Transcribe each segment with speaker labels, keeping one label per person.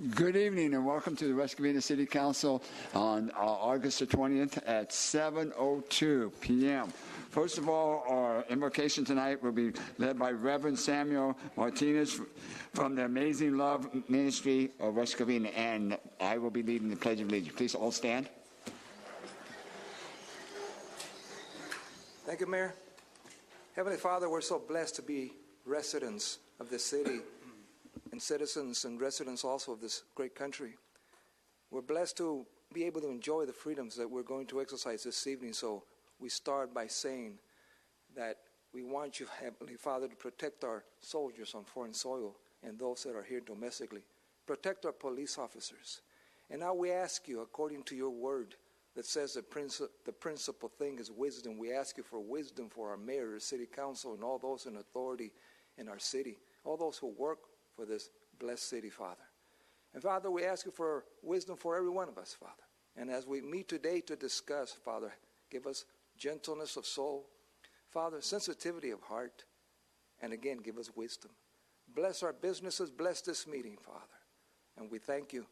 Speaker 1: Good evening and welcome to the West Covina City Council on August the 20th at 7:02 p.m. First of all, our invocation tonight will be led by Reverend Samuel Martinez from the Amazing Love Ministry of West Covina, and I will be leading the Pledge of Allegiance. Please all stand.
Speaker 2: Thank you, Mayor. Heavenly Father, we're so blessed to be residents of this city and citizens and residents also of this great country. We're blessed to be able to enjoy the freedoms that we're going to exercise this evening. So we start by saying that we want you, Heavenly Father, to protect our soldiers on foreign soil and those that are here domestically. Protect our police officers. And now we ask you, according to your word that says the principal thing is wisdom, we ask you for wisdom for our mayor, city council, and all those in authority in our city, all those who work for this blessed city, Father. And Father, we ask you for wisdom for every one of us, Father. And as we meet today to discuss, Father, give us gentleness of soul, Father, sensitivity of heart, and again, give us wisdom. Bless our businesses, bless this meeting, Father. And we thank you.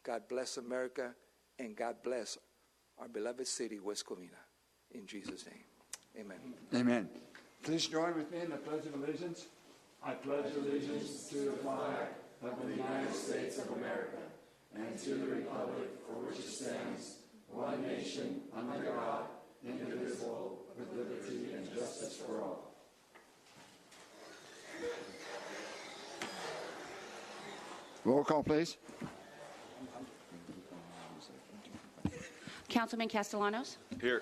Speaker 2: God bless America, and God bless our beloved city, West Covina. In Jesus' name, amen.
Speaker 1: Amen. Please join with me in the Pledge of Allegiance. I pledge allegiance to the flag of the United States of America and to the republic for which it stands, one nation, under God, indivisible, with liberty and justice for all. Roll call, please.
Speaker 3: Councilman Castellanos?
Speaker 4: Here.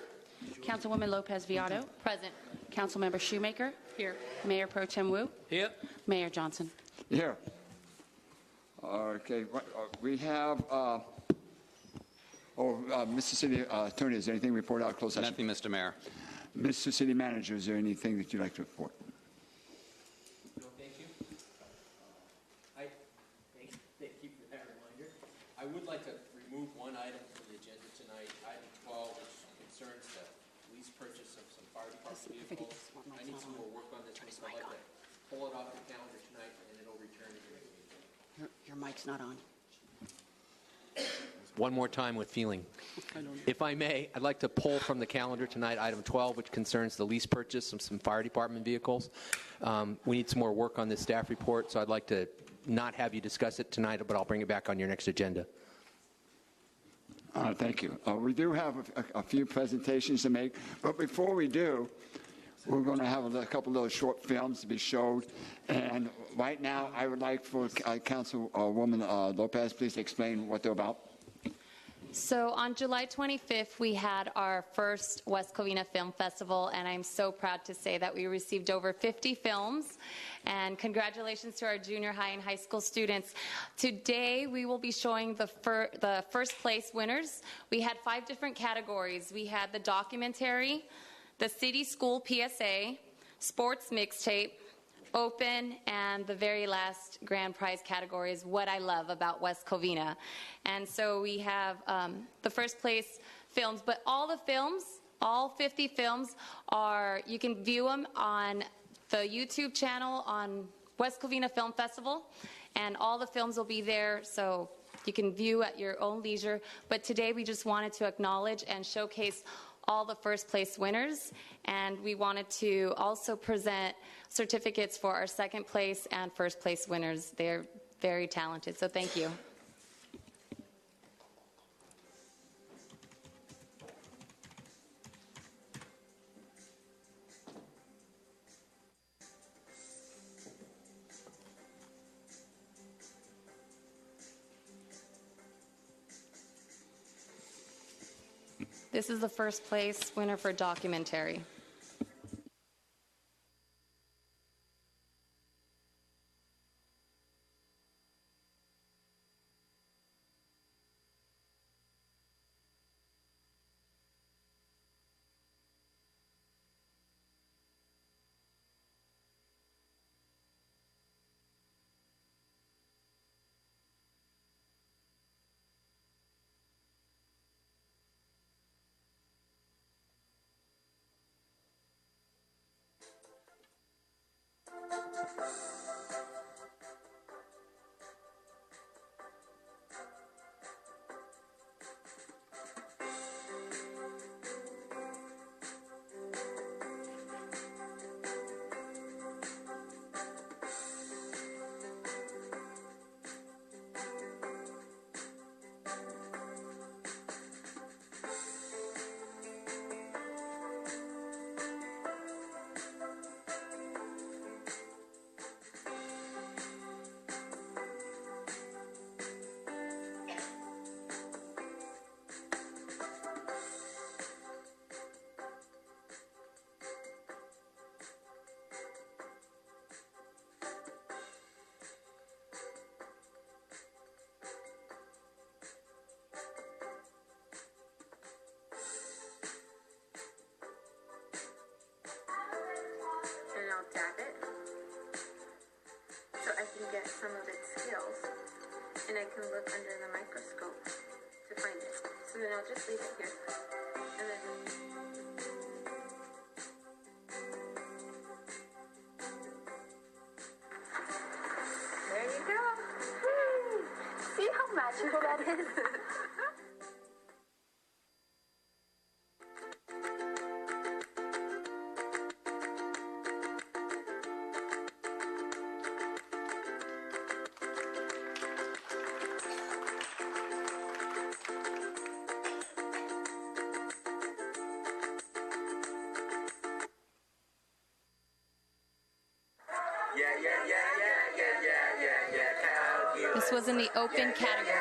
Speaker 3: Councilwoman Lopez Viado?
Speaker 5: Present.
Speaker 3: Councilmember Shoemaker?
Speaker 5: Here.
Speaker 3: Mayor Pro Tem Wu?
Speaker 4: Here.
Speaker 3: Mayor Johnson?
Speaker 1: Here. Okay, we have, Mr. City Attorney, is there anything to report out of closed session?
Speaker 4: Nothing, Mr. Mayor.
Speaker 1: Mr. City Manager, is there anything that you'd like to report?
Speaker 6: No, thank you. Thank you for that reminder. I would like to remove one item from the agenda tonight, item 12, which concerns the lease purchase of some fire department vehicles. I need some more work on this one, so I'd like to pull it off the calendar tonight, and it'll return to the meeting.
Speaker 3: Your mic's not on.
Speaker 6: One more time with feeling. If I may, I'd like to pull from the calendar tonight item 12, which concerns the lease purchase of some fire department vehicles. We need some more work on this staff report, so I'd like to not have you discuss it tonight, but I'll bring it back on your next agenda.
Speaker 1: Thank you. We do have a few presentations to make, but before we do, we're going to have a couple of those short films to be showed. And right now, I would like for Councilwoman Lopez, please explain what they're about.
Speaker 5: So on July 25th, we had our first West Covina Film Festival, and I'm so proud to say that we received over 50 films. And congratulations to our junior high and high school students. Today, we will be showing the first place winners. We had 5 different categories. We had the documentary, the city school PSA, sports mixtape, open, and the very last grand prize category is what I love about West Covina. And so we have the first place films, but all the films, all 50 films you can view them on the YouTube channel on West Covina Film Festival, and all the films will be there, so you can view at your own leisure. But today we just wanted to acknowledge and showcase all the first place winners, and we wanted to also present certificates for our second place and first place winners. They're very talented, so thank you. This is the first place winner for documentary.
Speaker 4: and I can look under the microscope to find it. So then I'll just leave it here. And then there you go. Whee! See how magical that is?
Speaker 5: This was in the open category.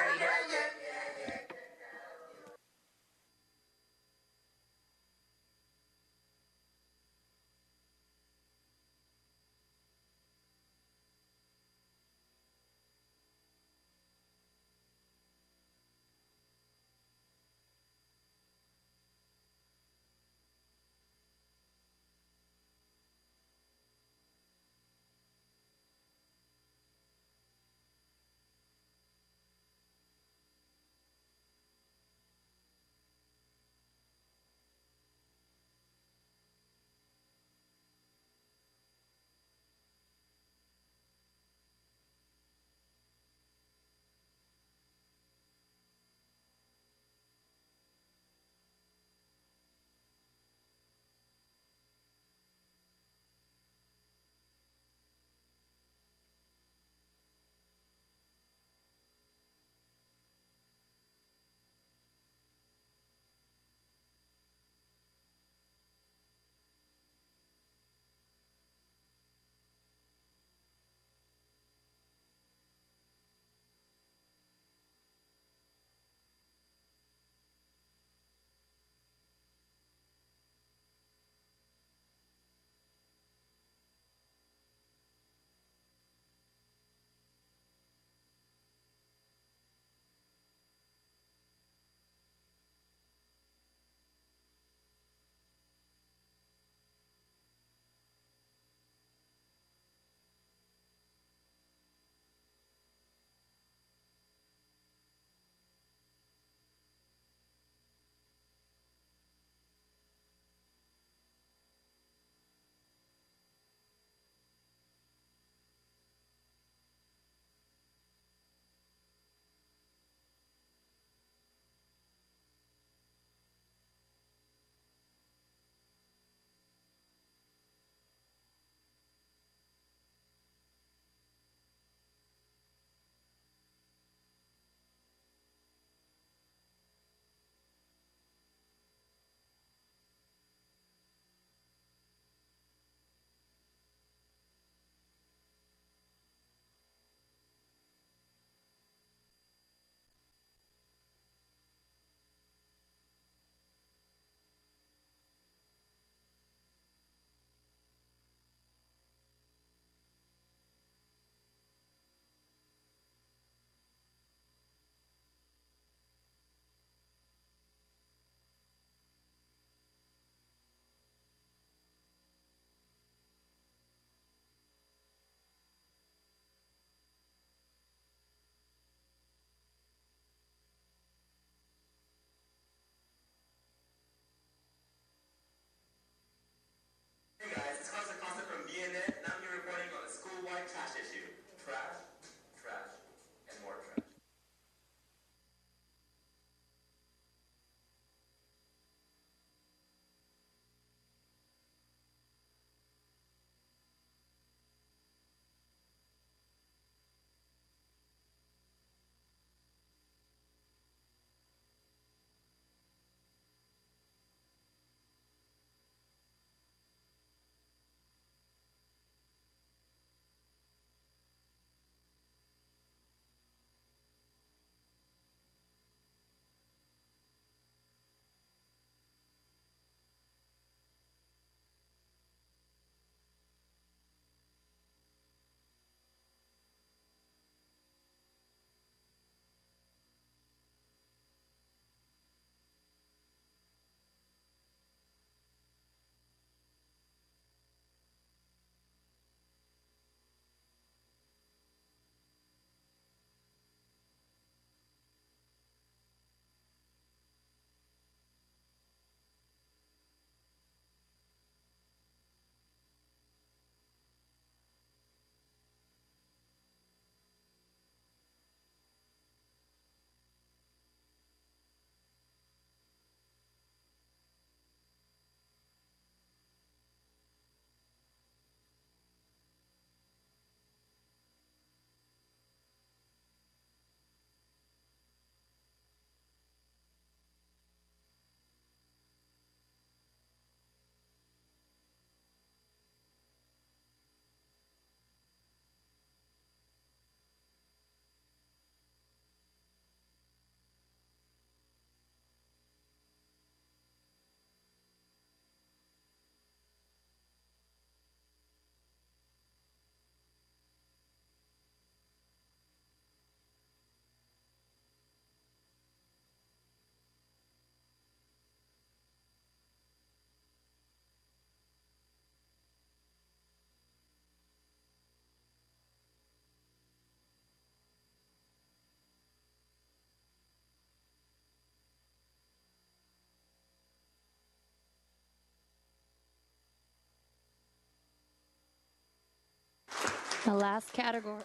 Speaker 5: The last category,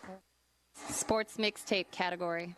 Speaker 5: sports mixtape category.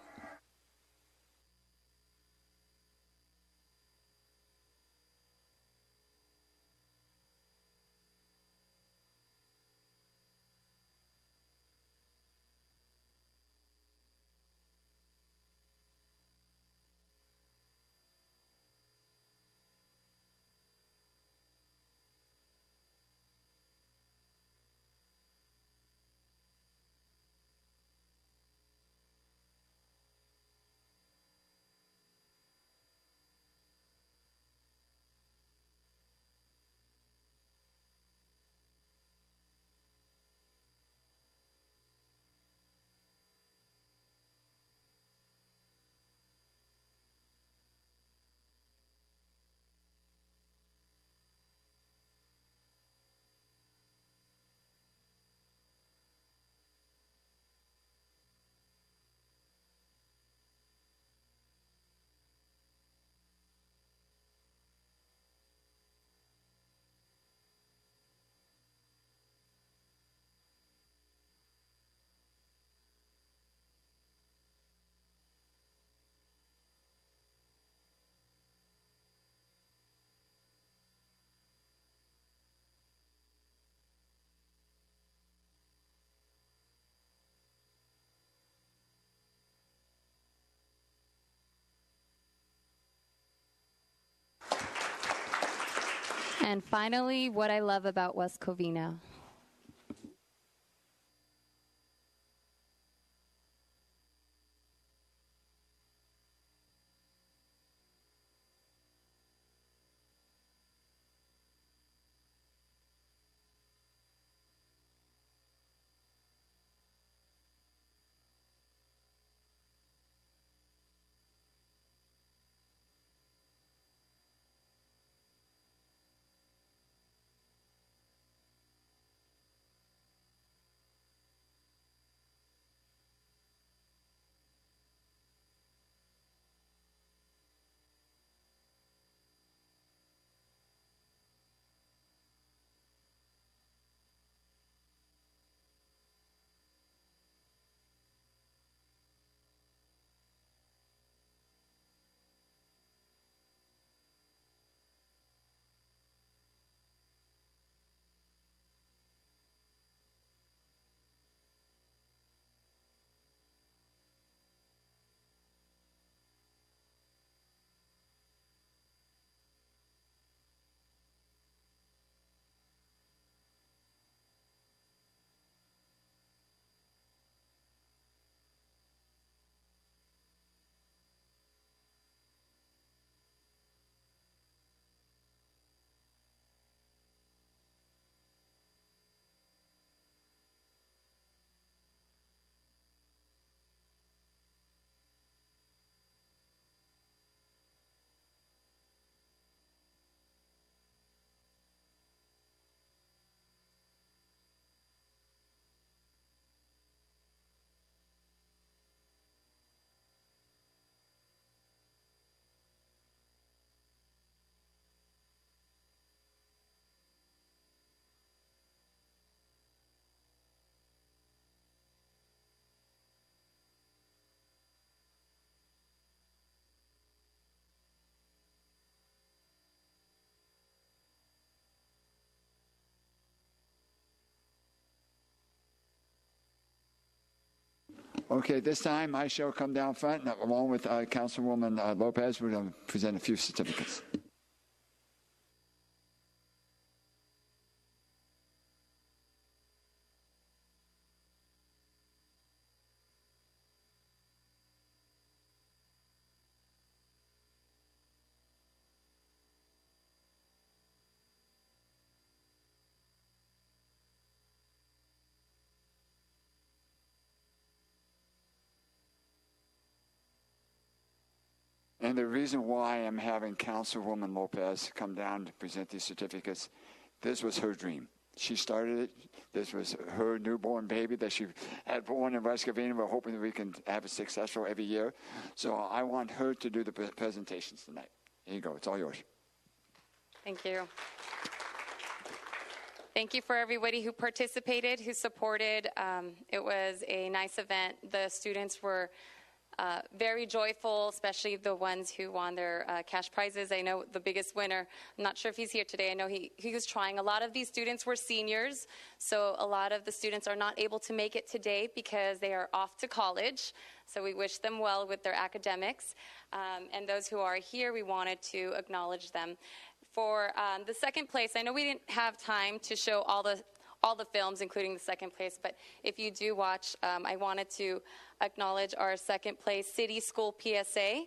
Speaker 5: And finally, what I love about West Covina.
Speaker 1: Okay, this time I shall come down front, along with Councilwoman Lopez. We're going to present a few certificates. And the reason why I'm having Councilwoman Lopez come down to present these certificates, this was her dream. She started it. This was her newborn baby that she had born in West Covina. We're hoping that we can have it successful every year. So I want her to do the presentations tonight. Here you go. It's all yours.
Speaker 5: Thank you. Thank you for everybody who participated, who supported. It was a nice event. The students were very joyful, especially the ones who won their cash prizes. I know the biggest winner, I'm not sure if he's here today. I know he was trying. A lot of these students were seniors, so a lot of the students are not able to make it today because they are off to college. So we wish them well with their academics. And those who are here, we wanted to acknowledge them. For the second place, I know we didn't have time to show all the films, including the second place, but if you do watch, I wanted to acknowledge our second place City School PSA,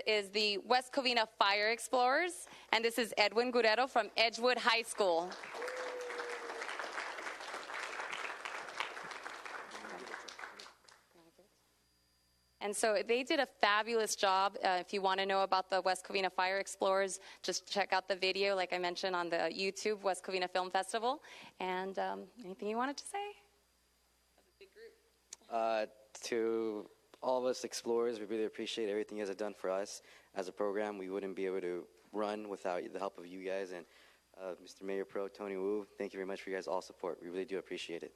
Speaker 5: is the West Covina Fire Explorers, and this is Edwin Guerrero from Edgewood High School. And so they did a fabulous job. If you want to know about the West Covina Fire Explorers, just check out the video, like I mentioned, on the YouTube West Covina Film Festival. And anything you wanted to say? That was a big group.
Speaker 7: To all of us explorers, we really appreciate everything you guys have done for us as a program. We wouldn't be able to run without the help of you guys. And Mr. Mayor Pro, Tony Wu, thank you very much for your guys' all support. We really do appreciate it.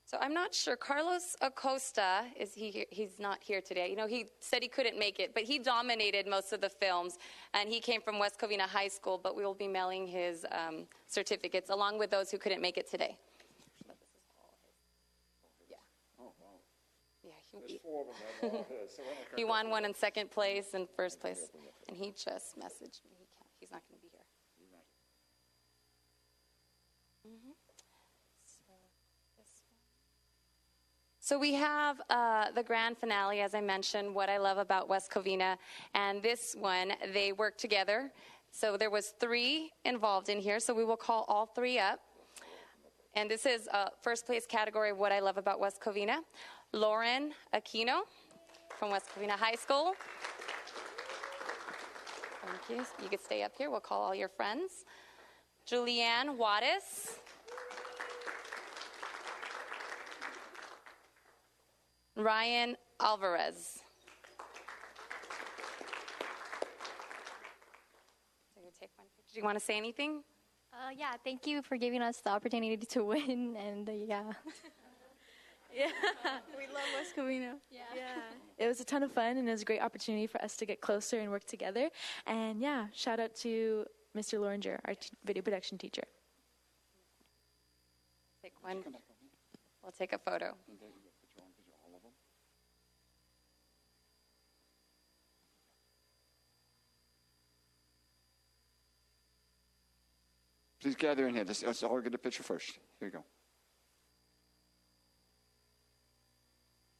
Speaker 5: So I'm not sure. Carlos Acosta, he's not here today. You know, he said he couldn't make it, but he dominated most of the films, and he came from West Covina High School, but we will be mailing his certificates along with those who couldn't make it today. Yeah.
Speaker 1: Oh, wow.
Speaker 5: Yeah,
Speaker 1: There's 4 of them. They're all his. So
Speaker 5: he won one in second place and first place, and he just messaged me. He's not going to be here. Mm-hmm. So we have the grand finale, as I mentioned, What I Love About West Covina, and this one, they worked together. So there was 3 involved in here, so we will call all 3 up. And this is first place category, What I Love About West Covina. Lauren Aquino from West Covina High School. Thank you. You can stay up here. We'll call all your friends. Julianne Wattis. Ryan Alvarez. Do you want to say anything?
Speaker 8: Yeah, thank you for giving us the opportunity to win, and yeah.
Speaker 9: Yeah, we love West Covina. Yeah. It was a ton of fun, and it was a great opportunity for us to get closer and work together. And yeah, shout out to Mr. Loringer, our video production teacher.
Speaker 5: Take one. We'll take a photo.
Speaker 1: Please gather in here. Let's all get a picture first. Here you go.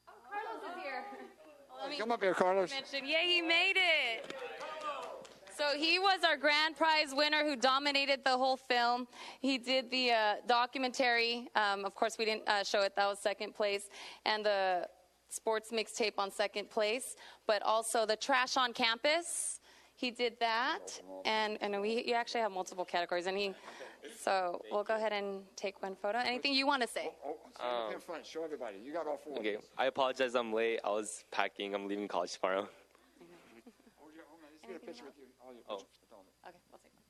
Speaker 5: Oh, Carlos is here.
Speaker 1: Come up here, Carlos.
Speaker 5: Yeah, he made it. So he was our grand prize winner who dominated the whole film. He did the documentary. Of course, we didn't show it. That was second place. And the sports mixtape on second place. But also the Trash on Campus. He did that, and you actually have multiple categories, so we'll go ahead and take one photo. Anything you want to say?
Speaker 1: Stand in front, show everybody. You got all 4.
Speaker 10: Okay, I apologize I'm late. I was packing. I'm leaving college tomorrow.
Speaker 1: Hold on, let's get a picture with you. All your pictures.
Speaker 5: Okay, we'll take one.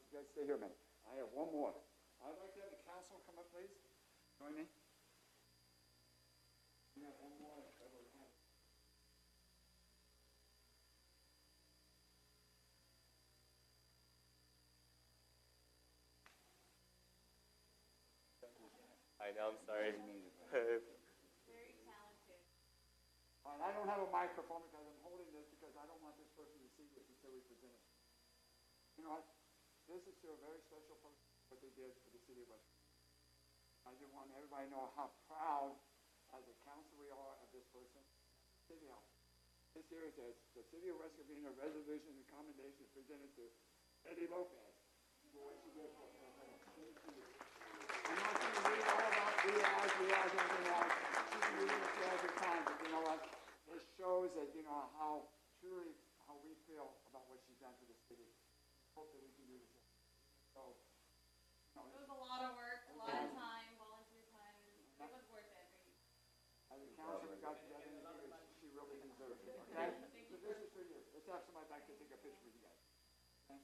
Speaker 1: You guys stay here a minute. I have one more. I'd like to have the council come up, please. Join me. We have one more.
Speaker 10: I know, I'm sorry.
Speaker 5: Very talented.
Speaker 1: And I don't have a microphone because I'm holding this because I don't want this person to see this until we present it. You know what? This is to a very special person, what they did for the city of West. I just want everybody to know how proud, as a council, we are of this person. City Hall. This here says, the City of West Covina resolution and commendation presented to Eddie Lopez for what she did for us. I'm not going to read all about Diaz, everything else. She can read it 1,000 times, but you know what? shows that, you know, how truly, how we feel about what she's done for the city. Hope that we can do the same. So, you know,
Speaker 5: It was a lot of work, a lot of time, volunteer time. It was worth it.
Speaker 1: as a council, we got together and did it. She really deserves it, okay? So this is for you. Let's have somebody back to take a picture with you guys. Okay?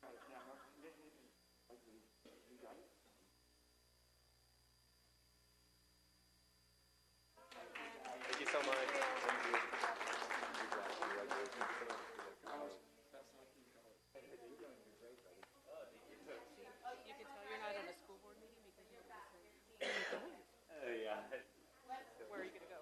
Speaker 1: All right, now, you got it?
Speaker 10: Thank you so much.
Speaker 11: Where are you going to go?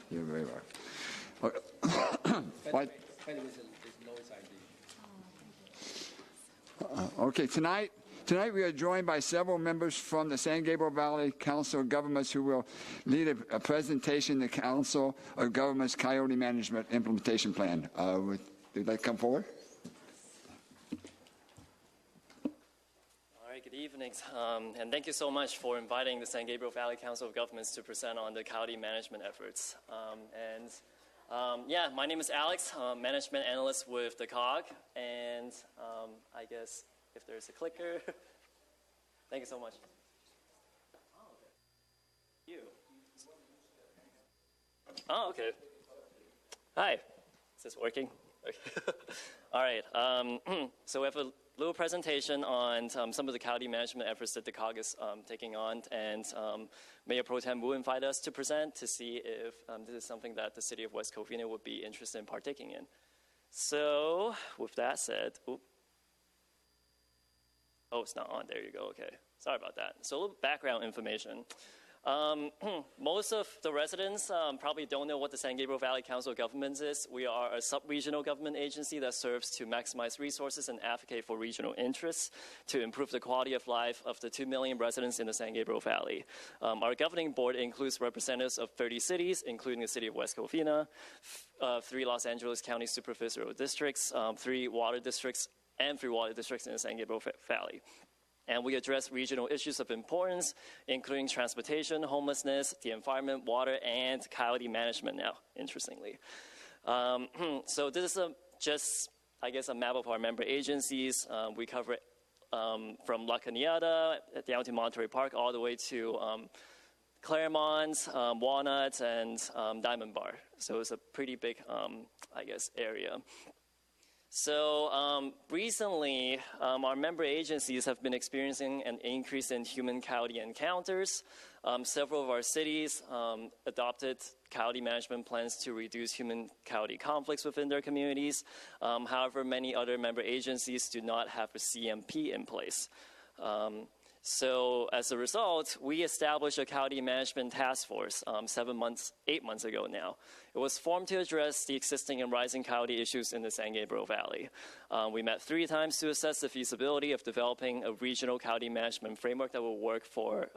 Speaker 1: You're very welcome. What? Okay, tonight we are joined by several members from the San Gabriel Valley Council of Governments who will lead a presentation to the Council of Governments Coyote Management Implementation Plan. Would you like to come forward?
Speaker 12: All right, good evening, and thank you so much for inviting the San Gabriel Valley Council of Governments to present on the coyote management efforts. Yeah, my name is Alex, management analyst with the COG, and I guess if there's a clicker, thank you so much. You. Oh, okay. Hi. Is this working? Okay. All right. So we have a little presentation on some of the coyote management efforts that the COG is taking on, and Mayor Pro Tem Wu invited us to present to see if this is something that the city of West Covina would be interested in partaking in. So with that said, oh, it's not on. There you go. Okay. Sorry about that. So a little background information. Most of the residents probably don't know what the San Gabriel Valley Council of Governments is. We are a sub-regional government agency that serves to maximize resources and advocate for regional interests to improve the quality of life of the 2 million residents in the San Gabriel Valley. Our governing board includes representatives of 30 cities, including the city of West Covina, 3 Los Angeles County superficial districts, 3 water districts, and 3 water districts in the San Gabriel Valley. And we address regional issues of importance, including transportation, homelessness, the environment, water, and coyote management now, interestingly. So this is just, I guess, a map of our member agencies. We cover from La Cañada down to Monterey Park, all the way to Claremont, Walnut, and Diamond Bar. So it's a pretty big, I guess, area. So recently, our member agencies have been experiencing an increase in human-coyote encounters. Several of our cities adopted coyote management plans to reduce human-coyote conflicts within their communities. However, many other member agencies do not have a CMP in place. So as a result, we established a coyote management task force 8 months ago now. It was formed to address the existing and rising coyote issues in the San Gabriel Valley. We met 3 times to assess the feasibility of developing a regional coyote management framework that will work for,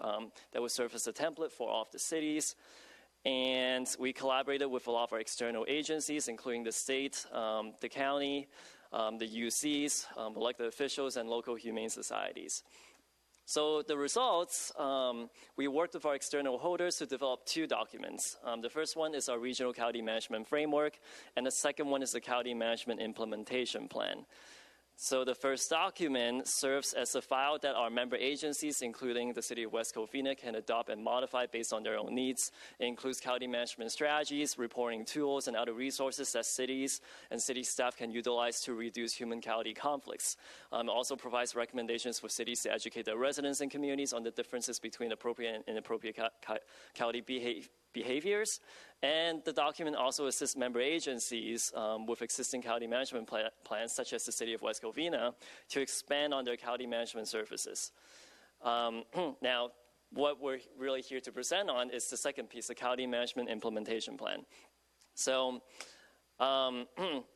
Speaker 12: that will serve as a template for all of the cities. And we collaborated with a lot of our external agencies, including the state, the county, the UCs, elected officials, and local humane societies. So the results, we worked with our external holders to develop 2 documents. The first one is our Regional County Management Framework, and the second one is the County Management Implementation Plan. So the first document serves as a file that our member agencies, including the City of West Covina, can adopt and modify based on their own needs. It includes county management strategies, reporting tools, and other resources that cities and city staff can utilize to reduce human-county conflicts. It also provides recommendations for cities to educate their residents and communities on the differences between appropriate and inappropriate county behaviors. And the document also assists member agencies with existing county management plans, such as the City of West Covina, to expand on their county management services. Now, what we're really here to present on is the second piece, the County Management Implementation Plan. So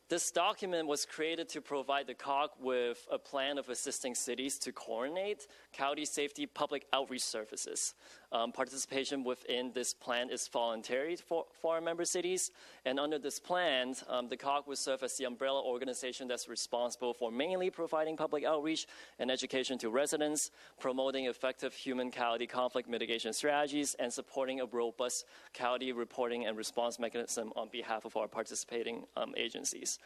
Speaker 12: this document was created to provide the COG with a plan of assisting cities to coordinate county safety public outreach services. Participation within this plan is voluntary for our member cities, and under this plan, the COG will serve as the umbrella organization that's responsible for mainly providing public outreach and education to residents, promoting effective human-county conflict mitigation strategies, and supporting a robust county reporting and response mechanism on behalf of our participating agencies.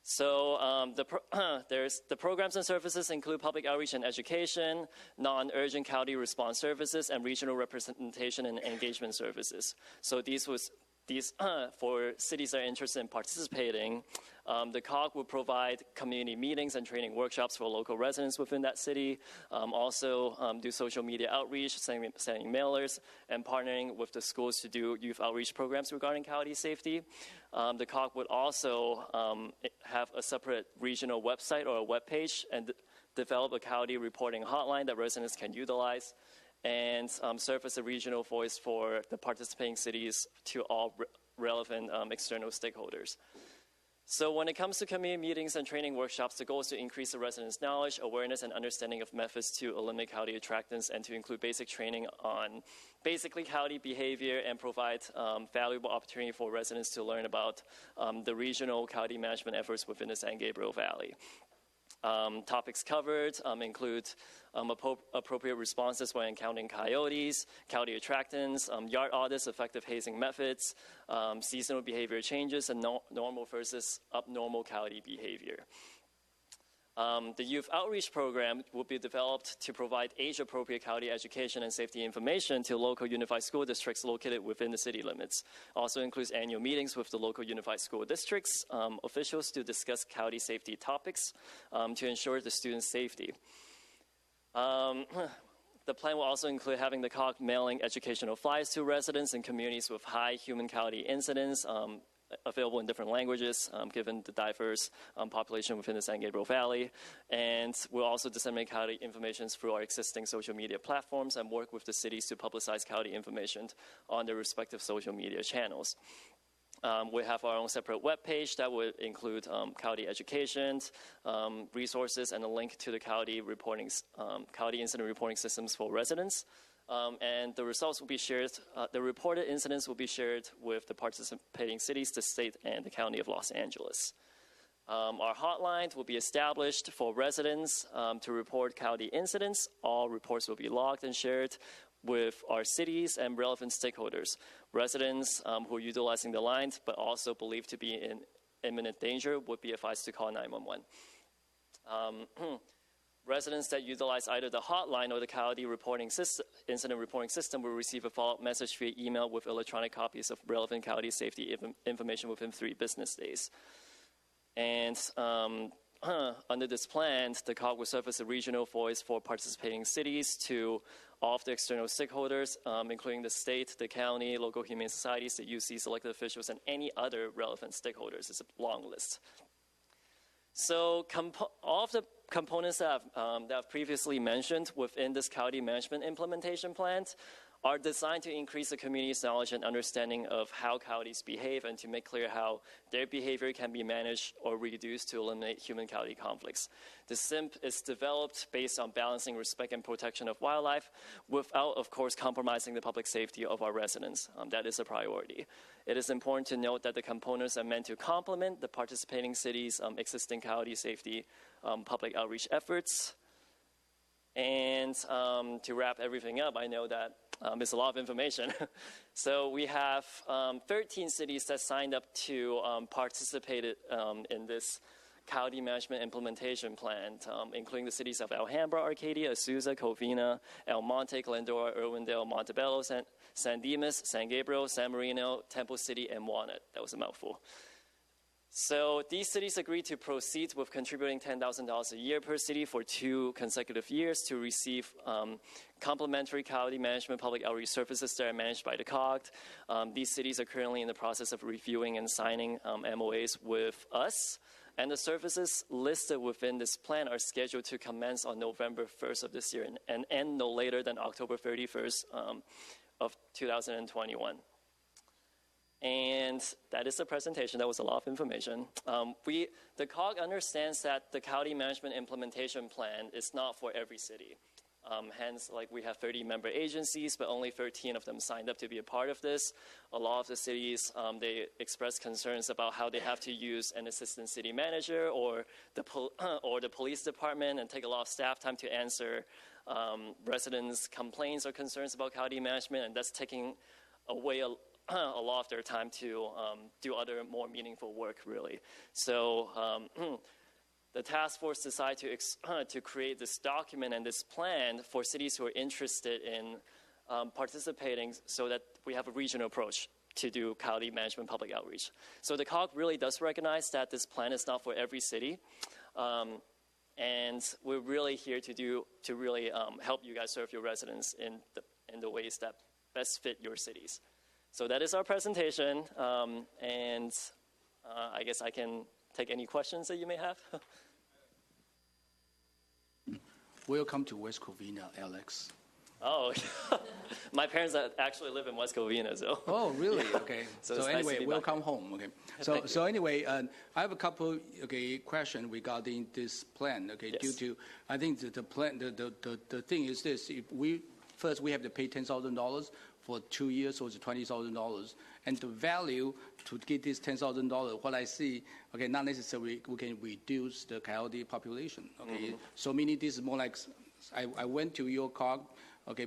Speaker 12: So the programs and services include public outreach and education, non-urgent county response services, and regional representation and engagement services. So these for cities that are interested in participating, the COG will provide community meetings and training workshops for local residents within that city, also do social media outreach, sending mailers, and partnering with the schools to do youth outreach programs regarding county safety. The COG would also have a separate regional website or a web page and develop a county reporting hotline that residents can utilize, and serve as a regional voice for the participating cities to all relevant external stakeholders. So when it comes to community meetings and training workshops, the goal is to increase the residents' knowledge, awareness, and understanding of methods to eliminate county attractants, and to include basic training on basically county behavior, and provide valuable opportunity for residents to learn about the regional county management efforts within the San Gabriel Valley. Topics covered include appropriate responses when encountering coyotes, county attractants, yard audits, effective hazing methods, seasonal behavior changes, and normal versus abnormal county behavior. The youth outreach program will be developed to provide age-appropriate county education and safety information to local unified school districts located within the city limits. Also includes annual meetings with the local unified school districts officials to discuss county safety topics to ensure the students' safety. The plan will also include having the COG mailing educational flyers to residents in communities with high human county incidents, available in different languages, given the diverse population within the San Gabriel Valley. And we'll also disseminate county information through our existing social media platforms and work with the cities to publicize county information on their respective social media channels. We have our own separate webpage that would include county education, resources, and a link to the county incident reporting systems for residents. And the results will be shared, the reported incidents will be shared with the participating cities, the state, and the county of Los Angeles. Our hotline will be established for residents to report county incidents. All reports will be logged and shared with our cities and relevant stakeholders. Residents who are utilizing the lines but also believed to be in imminent danger would be advised to call 911. Residents that utilize either the hotline or the county incident reporting system will receive a follow-up message via email with electronic copies of relevant county safety information within 3 business days. And under this plan, the COG will serve as a regional voice for participating cities to all of the external stakeholders, including the state, the county, local humane societies, the UCs, elected officials, and any other relevant stakeholders. It's a long list. So all of the components that I've previously mentioned within this county management implementation plan are designed to increase the community's knowledge and understanding of how counties behave, and to make clear how their behavior can be managed or reduced to eliminate human-county conflicts. The CMIP is developed based on balancing respect and protection of wildlife without, of course, compromising the public safety of our residents. That is a priority. It is important to note that the components are meant to complement the participating cities' existing county safety public outreach efforts. And to wrap everything up, I know that it's a lot of information. So we have 13 cities that signed up to participate in this Coyote Management Implementation Plan, including the cities of Alhambra, Arcadia, Azusa, Covina, El Monte, Glendora, Irwindale, Montebello, San Dimas, San Gabriel, San Marino, Temple City, and Walnut. That was a mouthful. So these cities agreed to proceed with contributing $10,000 a year per city for 2 consecutive years to receive complimentary coyote management public outreach services that are managed by the COG. These cities are currently in the process of reviewing and signing MOAs with us. And the services listed within this plan are scheduled to commence on November 1st of this year and end no later than October 31st of 2021. And that is the presentation. That was a lot of information. The COG understands that the Coyote Management Implementation Plan is not for every city. Hence, we have 30 member agencies, but only 13 of them signed up to be a part of this. A lot of the cities, they express concerns about how they have to use an assistant city manager or the police department and take a lot of staff time to answer residents' complaints or concerns about coyote management, and that's taking away a lot of their time to do other more meaningful work, really. So the task force decided to create this document and this plan for cities who are interested in participating so that we have a regional approach to do coyote management public outreach. So the COG really does recognize that this plan is not for every city. And we're really here to really help you guys serve your residents in the ways that best fit your cities. So that is our presentation, and I guess I can take any questions that you may have.
Speaker 13: Welcome to West Covina, Alex.
Speaker 12: Oh, my parents actually live in West Covina, so.
Speaker 13: Oh, really? Okay. so anyway,
Speaker 12: nice
Speaker 13: welcome home. Okay. So anyway, I have a couple questions regarding this plan. Okay.
Speaker 12: Yes.
Speaker 13: Due to I think the plan the thing is this: if we have to pay $10,000 for 2 years, so it's $20,000. And the value to get this $10,000, what I see, okay, not necessarily we can reduce the coyote population. Okay, so meaning this is more like I went to your COG,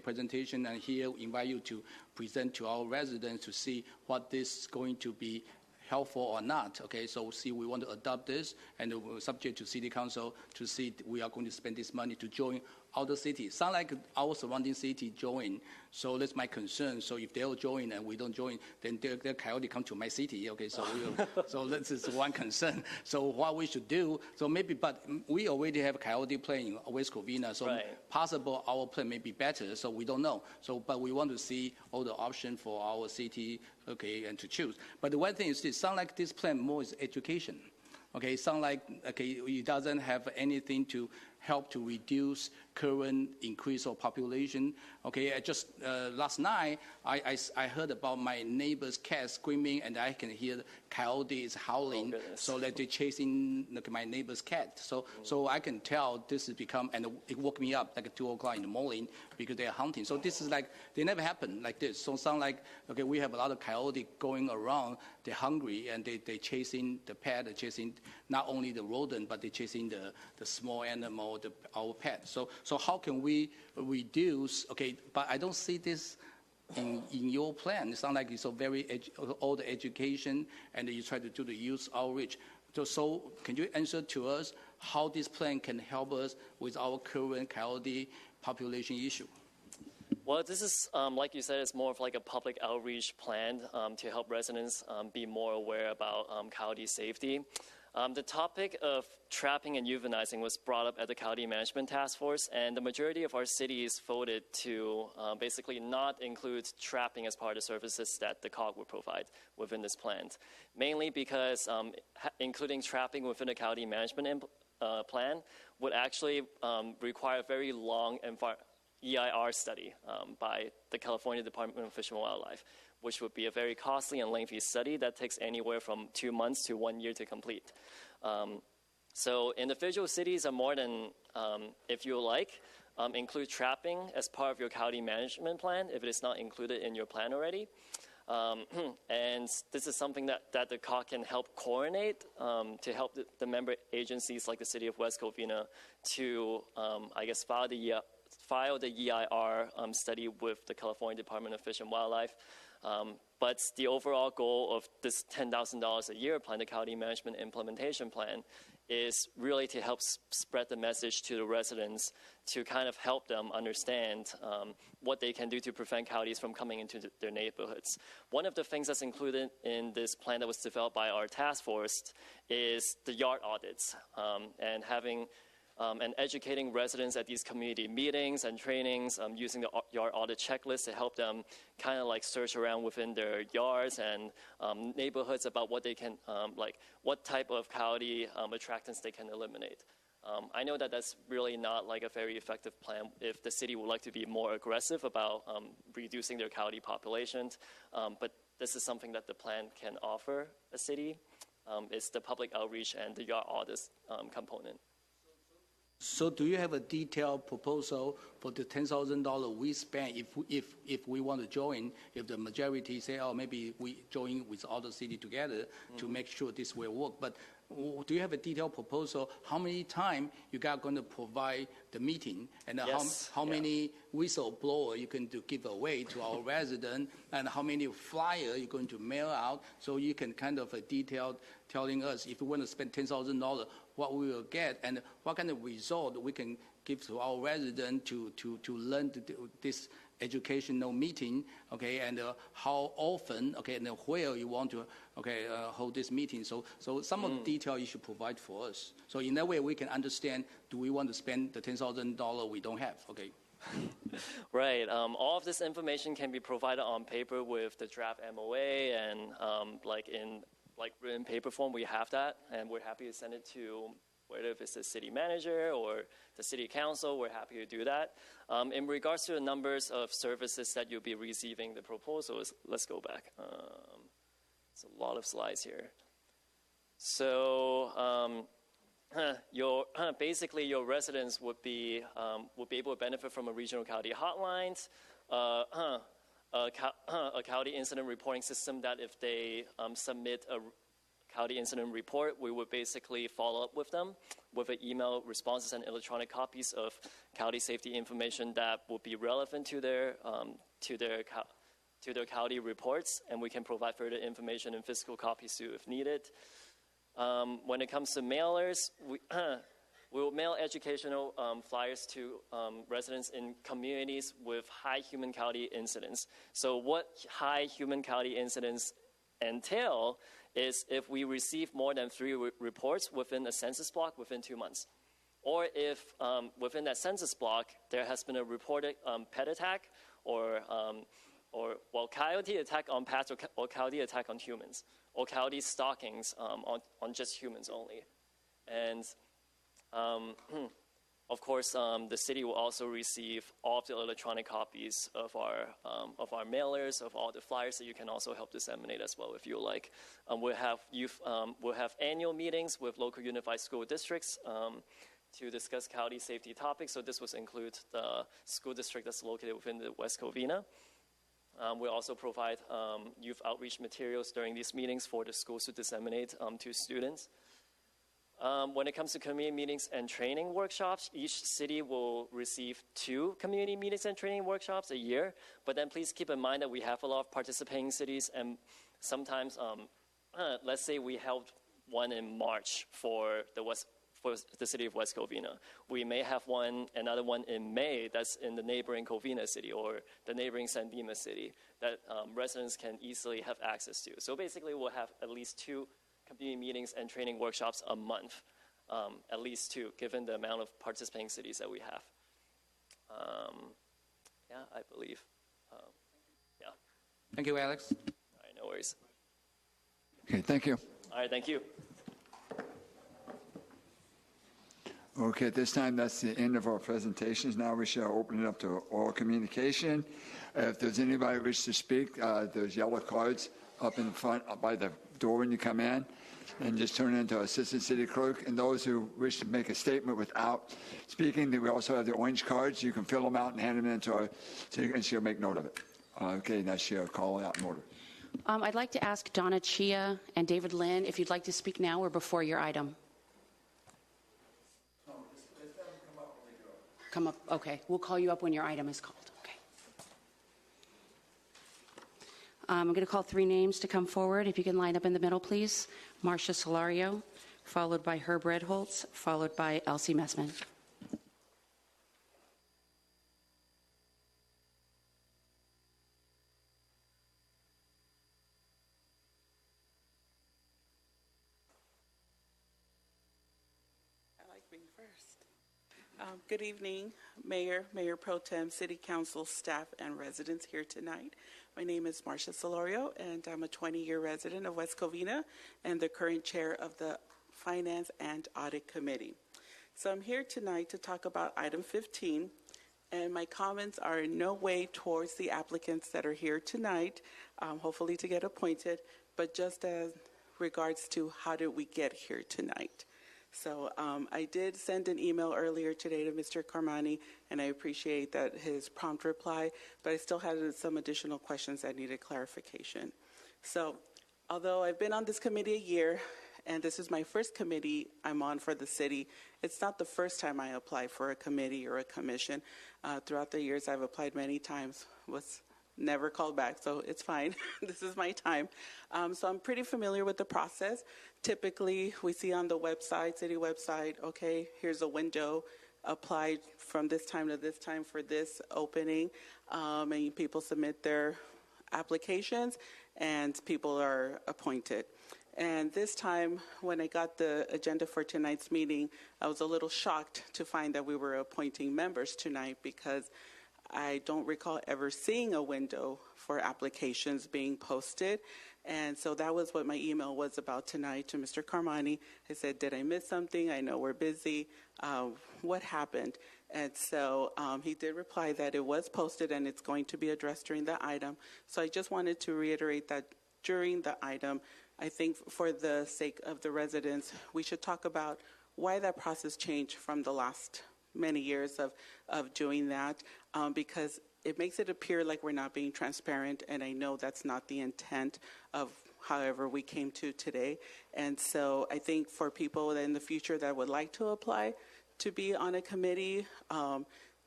Speaker 13: presentation, and here invite you to present to our residents to see what this is going to be helpful or not. Okay, so see, we want to adopt this, and we're subject to city council to see we are going to spend this money to join other cities. Sound like our surrounding city join, so that's my concern. So if they'll join and we don't join, then their coyote come to my city. Okay, so so this is one concern. So what we should do, so maybe, but we already have coyote plan in West Covina, so possible our plan may be better. So we don't know. So but we want to see all the options for our city, and to choose. But the one thing is this: sound like this plan more is education. Okay, sound like it doesn't have anything to help to reduce current increase of population. Okay, just last night I heard about my neighbor's cat screaming, and I can hear the coyotes howling, so that they're chasing my neighbor's cat. So I can tell this has become, and it woke me up like at 2 o'clock in the morning because they're hunting. So this is like, they never happened like this. So sound like, we have a lot of coyote going around, they're hungry, and they're chasing the pet, they're chasing not only the rodent, but they're chasing the small animal, our pet. So how can we reduce, but I don't see this in your plan. It sounds like it's a very all the education, and you try to do the youth outreach. So can you answer to us how this plan can help us with our current coyote population issue?
Speaker 12: Well, this is, like you said, it's more of like a public outreach plan to help residents be more aware about coyote safety. The topic of trapping and euthanizing was brought up at the Coyote Management Task Force, and the majority of our cities voted to basically not include trapping as part of the services that the COG would provide within this plan, mainly because including trapping within the Coyote Management Plan would actually require a very long EIR study by the California Department of Fish and Wildlife, which would be a very costly and lengthy study that takes anywhere from 2 months to 1 year to complete. So individual cities are more than, if you like, include trapping as part of your coyote management plan if it is not included in your plan already. And this is something that the COG can help coordinate to help the member agencies like the City of West Covina to, I guess, follow the filed the EIR study with the California Department of Fish and Wildlife. But the overall goal of this $10,000 a year plan, the County Management Implementation Plan, is really to help spread the message to the residents to kind of help them understand what they can do to prevent coyotes from coming into their neighborhoods. One of the things that's included in this plan that was developed by our task force is the yard audits and having and educating residents at these community meetings and trainings using the yard audit checklist to help them kind of like search around within their yards and neighborhoods about what they can, like what type of coyote attractants they can eliminate. I know that that's really not like a very effective plan if the city would like to be more aggressive about reducing their coyote populations, but this is something that the plan can offer a city. It's the public outreach and the yard audits component.
Speaker 13: So do you have a detailed proposal for the $10,000 we spend if we want to join, if the majority say, oh, maybe we join with other city together to make sure this will work. But do you have a detailed proposal? How many times you guys going to provide the meeting, and how many whistleblower you can give away to our resident, and how many flyer you're going to mail out, so you can kind of detailed telling us if we want to spend $10,000, what we will get, and what kind of result we can give to our resident to learn this educational meeting, okay, and how often, okay, and where you want to, okay, hold this meeting. So some of the detail you should provide for us. So in that way we can understand, do we want to spend the $10,000 we don't have, okay?
Speaker 12: Right. All of this information can be provided on paper with the draft MOA, and like in written paper form, we have that, and we're happy to send it to whether if it's the city manager or the city council, we're happy to do that. In regards to the numbers of services that you'll be receiving the proposals, let's go back. It's a lot of slides here. So basically your residents would be able to benefit from a regional coyote hotline, a coyote incident reporting system that if they submit a coyote incident report, we would basically follow up with them with an email responses and electronic copies of coyote safety information that would be relevant to their coyote reports, and we can provide further information and physical copies too if needed. When it comes to mailers, we will mail educational flyers to residents in communities with high human coyote incidents. So what high human coyote incidents entail is if we receive more than 3 reports within a census block within 2 months. Or if within that census block there has been a reported pet attack or coyote attack on pets or coyote attack on humans, or coyote stalkings on just humans only. And of course, the city will also receive all of the electronic copies of our mailers, of all the flyers that you can also help disseminate as well if you like. We'll have annual meetings with local unified school districts to discuss coyote safety topics. So this will include the school district that's located within the West Covina. We also provide youth outreach materials during these meetings for the schools to disseminate to students. When it comes to community meetings and training workshops, each city will receive 2 community meetings and training workshops a year. But then please keep in mind that we have a lot of participating cities, and sometimes, let's say we held one in March for the city of West Covina. We may have another one in May that's in the neighboring Covina city or the neighboring San Dimas city that residents can easily have access to. So basically we'll have at least 2 community meetings and training workshops a month, at least 2, given the amount of participating cities that we have. Yeah, I believe. Yeah.
Speaker 13: Thank you, Alex.
Speaker 12: All right, no worries.
Speaker 1: Okay, thank you.
Speaker 12: All right, thank you.
Speaker 1: Okay, at this time, that's the end of our presentations. Now we shall open it up to oral communication. If there's anybody who wishes to speak, there's yellow cards up in front by the door when you come in, and just turn it into Assistant City Clerk. And those who wish to make a statement without speaking, we also have the orange cards. You can fill them out and hand them in to our city, and she'll make note of it. Okay, now she'll call it out in order.
Speaker 3: I'd like to ask Donna Chia and David Lynn if you'd like to speak now or before your item. come up? Okay, we'll call you up when your item is called. Okay. I'm going to call 3 names to come forward. If you can line up in the middle, please. Marcia Solario, followed by Herb Redholz, followed by Elsie Messman.
Speaker 14: Good evening, Mayor, Mayor Pro Tem, City Council, staff, and residents here tonight. My name is Marcia Solorio, and I'm a 20-year resident of West Covina and the current chair of the Finance and Audit Committee. So I'm here tonight to talk about item 15, and my comments are in no way towards the applicants that are here tonight, hopefully to get appointed, but just as regards to how did we get here tonight. So I did send an email earlier today to Mr. Carmani, and I appreciate that his prompt reply, but I still had some additional questions that needed clarification. So although I've been on this committee a year, and this is my first committee I'm on for the city, it's not the first time I apply for a committee or a commission. Throughout the years, I've applied many times, was never called back, so it's fine. This is my time. So I'm pretty familiar with the process. Typically, we see on the website, city website, okay, here's a window, apply from this time to this time for this opening, and people submit their applications, and people are appointed. And this time, when I got the agenda for tonight's meeting, I was a little shocked to find that we were appointing members tonight, because I don't recall ever seeing a window for applications being posted. And so that was what my email was about tonight to Mr. Carmani. I said, did I miss something? I know we're busy. What happened? And so he did reply that it was posted and it's going to be addressed during the item. So I just wanted to reiterate that during the item, I think for the sake of the residents, we should talk about why that process changed from the last many years of doing that, because it makes it appear like we're not being transparent, and I know that's not the intent of however we came to today. And so I think for people in the future that would like to apply to be on a committee,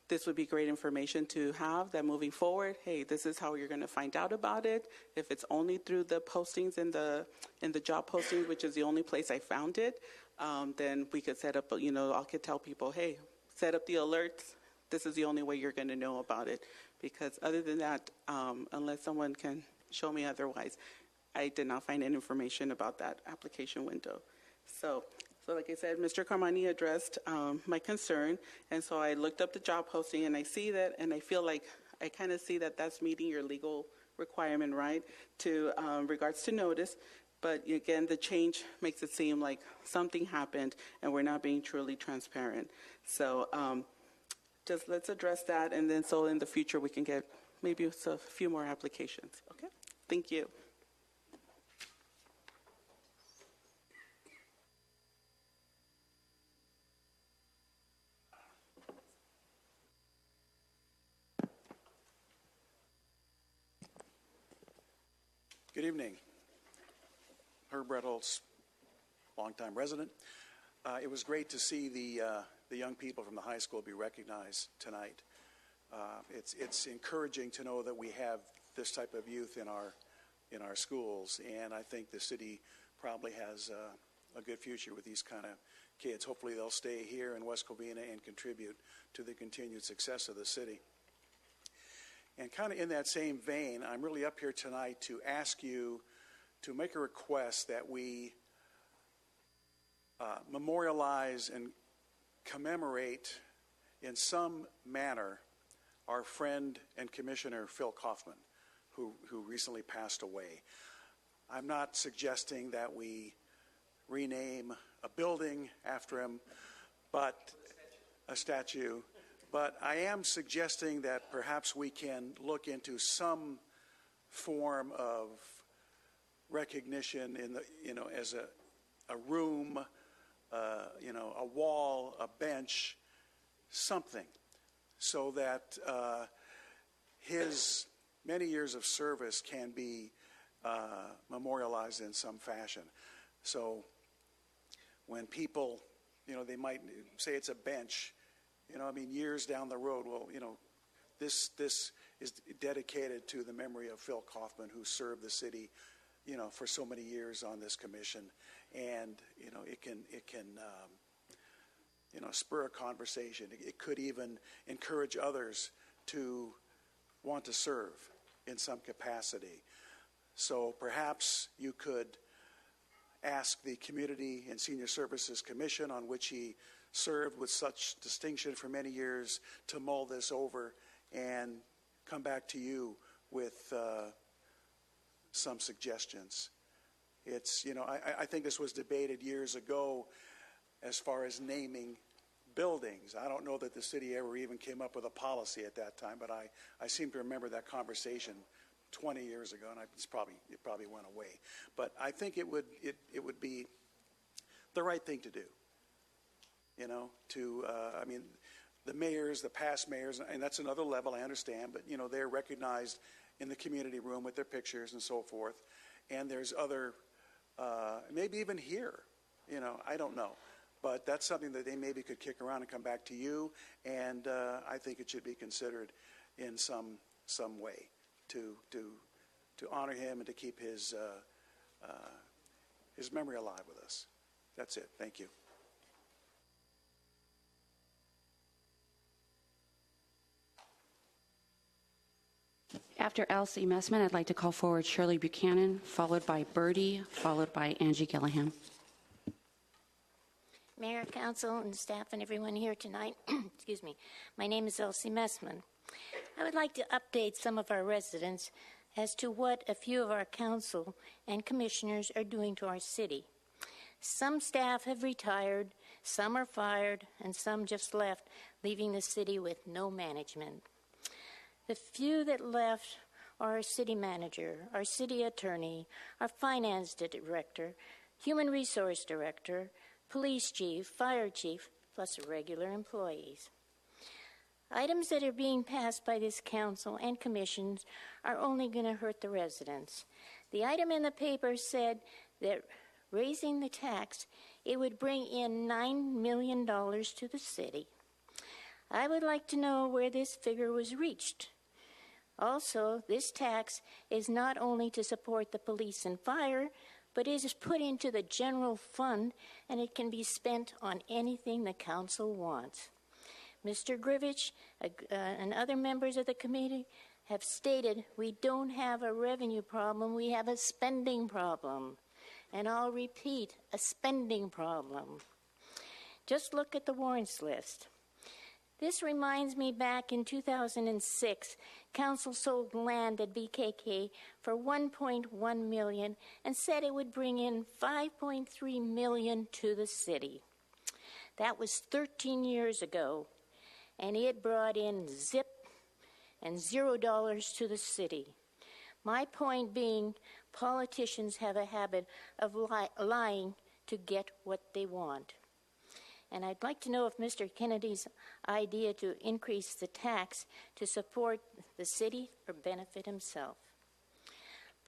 Speaker 14: this would be great information to have, that moving forward, hey, this is how you're going to find out about it. If it's only through the postings in the job postings, which is the only place I found it, then we could set up, I could tell people, hey, set up the alerts. This is the only way you're going to know about it. Because other than that, unless someone can show me otherwise, I did not find any information about that application window. So like I said, Mr. Carmani addressed my concern, and so I looked up the job posting, and I see that, and I feel like I kind of see that that's meeting your legal requirement, right, to regards to notice. But again, the change makes it seem like something happened, and we're not being truly transparent. So just let's address that, and then so in the future we can get maybe a few more applications. Okay, thank you.
Speaker 15: Good evening. Herb Redholz, longtime resident. It was great to see the young people from the high school be recognized tonight. It's encouraging to know that we have this type of youth in our schools, and I think the city probably has a good future with these kind of kids. Hopefully they'll stay here in West Covina and contribute to the continued success of the city. And kind of in that same vein, I'm really up here tonight to ask you to make a request that we memorialize and commemorate in some manner our friend and Commissioner Phil Kaufman, who recently passed away. I'm not suggesting that we rename a building after him, but a statue. But I am suggesting that perhaps we can look into some form of recognition in the, as a room, a wall, a bench, something, so that his many years of service can be memorialized in some fashion. So when people, they might say it's a bench, I mean, years down the road, well, this is dedicated to the memory of Phil Kaufman, who served the city, for so many years on this commission, and it can spur a conversation. It could even encourage others to want to serve in some capacity. So perhaps you could ask the Community and Senior Services Commission, on which he served with such distinction for many years, to mull this over and come back to you with some suggestions. It's, I think this was debated years ago as far as naming buildings. I don't know that the city ever even came up with a policy at that time, but I seem to remember that conversation 20 years ago, and it probably went away. But I think it would be the right thing to do. I mean, the mayors, the past mayors, and that's another level, I understand, but they're recognized in the community room with their pictures and so forth. And there's other, maybe even here, I don't know. But that's something that they maybe could kick around and come back to you, and I think it should be considered in some way to honor him and to keep his memory alive with us. That's it. Thank you.
Speaker 3: After Elsie Messman, I'd like to call forward Shirley Buchanan, followed by Birdie, followed by Angie Gillihan.
Speaker 16: Mayor, council, and staff, and everyone here tonight, excuse me, my name is Elsie Messman. I would like to update some of our residents as to what a few of our council and commissioners are doing to our city. Some staff have retired, some are fired, and some just left, leaving the city with no management. The few that left are our city manager, our city attorney, our finance director, human resource director, police chief, fire chief, plus regular employees. Items that are being passed by this council and commissions are only going to hurt the residents. The item in the paper said that raising the tax, it would bring in $9 million to the city. I would like to know where this figure was reached. Also, this tax is not only to support the police and fire, but it is put into the general fund, and it can be spent on anything the council wants. Mr. Grivich and other members of the committee have stated we don't have a revenue problem, we have a spending problem. And I'll repeat, a spending problem. Just look at the warrants list. This reminds me back in 2006, council sold land at BKK for $1.1 million and said it would bring in $5.3 million to the city. That was 13 years ago, and it brought in zip and $0 to the city. My point being, politicians have a habit of lying to get what they want. And I'd like to know if Mr. Kennedy's idea to increase the tax to support the city or benefit himself.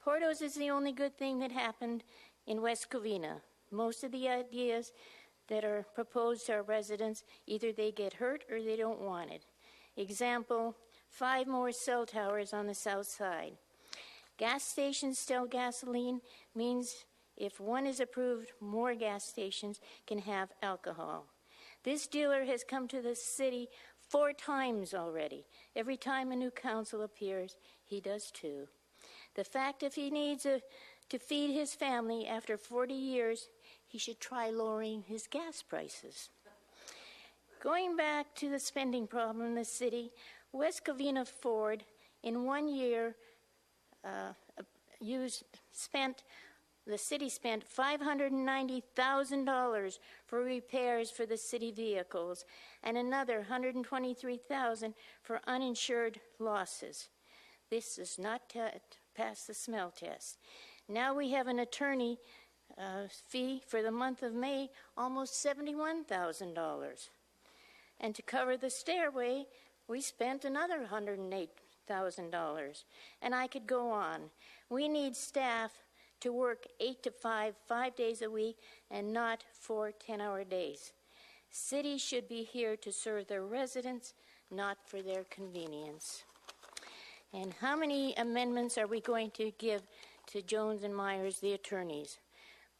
Speaker 16: Portos is the only good thing that happened in West Covina. Most of the ideas that are proposed to our residents, either they get hurt or they don't want it. Example, 5 more cell towers on the south side. Gas stations sell gasoline means if one is approved, more gas stations can have alcohol. This dealer has come to the city 4 times already. Every time a new council appears, he does too. The fact if he needs to feed his family after 40 years, he should try lowering his gas prices. Going back to the spending problem in the city, West Covina Ford in 1 year the city spent $590,000 for repairs for the city vehicles and another $123,000 for uninsured losses. This does not pass the smell test. Now we have an attorney fee for the month of May, almost $71,000. And to cover the stairway, we spent another $108,000. And I could go on. We need staff to work 8 to 5, 5 days a week, and not 4 10-hour days. Cities should be here to serve their residents, not for their convenience. And how many amendments are we going to give to Jones and Myers, the attorneys?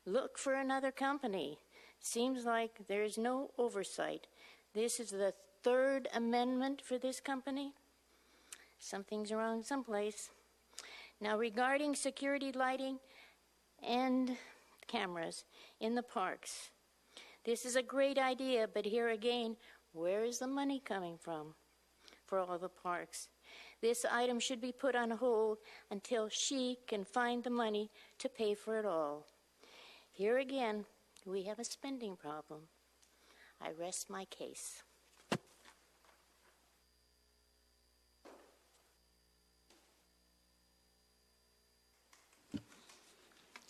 Speaker 16: Look for another company. Seems like there is no oversight. This is the third amendment for this company. Something's wrong someplace. Now, regarding security lighting and cameras in the parks, this is a great idea, but here again, where is the money coming from for all the parks? This item should be put on hold until she can find the money to pay for it all. Here again, we have a spending problem. I rest my case.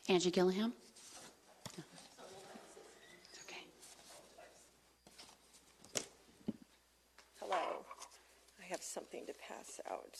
Speaker 3: Angie Gilliam? It's okay.
Speaker 17: Hello. I have something to pass out.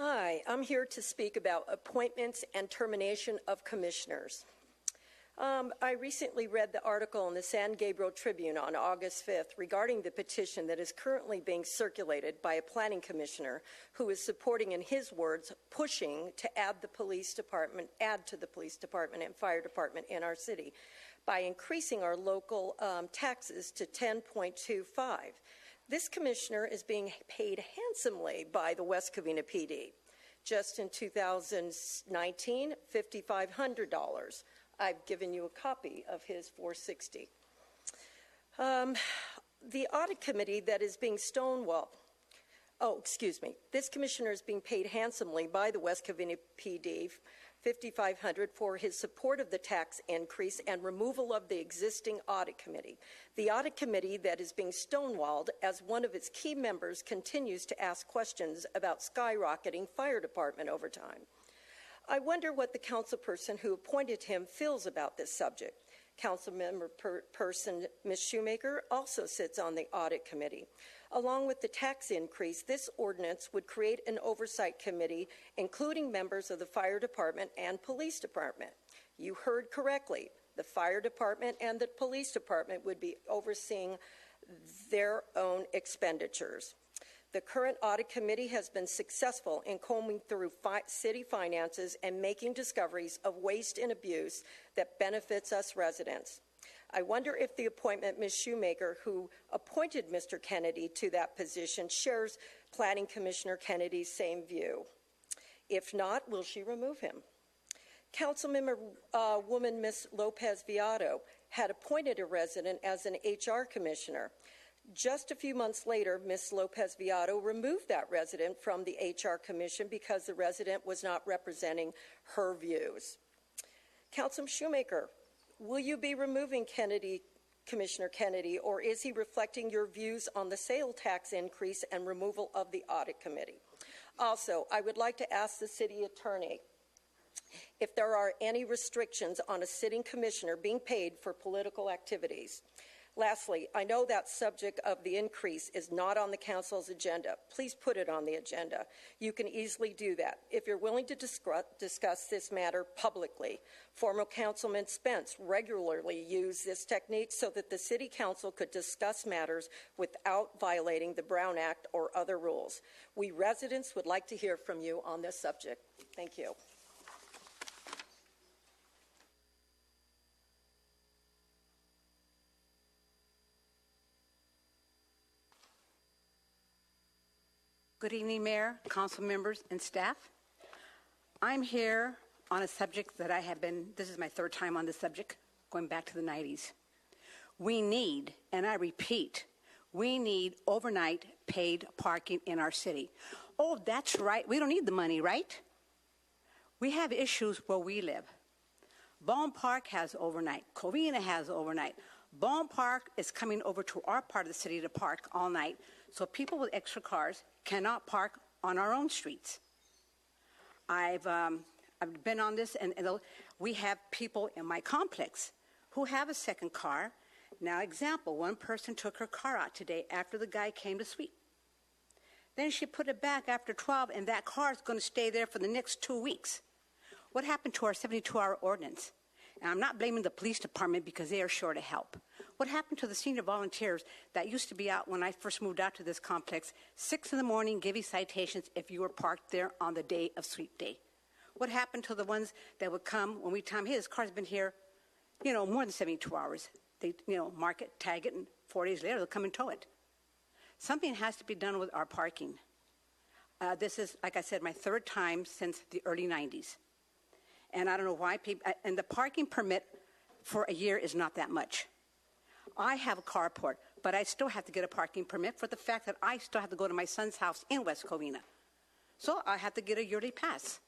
Speaker 17: Hi, I'm here to speak about appointments and termination of commissioners. I recently read the article in the San Gabriel Tribune on August 5th regarding the petition that is currently being circulated by a planning commissioner who is supporting, in his words, pushing to add to the police department and fire department in our city by increasing our local taxes to 10.25. This commissioner is being paid handsomely by the West Covina PD. Just in 2019, $5,500. I've given you a copy of his $460. The audit committee that is being this commissioner is being paid handsomely by the West Covina PD, $5,500, for his support of the tax increase and removal of the existing audit committee. The audit committee that is being stonewalled as one of its key members continues to ask questions about skyrocketing fire department overtime. I wonder what the councilperson who appointed him feels about this subject. Councilmember person Ms. Shoemaker also sits on the audit committee. Along with the tax increase, this ordinance would create an oversight committee, including members of the fire department and police department. You heard correctly. The fire department and the police department would be overseeing their own expenditures. The current audit committee has been successful in combing through city finances and making discoveries of waste and abuse that benefits us residents. I wonder if the appointment, Ms. Shoemaker, who appointed Mr. Kennedy to that position, shares Planning Commissioner Kennedy's same view. If not, will she remove him? Councilmember woman Ms. Lopez Viado had appointed a resident as an HR commissioner. Just a few months later, Ms. Lopez Viado removed that resident from the HR commission because the resident was not representing her views. Councilman Shoemaker, will you be removing Commissioner Kennedy, or is he reflecting your views on the sale tax increase and removal of the audit committee? Also, I would like to ask the city attorney if there are any restrictions on a sitting commissioner being paid for political activities. Lastly, I know that subject of the increase is not on the council's agenda. Please put it on the agenda. You can easily do that if you're willing to discuss this matter publicly. Former Councilman Spence regularly used this technique so that the City Council could discuss matters without violating the Brown Act or other rules. We residents would like to hear from you on this subject. Thank you.
Speaker 18: Good evening, Mayor, council members, and staff. I'm here on a subject that this is my third time on this subject, going back to the 90s. We need, and I repeat, we need overnight paid parking in our city. Oh, that's right. We don't need the money, right? We have issues where we live. Bone Park has overnight. Covina has overnight. Bone Park is coming over to our part of the city to park all night, so people with extra cars cannot park on our own streets. I've been on this, and we have people in my complex who have a second car, Now, example, one person took her car out today after the guy came to sweep. Then she put it back after 12, and that car is going to stay there for the next 2 weeks. What happened to our 72-hour ordinance? And I'm not blaming the police department because they are short of help. What happened to the senior volunteers that used to be out when I first moved out to this complex, 6 in the morning, giving citations if you were parked there on the day of sweep day? What happened to the ones that would come when we tell them, hey, this car's been here, more than 72 hours. They, mark it, tag it, and 4 days later, they'll come and tow it. Something has to be done with our parking. This is, like I said, my third time since the early 90s. And I don't know why people, and the parking permit for a year is not that much. I have a carport, but I still have to get a parking permit for the fact that I still have to go to my son's house in West Covina. So I have to get a yearly pass.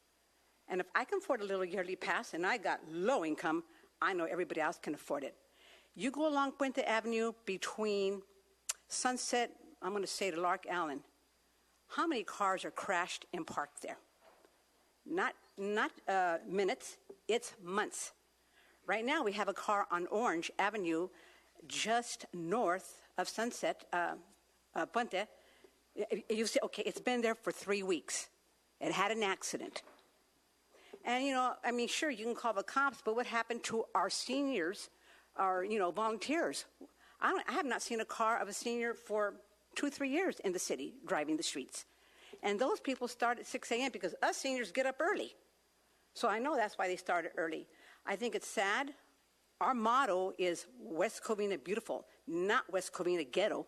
Speaker 18: And if I can afford a little yearly pass and I got low income, I know everybody else can afford it. You go along Puente Avenue between Sunset, I'm going to say to Lark Allen. How many cars are crashed and parked there? Not minutes, it's months. Right now we have a car on Orange Avenue just north of Sunset, Puente. You say, okay, it's been there for 3 weeks. It had an accident. And, sure, you can call the cops, but what happened to our seniors, our, volunteers? I have not seen a car of a senior for 2-3 years in the city driving the streets. And those people start at 6 a.m. because us seniors get up early. So I know that's why they started early. I think it's sad. Our motto is West Covina Beautiful, not West Covina Ghetto.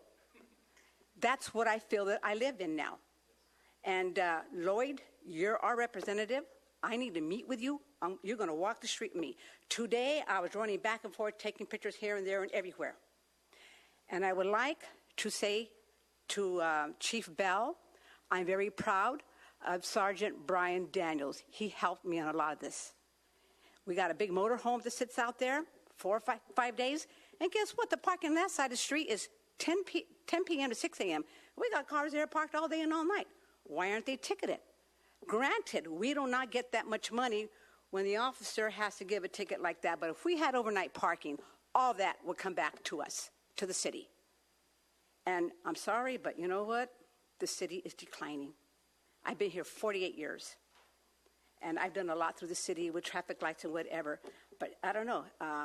Speaker 18: That's what I feel that I live in now. And Lloyd, you're our representative. I need to meet with you. You're going to walk the street with me. Today, I was running back and forth, taking pictures here and there and everywhere. And I would like to say to Chief Bell, I'm very proud of Sergeant Brian Daniels. He helped me on a lot of this. We got a big motorhome that sits out there 4 or 5 days. And guess what? The parking on that side of the street is 10 p.m. to 6 a.m. We got cars there parked all day and all night. Why aren't they ticketed? Granted, we do not get that much money when the officer has to give a ticket like that. But if we had overnight parking, all that would come back to us, to the city. And I'm sorry, but you know what? The city is declining. I've been here 48 years. And I've done a lot through the city with traffic lights and whatever. But I don't know.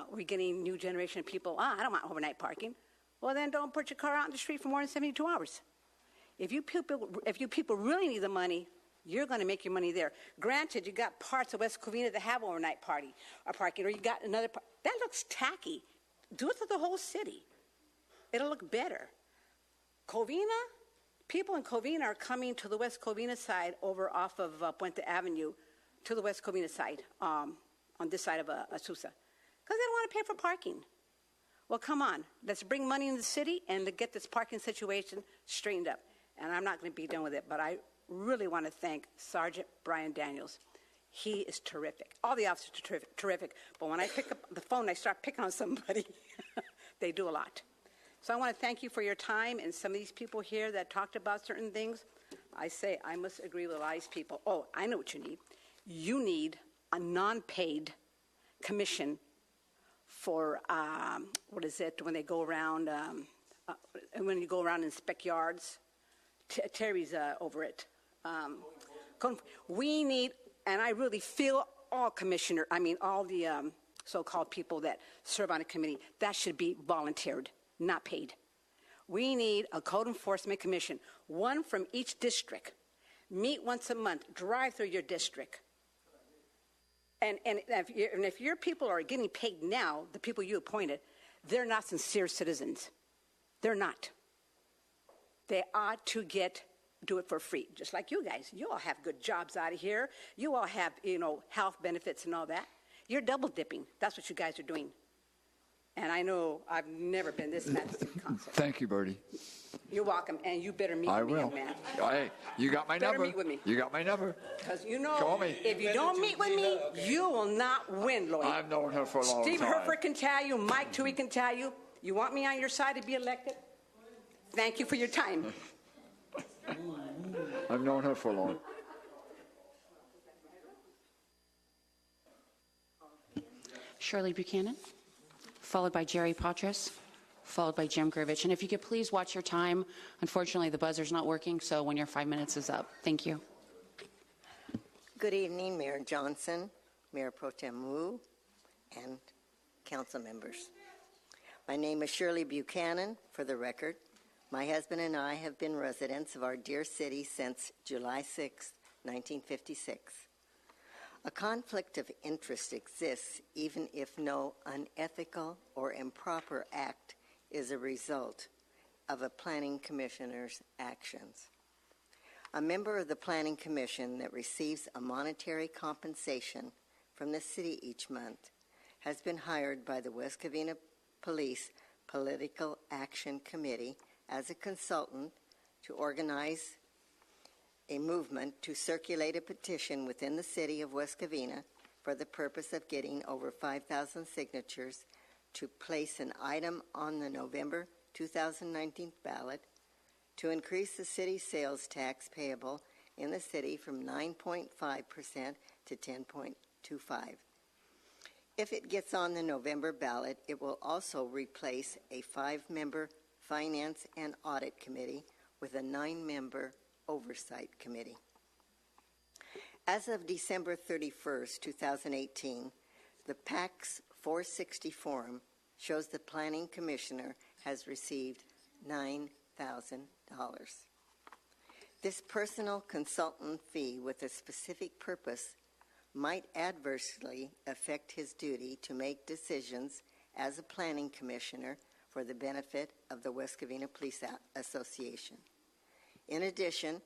Speaker 18: We're getting new generation of people. I don't want overnight parking. Well, then don't put your car out in the street for more than 72 hours. If you people really need the money, you're going to make your money there. Granted, you got parts of West Covina that have overnight parking, or you got another part. That looks tacky. Do it to the whole city. It'll look better. Covina, people in Covina are coming to the West Covina side over off of Puente Avenue to the West Covina side, on this side of Azusa, because they don't want to pay for parking. Well, come on. Let's bring money in the city and to get this parking situation straightened up. And I'm not going to be done with it, but I really want to thank Sergeant Brian Daniels. He is terrific. All the officers are terrific. But when I pick up the phone, I start picking on somebody. They do a lot. So I want to thank you for your time, and some of these people here that talked about certain things, I say I must agree with a lot of these people. Oh, I know what you need. You need a non-paid commission for, what is it, when they go around, when you go around and inspect yards. Terry's over it. We need, and I really feel all all the so-called people that serve on a committee, that should be volunteered, not paid. We need a code enforcement commission, one from each district. Meet once a month, drive through your district. And if your people are getting paid now, the people you appointed, they're not sincere citizens. They're not. They ought to do it for free, just like you guys. You all have good jobs out of here. You all have, health benefits and all that. You're double dipping. That's what you guys are doing. And I know I've never been this mad at city council.
Speaker 1: Thank you, Bertie.
Speaker 18: You're welcome, and you better meet
Speaker 1: I
Speaker 18: with me,
Speaker 1: will.
Speaker 18: young man.
Speaker 1: Hey, you got my
Speaker 18: Better
Speaker 1: number.
Speaker 18: meet with me.
Speaker 1: You got my number.
Speaker 18: Because
Speaker 1: Call me.
Speaker 18: if you don't meet with me, you will not win, Lloyd.
Speaker 1: I've known her for a long
Speaker 18: Steve
Speaker 1: time.
Speaker 18: Herford can tell you, Mike Toohey can tell you. You want me on your side to be elected? Thank you for your time.
Speaker 1: I've known her for a long time.
Speaker 3: Shirley Buchanan, followed by Jerry Patras, followed by Jim Grivich. And if you could please watch your time. Unfortunately, the buzzer's not working, so when your 5 minutes is up. Thank you.
Speaker 19: Good evening, Mayor Johnson, Mayor Pro Tem Wu, and council members. My name is Shirley Buchanan, for the record. My husband and I have been residents of our dear city since July 6, 1956. A conflict of interest exists even if no unethical or improper act is a result of a planning commissioner's actions. A member of the Planning Commission that receives a monetary compensation from the city each month has been hired by the West Covina Police Political Action Committee as a consultant to organize a movement to circulate a petition within the city of West Covina for the purpose of getting over 5,000 signatures to place an item on the November 2019 ballot to increase the city's sales tax payable in the city from 9.5% to 10.25%. If it gets on the November ballot, it will also replace a 5-member Finance and Audit Committee with a 9-member Oversight Committee. As of December 31st, 2018, the PACS 460 form shows the Planning Commissioner has received $9,000. This personal consultant fee with a specific purpose might adversely affect his duty to make decisions as a planning commissioner for the benefit of the West Covina Police Association. In addition,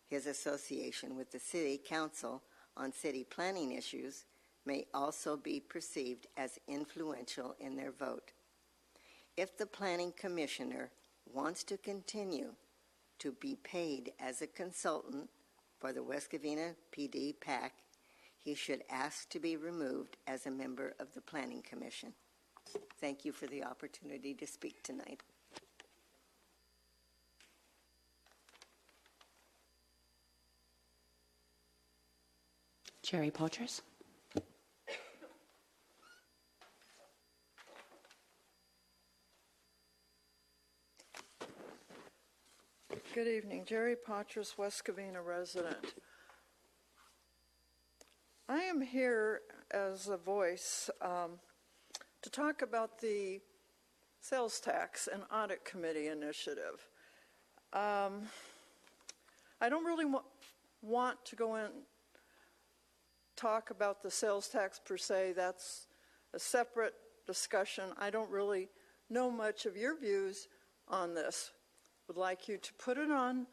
Speaker 19: his association with the City Council on city planning issues may also be perceived as influential in their vote. If the planning commissioner wants to continue to be paid as a consultant for the West Covina PD PAC, he should ask to be removed as a member of the Planning Commission. Thank you for the opportunity to speak tonight.
Speaker 3: Jerry Poitras.
Speaker 20: Good evening. Jerry Poitras, West Covina resident. I am here as a voice to talk about the Sales Tax and Audit Committee initiative. I don't really want to go in talk about the sales tax per se. That's a separate discussion. I don't really know much of your views on this. Would like you to put it on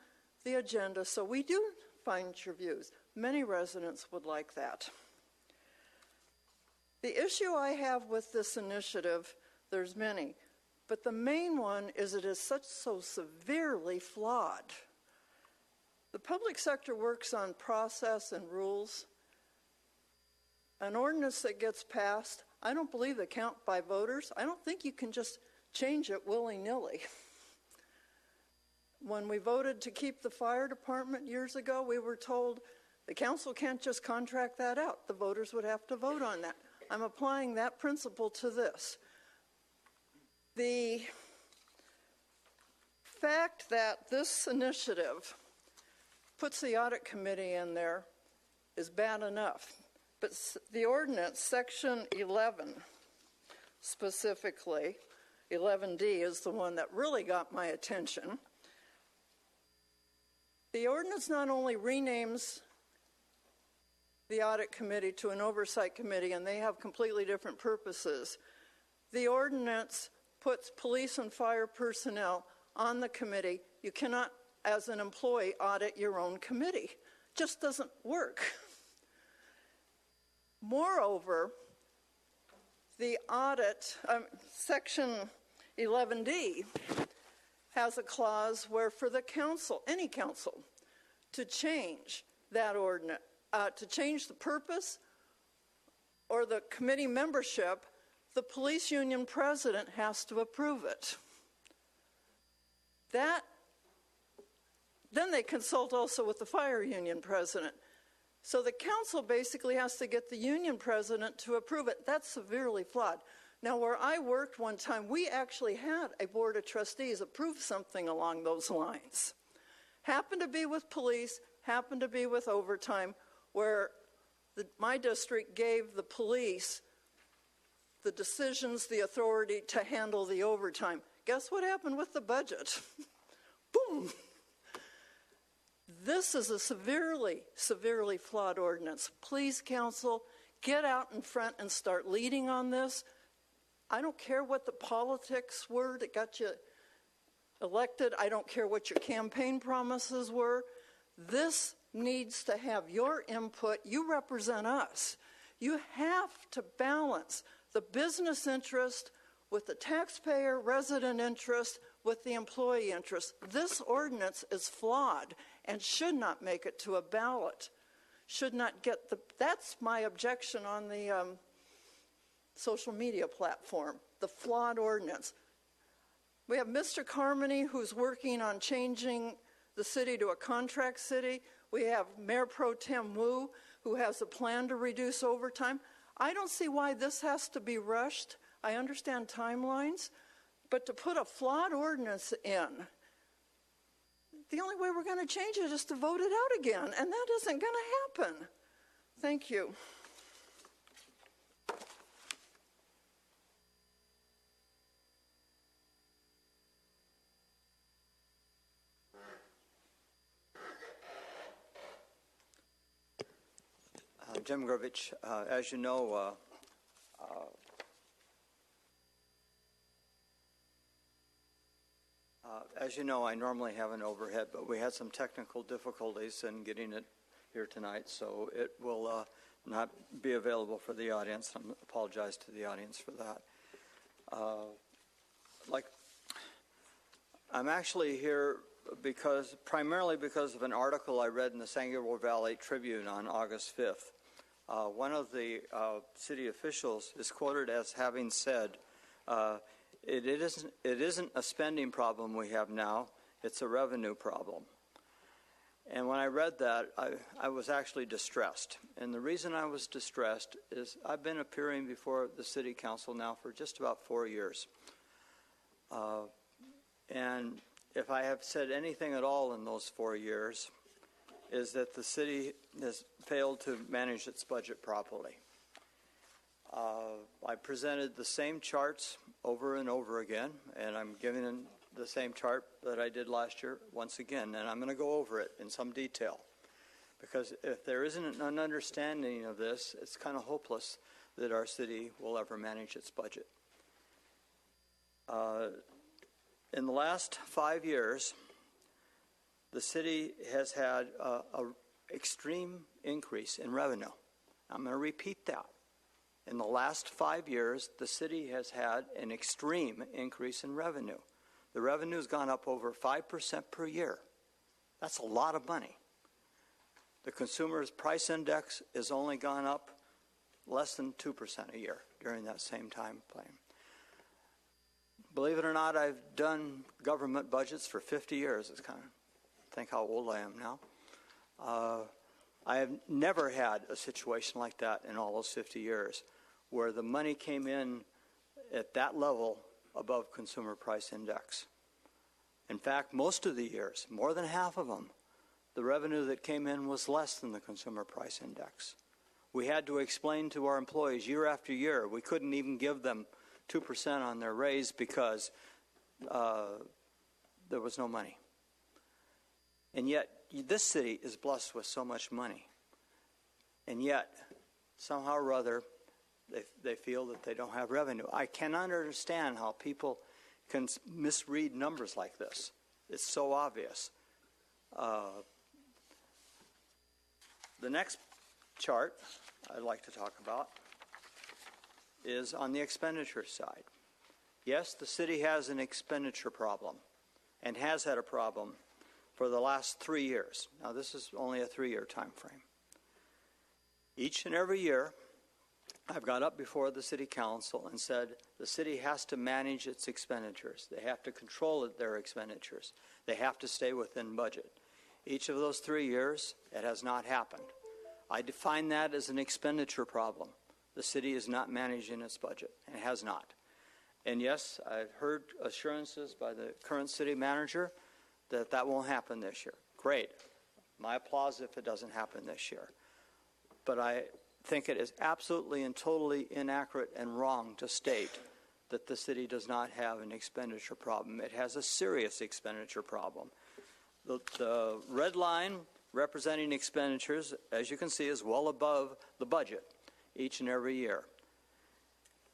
Speaker 20: the agenda so we do find your views. Many residents would like that. The issue I have with this initiative, there's many, but the main one is it is so severely flawed. The public sector works on process and rules. An ordinance that gets passed, I don't believe they count by voters. I don't think you can just change it willy-nilly. When we voted to keep the fire department years ago, we were told the council can't just contract that out. The voters would have to vote on that. I'm applying that principle to this. The fact that this initiative puts the audit committee in there is bad enough. But the ordinance, section 11, specifically, 11D is the one that really got my attention. The ordinance not only renames the audit committee to an oversight committee, and they have completely different purposes. The ordinance puts police and fire personnel on the committee. You cannot, as an employee, audit your own committee. Just doesn't work. Moreover, the audit, section 11D, has a clause where for the council, any council, to change that ordinance, to change the purpose or the committee membership, the police union president has to approve it. Then they consult also with the fire union president. So the council basically has to get the union president to approve it. That's severely flawed. Now, where I worked one time, we actually had a board of trustees approve something along those lines. Happened to be with police, happened to be with overtime, where my district gave the police the decisions, the authority to handle the overtime. Guess what happened with the budget? Boom! This is a severely, severely flawed ordinance. Please, council, get out in front and start leading on this. I don't care what the politics were that got you elected. I don't care what your campaign promises were. This needs to have your input. You represent us. You have to balance the business interest with the taxpayer resident interest with the employee interest. This ordinance is flawed and should not make it to a ballot. Should not get the, that's my objection on the social media platform, the flawed ordinance. We have Mr. Carmody, who's working on changing the city to a contract city. We have Mayor Pro Tem Wu, who has a plan to reduce overtime. I don't see why this has to be rushed. I understand timelines, but to put a flawed ordinance in, the only way we're going to change it is to vote it out again, and that isn't going to happen. Thank you.
Speaker 21: Jim Grovich, as you know, I normally have an overhead, but we had some technical difficulties in getting it here tonight, so it will not be available for the audience. I apologize to the audience for that. I'm actually here primarily because of an article I read in the San Gabriel Valley Tribune on August 5th. One of the city officials is quoted as having said, it isn't a spending problem we have now, it's a revenue problem. And when I read that, I was actually distressed. And the reason I was distressed is I've been appearing before the city council now for just about 4 years. And if I have said anything at all in those 4 years, is that the city has failed to manage its budget properly. I presented the same charts over and over again, and I'm giving the same chart that I did last year once again, and I'm going to go over it in some detail. Because if there isn't an understanding of this, it's kind of hopeless that our city will ever manage its budget. In the last 5 years, the city has had an extreme increase in revenue. I'm going to repeat that. In the last 5 years, the city has had an extreme increase in revenue. The revenue has gone up over 5% per year. That's a lot of money. The consumer's price index has only gone up less than 2% a year during that same time frame. Believe it or not, I've done government budgets for 50 years. It's kind of, think how old I am now. I have never had a situation like that in all those 50 years where the money came in at that level above consumer price index. In fact, most of the years, more than half of them, the revenue that came in was less than the consumer price index. We had to explain to our employees year after year, we couldn't even give them 2% on their raise because there was no money. And yet, this city is blessed with so much money. And yet, somehow or other, they feel that they don't have revenue. I cannot understand how people can misread numbers like this. It's so obvious. The next chart I'd like to talk about is on the expenditure side. Yes, the city has an expenditure problem and has had a problem for the last 3 years. Now, this is only a 3-year time frame. Each and every year, I've got up before the city council and said the city has to manage its expenditures. They have to control their expenditures. They have to stay within budget. Each of those 3 years, it has not happened. I define that as an expenditure problem. The city is not managing its budget, and has not. And yes, I've heard assurances by the current city manager that that won't happen this year. Great. My applause if it doesn't happen this year. But I think it is absolutely and totally inaccurate and wrong to state that the city does not have an expenditure problem. It has a serious expenditure problem. The red line representing expenditures, as you can see, is well above the budget each and every year.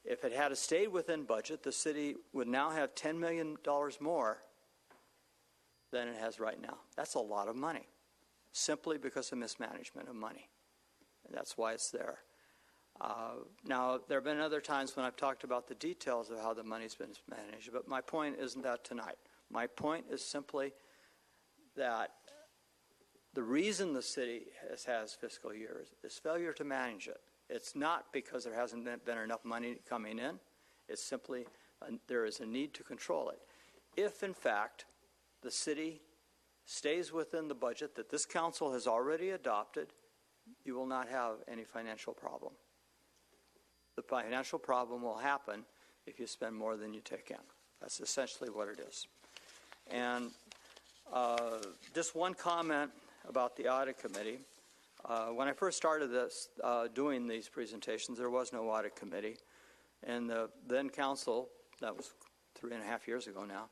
Speaker 21: If it had stayed within budget, the city would now have $10 million more than it has right now. That's a lot of money, simply because of mismanagement of money. And that's why it's there. Now, there have been other times when I've talked about the details of how the money's been managed, but my point isn't that tonight. My point is simply that the reason the city has fiscal years is failure to manage it. It's not because there hasn't been enough money coming in. It's simply there is a need to control it. If, in fact, the city stays within the budget that this council has already adopted, you will not have any financial problem. The financial problem will happen if you spend more than you take in. That's essentially what it is. And just one comment about the audit committee. When I first started this, doing these presentations, there was no audit committee. And the then council, that was 3.5 years ago now,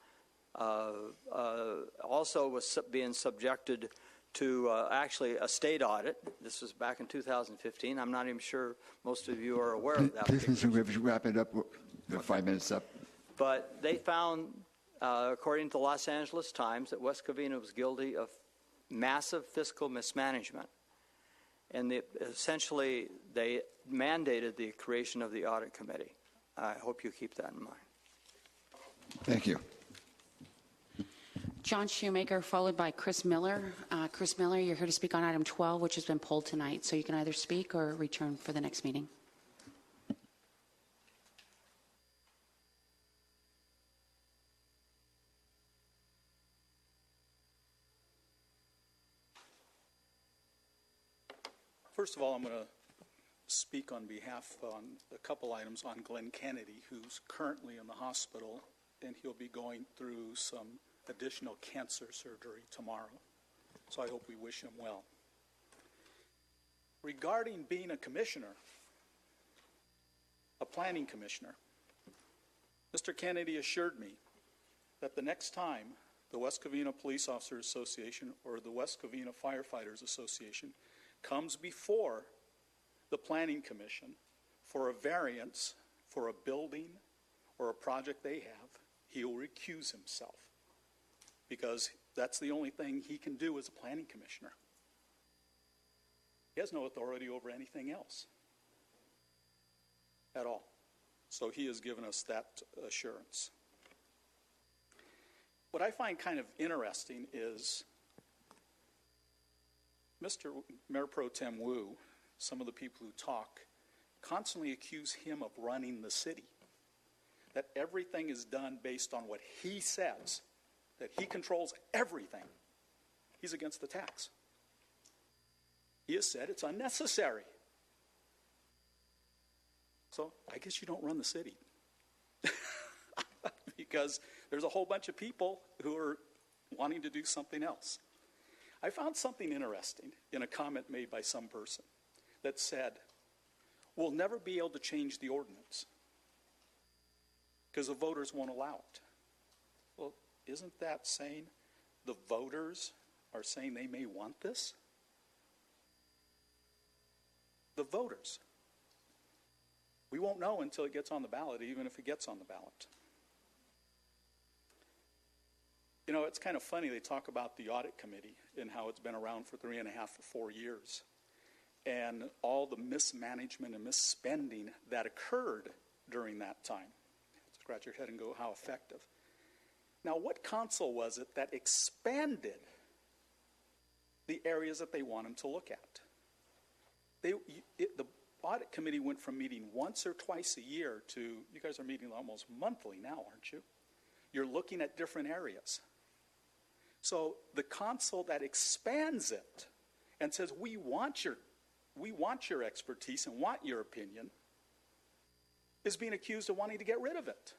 Speaker 21: also was being subjected to actually a state audit. This was back in 2015. I'm not even sure most of you are aware of that.
Speaker 1: Please, Mr. Griffith, wrap it up. We're 5 minutes up.
Speaker 21: But they found, according to the Los Angeles Times, that West Covina was guilty of massive fiscal mismanagement. And essentially, they mandated the creation of the audit committee. I hope you keep that in mind.
Speaker 1: Thank you.
Speaker 3: John Shoemaker, followed by Chris Miller. Chris Miller, you're here to speak on item 12, which has been pulled tonight. So you can either speak or return for the next meeting.
Speaker 2: First of all, I'm going to speak on behalf on a couple items on Glenn Kennedy, who's currently in the hospital, and he'll be going through some additional cancer surgery tomorrow. So I hope we wish him well. Regarding being a commissioner, a planning commissioner, Mr. Kennedy assured me that the next time the West Covina Police Officers Association or the West Covina Firefighters Association comes before the Planning Commission for a variance for a building or a project they have, he will recuse himself, because that's the only thing he can do as a planning commissioner. He has no authority over anything else at all. So he has given us that assurance. What I find kind of interesting is Mr. Mayor Pro Tem Wu, some of the people who talk, constantly accuse him of running the city, that everything is done based on what he says, that he controls everything. He's against the tax. He has said it's unnecessary. So I guess you don't run the city. Because there's a whole bunch of people who are wanting to do something else. I found something interesting in a comment made by some person that said, we'll never be able to change the ordinance because the voters won't allow it. Well, isn't that saying the voters are saying they may want this? The voters. We won't know until it gets on the ballot, even if it gets on the ballot. You know, it's kind of funny, they talk about the audit committee and how it's been around for 3.5 or 4 years. And all the mismanagement and misspending that occurred during that time. Scratch your head and go, how effective. Now, what council was it that expanded the areas that they wanted to look at? The audit committee went from meeting once or twice a year to, you guys are meeting almost monthly now, aren't you? You're looking at different areas. So the council that expands it and says, we want your expertise and want your opinion, is being accused of wanting to get rid of it.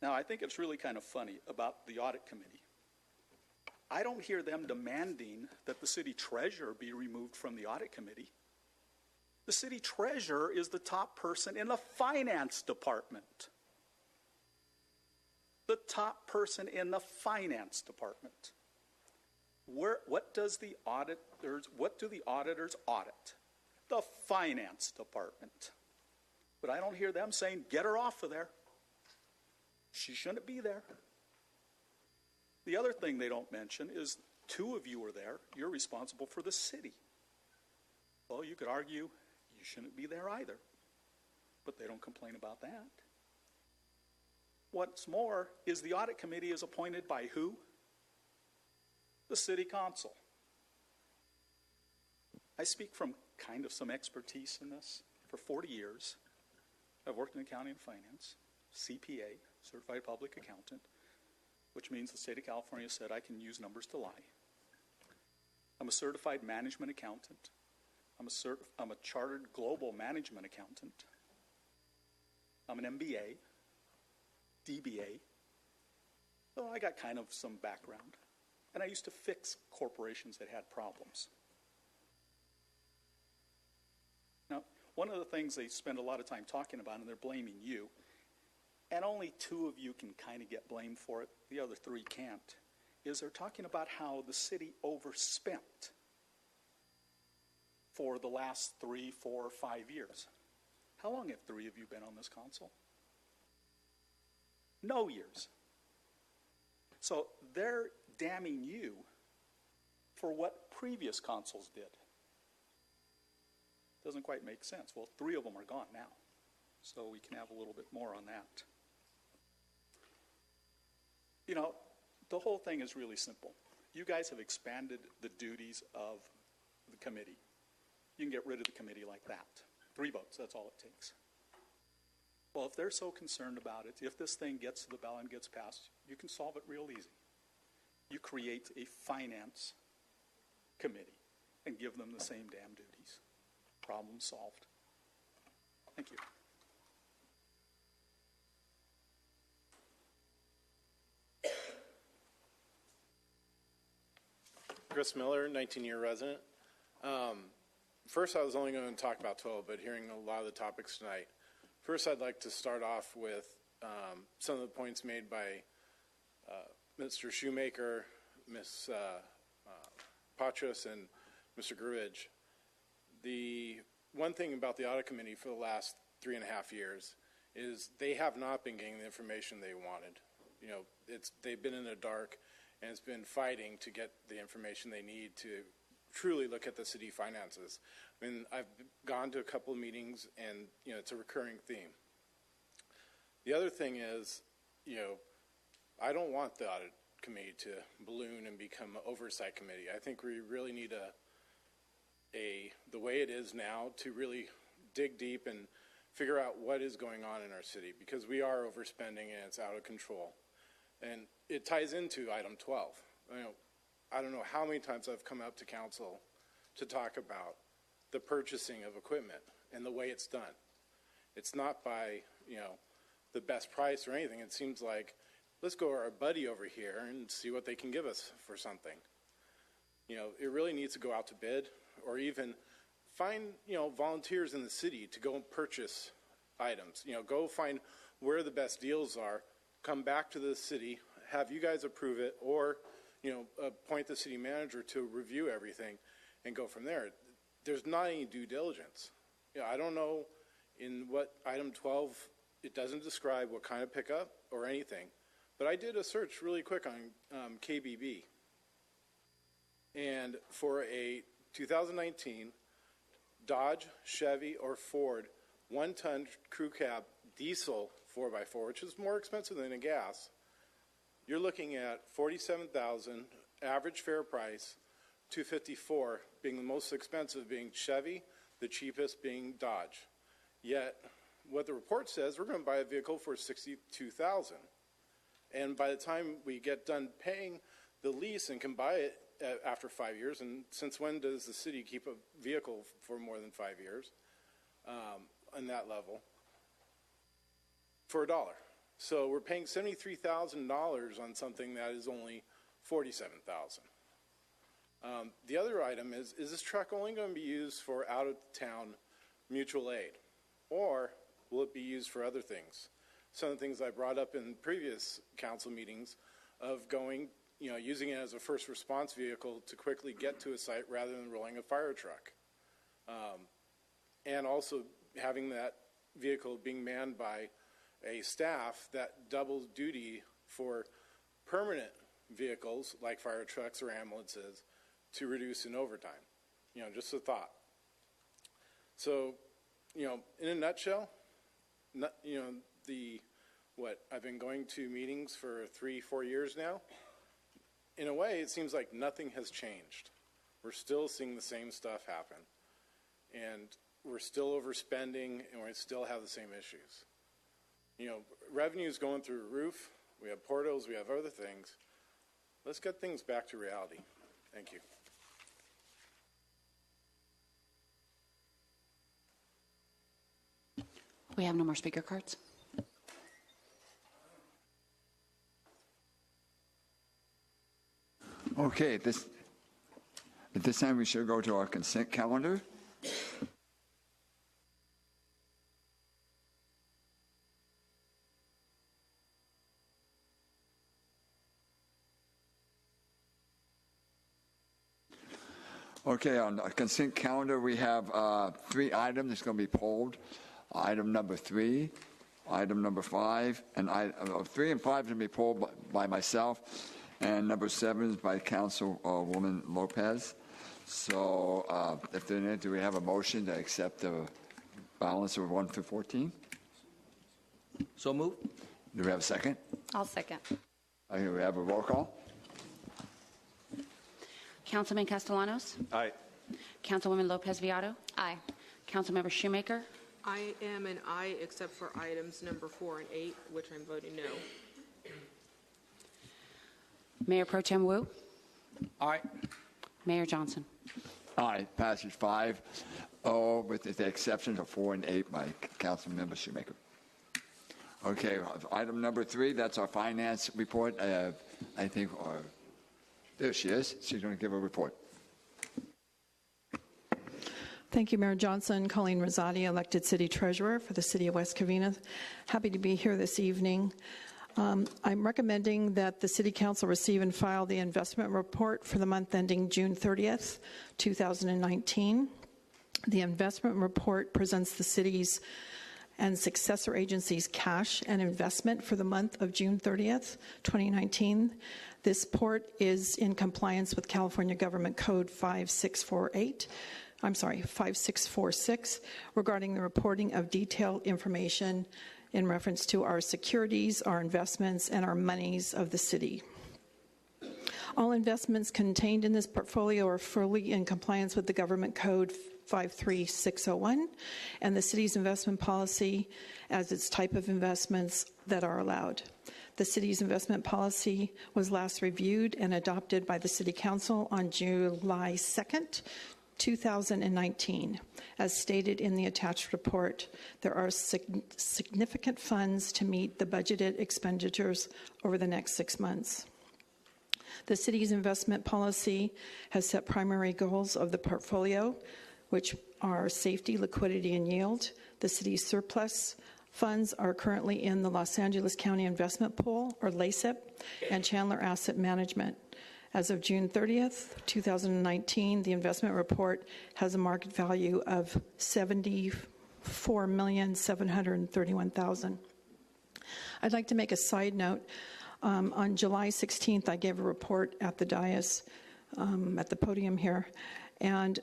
Speaker 2: Now, I think it's really kind of funny about the audit committee. I don't hear them demanding that the city treasurer be removed from the audit committee. The city treasurer is the top person in the finance department. The top person in the finance department. What do the auditors audit? The finance department. But I don't hear them saying, get her off of there. She shouldn't be there. The other thing they don't mention is 2 of you are there. You're responsible for the city. Well, you could argue you shouldn't be there either. But they don't complain about that. What's more is the audit committee is appointed by who? The city council. I speak from kind of some expertise in this. For 40 years, I've worked in accounting and finance, CPA, Certified Public Accountant, which means the state of California said I can use numbers to lie. I'm a certified management accountant. I'm a chartered global management accountant. I'm an MBA, DBA. So I got kind of some background. And I used to fix corporations that had problems. Now, one of the things they spend a lot of time talking about, and they're blaming you, and only 2 of you can kind of get blamed for it, the other 3 can't, is they're talking about how the city overspent for the last 3, 4, 5 years. How long have 3 of you been on this council? No years. So they're damning you for what previous councils did. Doesn't quite make sense. Well, 3 of them are gone now, so we can have a little bit more on that. You know, the whole thing is really simple. You guys have expanded the duties of the committee. You can get rid of the committee like that. 3 votes, that's all it takes. Well, if they're so concerned about it, if this thing gets to the ballot and gets passed, you can solve it real easy. You create a finance committee and give them the same damn duties. Problem solved. Thank you.
Speaker 6: Chris Miller, 19-year resident. First, I was only going to talk about 12, but hearing a lot of the topics tonight. First, I'd like to start off with some of the points made by Mr. Shoemaker, Ms. Patras, and Mr. Gruidge. The one thing about the audit committee for the last 3.5 years is they have not been getting the information they wanted. You know, they've been in the dark, and it's been fighting to get the information they need to truly look at the city finances. I mean, I've gone to a couple of meetings, and you know, it's a recurring theme. The other thing is, you know, I don't want the audit committee to balloon and become an oversight committee. I think we really need the way it is now to really dig deep and figure out what is going on in our city, because we are overspending and it's out of control. And it ties into item 12. You know, I don't know how many times I've come up to council to talk about the purchasing of equipment and the way it's done. It's not by, you know, the best price or anything. It seems like, let's go to our buddy over here and see what they can give us for something. You know, it really needs to go out to bid, or even find, you know, volunteers in the city to go and purchase items. You know, go find where the best deals are, come back to the city, have you guys approve it, or, you know, appoint the city manager to review everything and go from there. There's not any due diligence. You know, I don't know in what item 12, it doesn't describe what kind of pickup or anything, but I did a search really quick on KBB. And for a 2019 Dodge, Chevy, or Ford 1-ton crew cab diesel 4x4, which is more expensive than a gas, you're looking at $47,000, average fair price, $254 being the most expensive being Chevy, the cheapest being Dodge. Yet, what the report says, we're going to buy a vehicle for $62,000. And by the time we get done paying the lease and can buy it after 5 years, and since when does the city keep a vehicle for more than 5 years? on that level for $1. So we're paying $73,000 on something that is only $47,000. The other item is this truck only going to be used for out-of-town mutual aid, or will it be used for other things? Some of the things I brought up in previous council meetings of going, using it as a first response vehicle to quickly get to a site rather than rolling a fire truck. And also having that vehicle being manned by a staff that doubles duty for permanent vehicles like fire trucks or ambulances to reduce in overtime. Just a thought. So, in a nutshell, I've been going to meetings for 3-4 years now. In a way, it seems like nothing has changed. We're still seeing the same stuff happen. And we're still overspending, and we still have the same issues. Revenue's going through the roof. We have portals. We have other things. Let's get things back to reality. Thank you.
Speaker 3: We have no more speaker cards.
Speaker 1: Okay, at this time we should go to our consent calendar. Okay, on the consent calendar we have 3 items that's going to be polled. Item number 3, item number 5, and 3 and 5 are going to be polled by myself, and number 7 is by Councilwoman Lopez. So if there is, do we have a motion to accept the balance of 1 through 14?
Speaker 13: So moved.
Speaker 1: Do we have a second?
Speaker 5: I'll second.
Speaker 1: Okay, we have a roll call.
Speaker 3: Councilman Castellanos?
Speaker 10: Aye.
Speaker 3: Councilwoman Lopez Viado?
Speaker 5: Aye.
Speaker 3: Councilmember Shoemaker?
Speaker 11: I am an aye except for items number 4 and 8, which I'm voting no.
Speaker 3: Mayor Pro Tem Wu?
Speaker 13: Aye.
Speaker 3: Mayor Johnson?
Speaker 1: Aye, passes 5-0 with the exception of 4 and 8 by Councilmember Shoemaker. Okay, item number 3, that's our finance report. I think, there she is. She's going to give a report.
Speaker 4: Thank you, Mayor Johnson. Colleen Rosati, elected City Treasurer for the City of West Covina. Happy to be here this evening. I'm recommending that the City Council receive and file the investment report for the month ending June 30th, 2019. The investment report presents the city's and successor agencies' cash and investment for the month of June 30th, 2019. This report is in compliance with California Government Code 5646 regarding the reporting of detailed information in reference to our securities, our investments, and our monies of the city. All investments contained in this portfolio are fully in compliance with the Government Code 53601 and the city's investment policy as its type of investments that are allowed. The city's investment policy was last reviewed and adopted by the City Council on July 2nd, 2019. As stated in the attached report, there are significant funds to meet the budgeted expenditures over the next 6 months. The city's investment policy has set primary goals of the portfolio, which are safety, liquidity, and yield. The city's surplus funds are currently in the Los Angeles County Investment Pool, or LACIP, and Chandler Asset Management. As of June 30th, 2019, the investment report has a market value of $74,731,000. I'd like to make a side note. On July 16th, I gave a report at the dais, at the podium here, and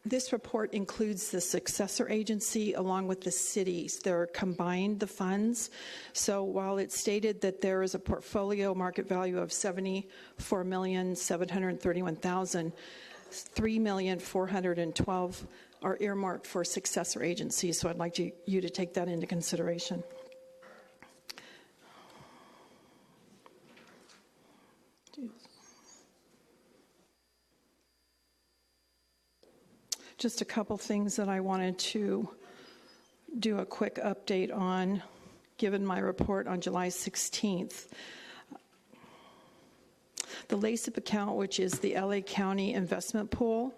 Speaker 4: this report includes the successor agency along with the cities. They're combined, the funds. So while it's stated that there is a portfolio market value of $74,731,000, $3,412,000 are earmarked for successor agencies. So I'd like you to take that into consideration. Just a couple things that I wanted to do a quick update on, given my report on July 16th. The LACIP account, which is the LA County Investment Pool,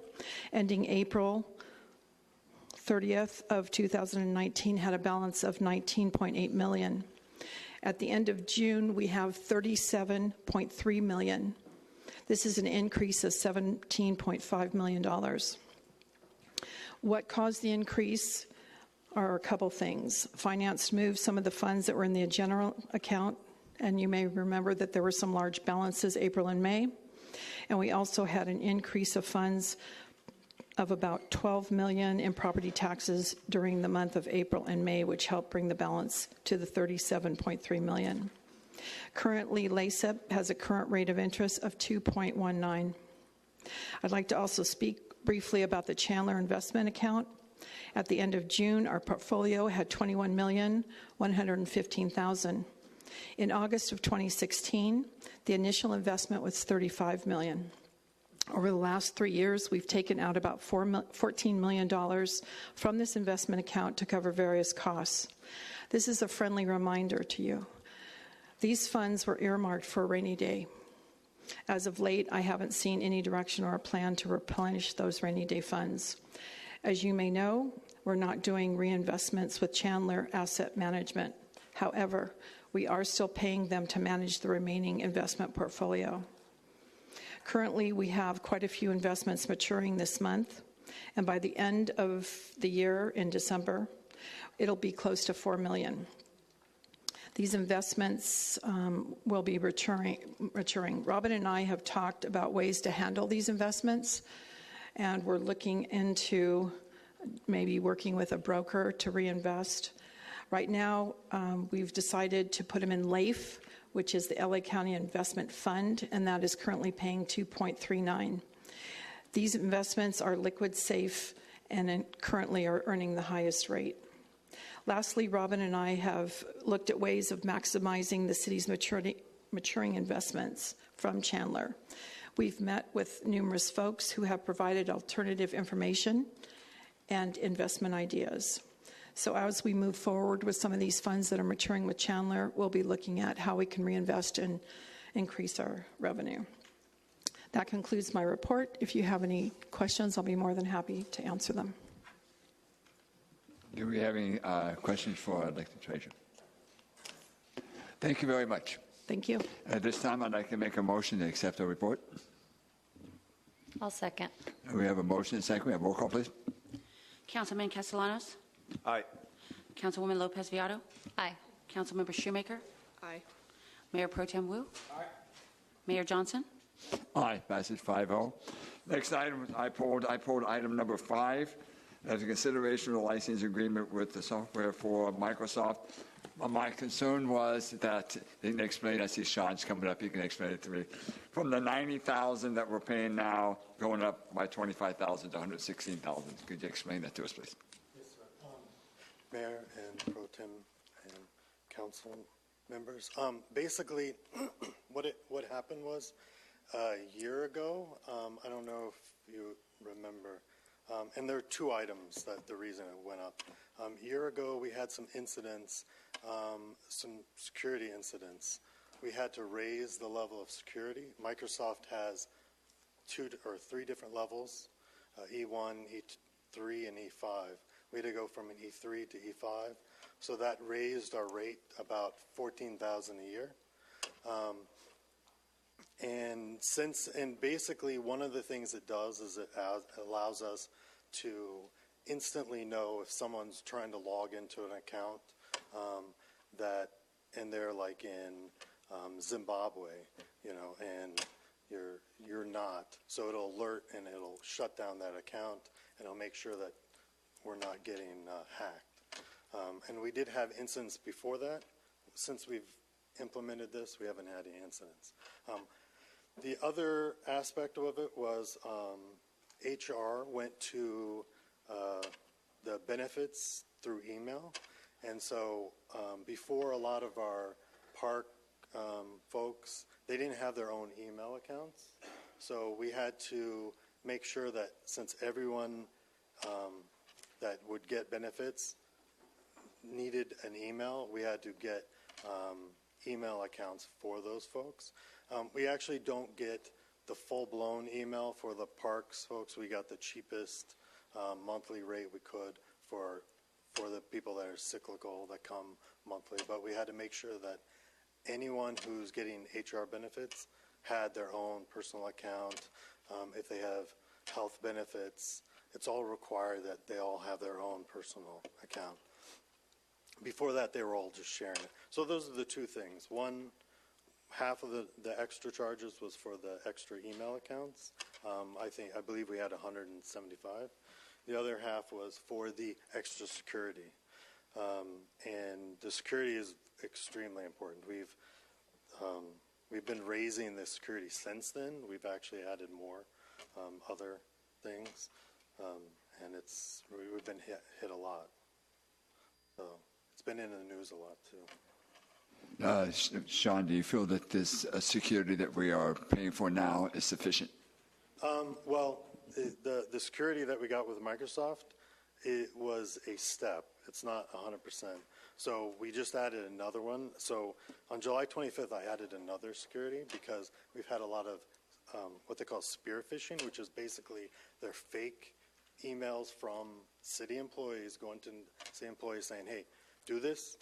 Speaker 4: ending April 30th of 2019, had a balance of $19.8 million. At the end of June, we have $37.3 million. This is an increase of $17.5 million. What caused the increase are a couple things. Finance moved some of the funds that were in the general account, and you may remember that there were some large balances April and May. And we also had an increase of funds of about $12 million in property taxes during the month of April and May, which helped bring the balance to the $37.3 million. Currently, LACIP has a current rate of interest of 2.19. I'd like to also speak briefly about the Chandler investment account. At the end of June, our portfolio had $21,115,000. In August of 2016, the initial investment was $35 million. Over the last 3 years, we've taken out about $14 million from this investment account to cover various costs. This is a friendly reminder to you. These funds were earmarked for a rainy day. As of late, I haven't seen any direction or a plan to replenish those rainy day funds. As you may know, we're not doing reinvestments with Chandler Asset Management. However, we are still paying them to manage the remaining investment portfolio. Currently, we have quite a few investments maturing this month, and by the end of the year in December, it'll be close to $4 million. These investments will be maturing. Robin and I have talked about ways to handle these investments, and we're looking into maybe working with a broker to reinvest. Right now, we've decided to put them in LAIF, which is the LA County Investment Fund, and that is currently paying 2.39. These investments are liquid safe and currently are earning the highest rate. Lastly, Robin and I have looked at ways of maximizing the city's maturing investments from Chandler. We've met with numerous folks who have provided alternative information and investment ideas. So as we move forward with some of these funds that are maturing with Chandler, we'll be looking at how we can reinvest and increase our revenue. That concludes my report. If you have any questions, I'll be more than happy to answer them.
Speaker 1: Do we have any questions for our elected treasurer? Thank you very much.
Speaker 4: Thank you.
Speaker 1: At this time, I'd like to make a motion to accept the report.
Speaker 3: I'll second.
Speaker 1: We have a motion and second. We have roll call, please.
Speaker 3: Councilman Castellanos?
Speaker 21: Aye.
Speaker 3: Councilwoman Lopez Viado?
Speaker 5: Aye.
Speaker 3: Councilmember Shoemaker?
Speaker 11: Aye.
Speaker 3: Mayor Pro Tem Wu?
Speaker 21: Aye.
Speaker 3: Mayor Johnson?
Speaker 1: Aye, passes 5-0. Next item, I pulled item number 5 as a consideration of the license agreement with the software for Microsoft. My concern was that, you can explain, I see Sean's coming up, you can explain it to me. From the $90,000 that we're paying now, going up by $25,000 to $116,000. Could you explain that to us, please?
Speaker 7: Yes, sir. Mayor and Pro Tem and council members. Basically, what happened was a year ago, I don't know if you remember, and there are two items that the reason it went up. A year ago, we had some incidents, some security incidents. We had to raise the level of security. Microsoft has 2 or 3 different levels, E1, E3, and E5. We had to go from an E3 to E5. So that raised our rate about $14,000 a year. And basically one of the things it does is it allows us to instantly know if someone's trying to log into an account and they're like in Zimbabwe, and you're not. So it'll alert and it'll shut down that account and it'll make sure that we're not getting hacked. And we did have incidents before that. Since we've implemented this, we haven't had any incidents. The other aspect of it was HR went to the benefits through email. And so before, a lot of our park folks, they didn't have their own email accounts. So we had to make sure that since everyone that would get benefits, needed an email, we had to get email accounts for those folks. We actually don't get the full-blown email for the parks folks. We got the cheapest monthly rate we could for the people that are cyclical that come monthly, but we had to make sure that anyone who's getting HR benefits had their own personal account. If they have health benefits, it's all required that they all have their own personal account. Before that, they were all just sharing it. So those are the two things. One, half of the extra charges was for the extra email accounts. I believe we had 175. The other half was for the extra security. And the security is extremely important. We've been raising the security since then. We've actually added more other things, and we've been hit a lot. So it's been in the news a lot too.
Speaker 1: Sean, do you feel that this security that we are paying for now is sufficient?
Speaker 7: Well, the security that we got with Microsoft, it was a step. It's not 100%. So we just added another one. So on July 25th, I added another security because we've had a lot of what they call spear phishing, which is basically they're fake emails from city employees going to city employees saying, hey, do this.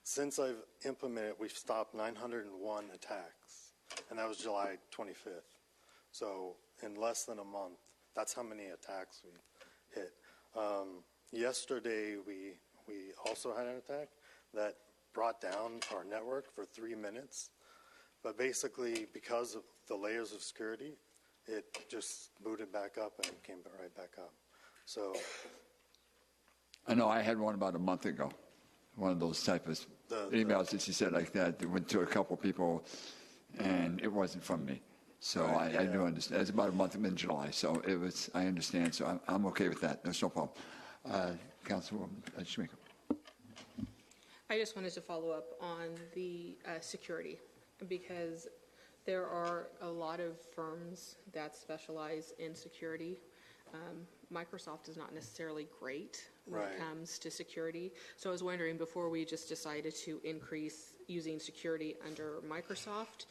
Speaker 7: Since I've implemented it, we've stopped 901 attacks, and that was July 25th. So in less than a month, that's how many attacks we hit. Yesterday, we also had an attack that brought down our network for 3 minutes. But basically, because of the layers of security, it just booted back up and came right back up. So
Speaker 1: I know I had one about a month ago, one of those type of emails that you said like that. It went to a couple people, and it wasn't from me. So right, I do understand. It's about a month in July, so it was. I understand. So I'm okay with that. There's no problem. Councilwoman Schmick.
Speaker 11: I just wanted to follow up on the security, because there are a lot of firms that specialize in security. Microsoft is not necessarily great when it comes to security. So I was wondering, before we just decided to increase using security under Microsoft,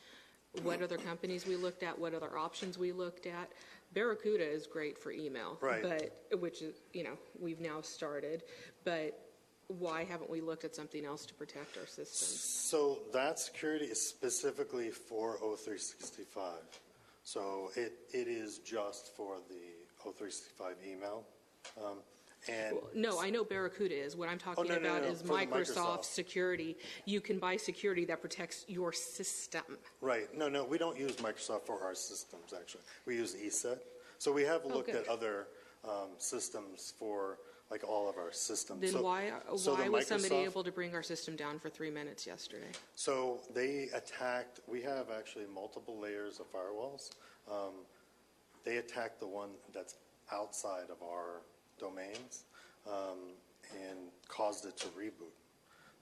Speaker 11: what other companies we looked at, what other options we looked at. Barracuda is great for email, but which is, we've now started, but why haven't we looked at something else to protect our systems?
Speaker 7: So that security is specifically for O365. So it is just for the O365 email.
Speaker 11: No, I know Barracuda is. What I'm talking about is Microsoft security. You can buy security that protects your system.
Speaker 7: Right. No, we don't use Microsoft for our systems, actually. We use ESET. So we have looked at other systems for like all of our systems.
Speaker 11: Then why was somebody able to bring our system down for 3 minutes yesterday?
Speaker 7: So they attacked, we have actually multiple layers of firewalls. They attacked the one that's outside of our domains and caused it to reboot.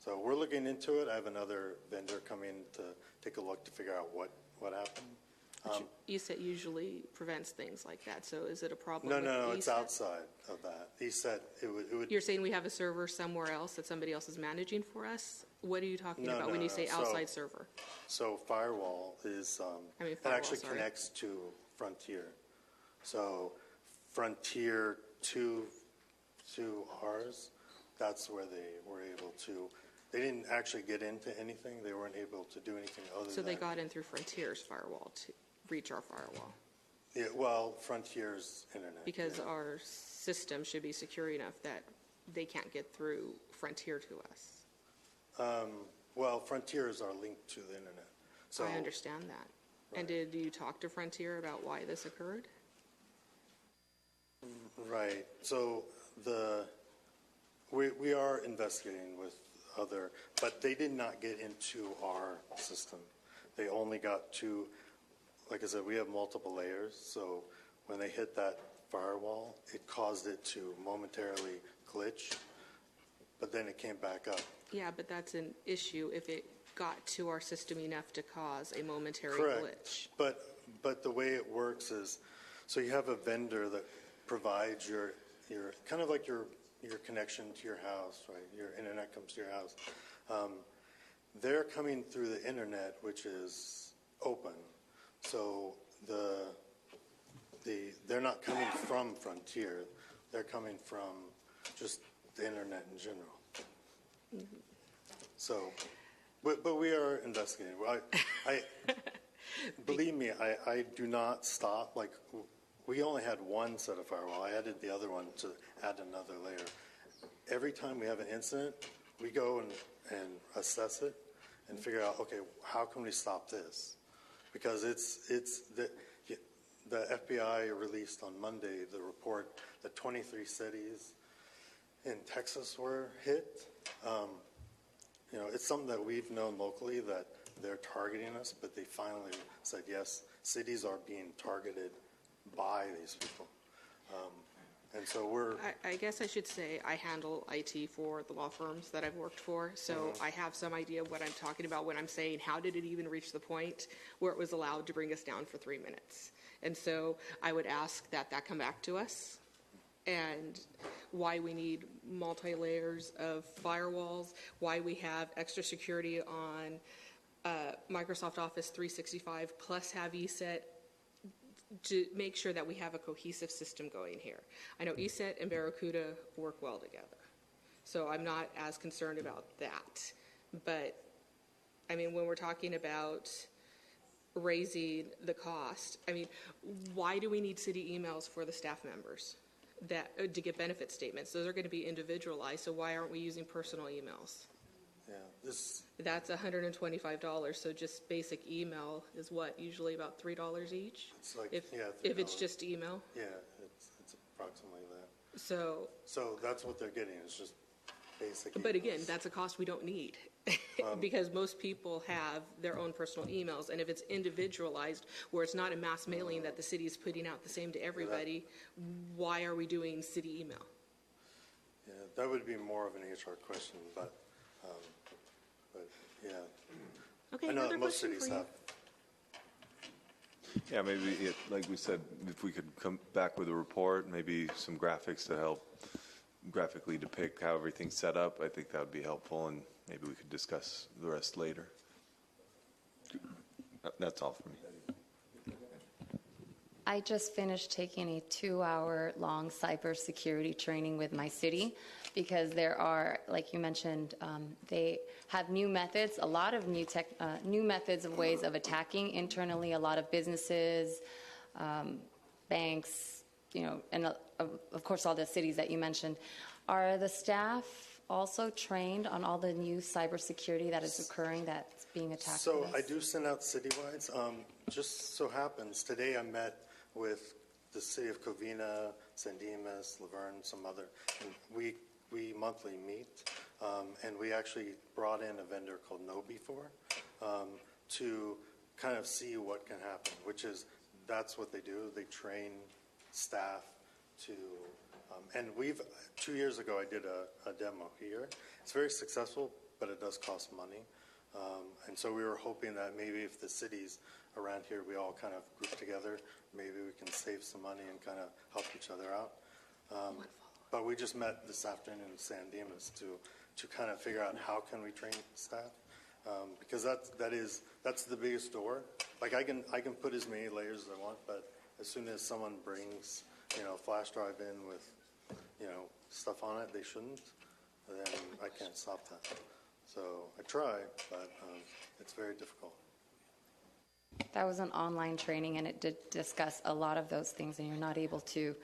Speaker 7: So we're looking into it. I have another vendor coming to take a look to figure out what happened.
Speaker 11: ESET usually prevents things like that, so is it a problem?
Speaker 7: No,
Speaker 11: with
Speaker 7: it's
Speaker 11: ESET?
Speaker 7: outside of that. ESET, it would.
Speaker 11: You're saying we have a server somewhere else that somebody else is managing for us? What are you talking about when you say outside server?
Speaker 7: So firewall is, it actually connects to Frontier. So Frontier to ours, that's where they were able to. They didn't actually get into anything. They weren't able to do anything other than.
Speaker 11: So they got in through Frontier's firewall to reach our firewall.
Speaker 7: Yeah, well, Frontier's internet.
Speaker 11: Because our system should be secure enough that they can't get through Frontier to us.
Speaker 7: Well, Frontiers are linked to the internet. So
Speaker 11: I understand that. Right. And did you talk to Frontier about why this occurred?
Speaker 7: Right. So we are investigating with other, but they did not get into our system. They only got to, like I said, we have multiple layers. So when they hit that firewall, it caused it to momentarily glitch, but then it came back up.
Speaker 11: Yeah, but that's an issue if it got to our system enough to cause a momentary glitch.
Speaker 7: But the way it works is, so you have a vendor that provides your kind of like your your connection to your house, right? Your internet comes to your house. They're coming through the internet, which is open. So they're not coming from Frontier. They're coming from just the internet in general. Mm-hmm. So, but we are investigating. I believe me, I do not stop. Like, we only had one set of firewall. I added the other one to add another layer. Every time we have an incident, we go and assess it and figure out, okay, how can we stop this? Because it's the FBI released on Monday the report that 23 cities in Texas were hit. You know, it's something that we've known locally that they're targeting us, but they finally said, yes, cities are being targeted by these people. And so
Speaker 11: I guess I should say I handle IT for the law firms that I've worked for, so I have some idea of what I'm talking about when I'm saying how did it even reach the point where it was allowed to bring us down for 3 minutes. And so I would ask that come back to us, and why we need multi-layers of firewalls, why we have extra security on Microsoft Office 365 plus have ESET, to make sure that we have a cohesive system going here. I know ESET and Barracuda work well together, so I'm not as concerned about that. But, I mean, when we're talking about raising the cost, I mean, why do we need city emails for the staff members to get benefit statements? Those are going to be individualized, so why aren't we using personal emails?
Speaker 7: Yeah,
Speaker 11: that's $125. So just basic email is what, usually about $3 each.
Speaker 7: It's like,
Speaker 11: if it's just email.
Speaker 7: Yeah, it's approximately that.
Speaker 11: So
Speaker 7: that's what they're getting. It's just basic.
Speaker 11: But
Speaker 7: emails.
Speaker 11: again, that's a cost we don't need because most people have their own personal emails, and if it's individualized, where it's not a mass mailing that the city is putting out the same to everybody, why are we doing city email?
Speaker 7: Yeah, that would be more of an HR question, but yeah.
Speaker 11: Okay,
Speaker 7: I know
Speaker 11: another
Speaker 7: that most
Speaker 11: question
Speaker 7: cities
Speaker 11: for you.
Speaker 7: have.
Speaker 8: Yeah, maybe, like we said, if we could come back with a report, maybe some graphics to help graphically depict how everything's set up, I think that would be helpful, and maybe we could discuss the rest later. That's all for me.
Speaker 5: I just finished taking a 2-hour-long cybersecurity training with my city because there are, like you mentioned, they have new methods, a lot of new methods of ways of attacking internally. A lot of businesses, banks, you know, and of course all the cities that you mentioned. Are the staff also trained on all the new cybersecurity that is occurring that's being attacked?
Speaker 7: So I do send out citywides. Just so happens today I met with the city of Covina, San Dimas, Laverne, some other, and we monthly meet, and we actually brought in a vendor called KnowBe4 to kind of see what can happen, which is that's what they do. They train staff to, and 2 years ago I did a demo here. It's very successful, but it does cost money, and so we were hoping that maybe if the cities around here we all kind of group together, maybe we can save some money and kind of help each other out. But we just met this afternoon in San Dimas to kind of figure out how can we train staff, because that's the biggest door. Like I can put as many layers as I want, but as soon as someone brings a flash drive in with stuff on it they shouldn't, then I can't stop that. So I try, but it's very difficult.
Speaker 5: That was an online training, and it did discuss a lot of those things, and you're not able to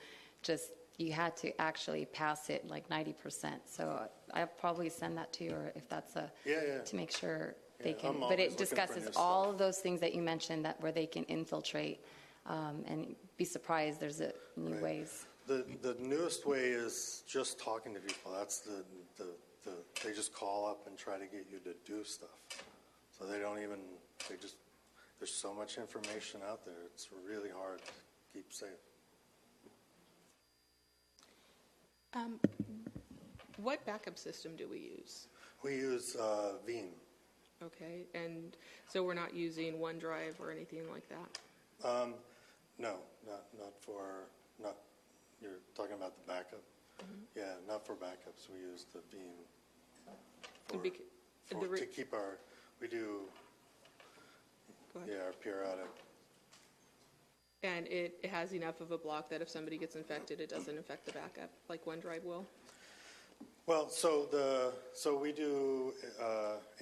Speaker 5: just, you had to actually pass it like 90%. So I'll probably send that to you, or if that's to make sure they can. But it discusses all of those things that you mentioned that where they can infiltrate, and be surprised there's new ways.
Speaker 7: The newest way is just talking to people. That's they just call up and try to get you to do stuff. So there's so much information out there. It's really hard to keep safe.
Speaker 11: What backup system do we use?
Speaker 7: We use Veeam.
Speaker 11: Okay, and so we're not using OneDrive or anything like that?
Speaker 7: No, not. You're talking about the backup? Yeah, not for backups. We use the Veeam to keep our, we do, our periodic.
Speaker 11: And it has enough of a block that if somebody gets infected, it doesn't affect the backup like OneDrive will?
Speaker 7: Well, so we do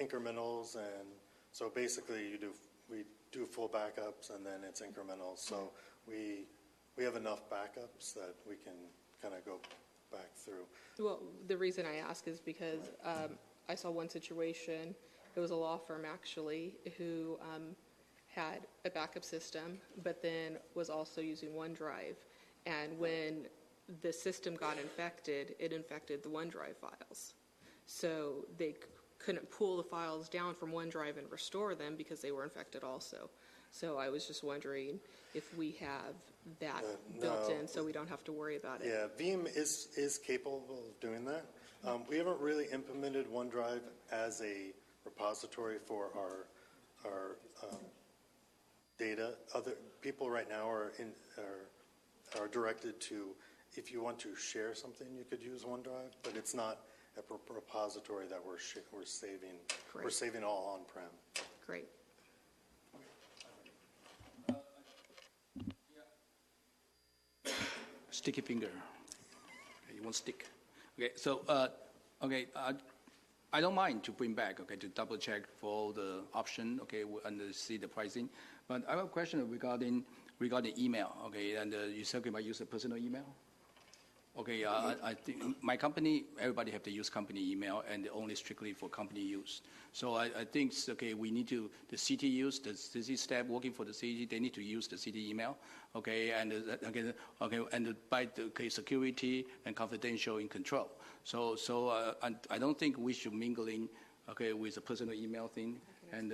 Speaker 7: incrementals, and so basically we do full backups, and then it's incrementals. So we have enough backups that we can kind of go back through.
Speaker 11: Well, the reason I ask is because I saw one situation. It was a law firm actually who had a backup system, but then was also using OneDrive. And when the system got infected, it infected the OneDrive files. So they couldn't pull the files down from OneDrive and restore them because they were infected also. So I was just wondering if we have that built in so we don't have to worry about it.
Speaker 7: Yeah, Veeam is capable of doing that. We haven't really implemented OneDrive as a repository for our data. Other people right now are directed to, if you want to share something, you could use OneDrive, but it's not a repository that we're saving.
Speaker 11: Great.
Speaker 7: We're saving all on-prem.
Speaker 11: Great.
Speaker 13: Sticky finger. Okay, you want stick? Okay, so I don't mind to bring back, okay, to double check for all the option, okay, and see the pricing. But I have a question regarding email, okay, and you talking about use a personal email. Okay, I think my company, everybody have to use company email and only strictly for company use. So I think, okay, we need to, the city use, the city staff working for the city, they need to use the city email, okay, and and by the security and confidential in control. So I don't think we should mingling, okay, with a personal email thing, and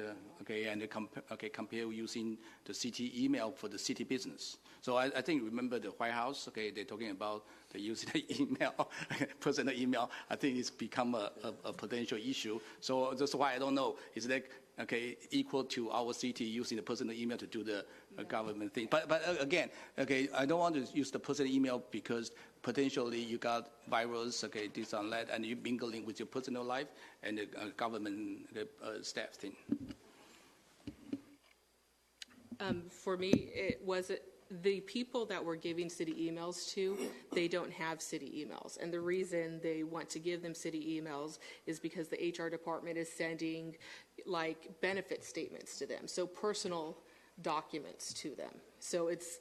Speaker 13: compare using the city email for the city business. So I think, remember the White House, okay, they're talking about the using the email, personal email. I think it's become a potential issue. So that's why I don't know, is that, okay, equal to our city using the personal email to do the government thing. But again, okay, I don't want to use the personal email because potentially you got virus, okay, this and that, and you're mingling with your personal life and the government staff thing.
Speaker 11: For me, it was the people that we're giving city emails to, they don't have city emails. And the reason they want to give them city emails is because the HR department is sending like benefit statements to them, so personal documents to them. So it's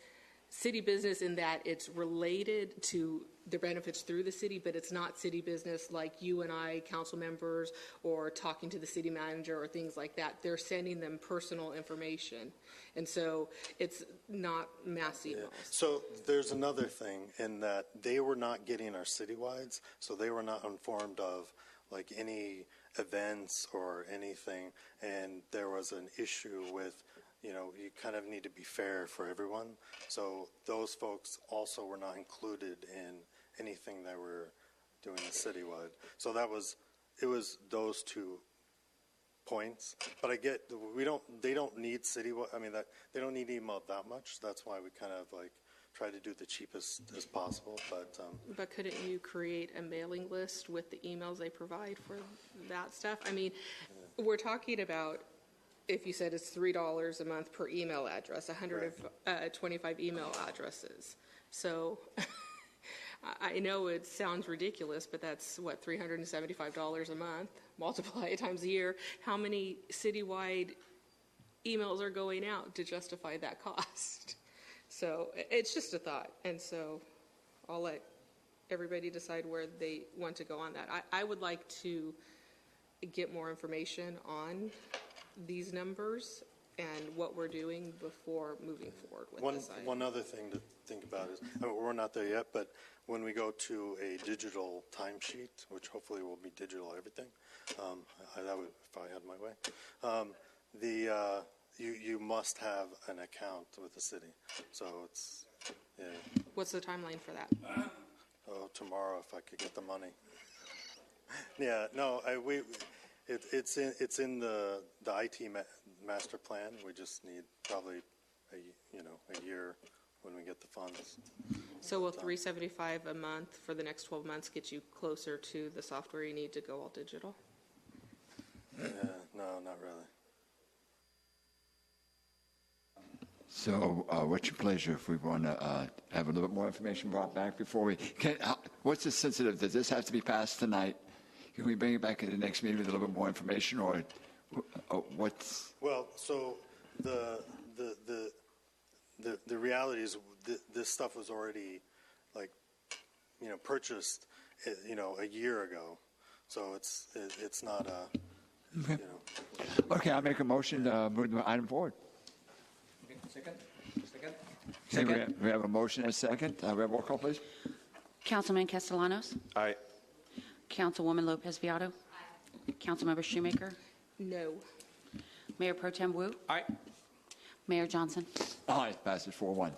Speaker 11: city business in that it's related to the benefits through the city, but it's not city business like you and I, council members, or talking to the city manager or things like that. They're sending them personal information. And so it's not mass emails.
Speaker 7: Yeah. So there's another thing in that they were not getting our citywides, so they were not informed of like any events or anything, and there was an issue with, you kind of need to be fair for everyone. So those folks also were not included in anything that we're doing citywide. So it was those 2 points. But I get, they don't need citywide, they don't need email that much. That's why we kind of like try to do the cheapest as possible. But
Speaker 11: couldn't you create a mailing list with the emails they provide for that stuff? We're talking about, if you said it's $3 a month per email address, 125 email addresses. So I know it sounds ridiculous, but that's what, $375 a month, multiply it times a year. How many citywide emails are going out to justify that cost? So it's just a thought. And so I'll let everybody decide where they want to go on that. I would like to get more information on these numbers and what we're doing before moving forward with this item. One
Speaker 7: other thing to think about is, we're not there yet, but when we go to a digital timesheet, which hopefully will be digital everything, that would, if I had my way, you must have an account with the city. So it's, yeah.
Speaker 11: What's the timeline for that?
Speaker 7: Tomorrow, if I could get the money. Yeah, no, it's in the IT master plan. We just need probably a year when we get the funds.
Speaker 11: So will $375 a month for the next 12 months get you closer to the software you need to go all digital?
Speaker 7: No, not really.
Speaker 1: So what's your pleasure if we want to have a little bit more information brought back before we can? What's the sensitive? Does this have to be passed tonight? Can we bring it back at the next meeting with a little bit more information, or what's?
Speaker 7: Well, so the reality is this stuff was already purchased a year ago, so it's not
Speaker 1: Okay. Okay, I'll make a motion to move the item forward.
Speaker 13: Okay, second.
Speaker 1: Okay, we have a motion and a second. We have a roll call, please.
Speaker 3: Councilman Castellanos?
Speaker 8: Aye.
Speaker 3: Councilwoman Lopez Viado? Aye. Councilmember Shoemaker?
Speaker 11: No.
Speaker 3: Mayor Pro Tem Wu?
Speaker 13: Aye.
Speaker 3: Mayor Johnson?
Speaker 1: Aye, passes 4-1.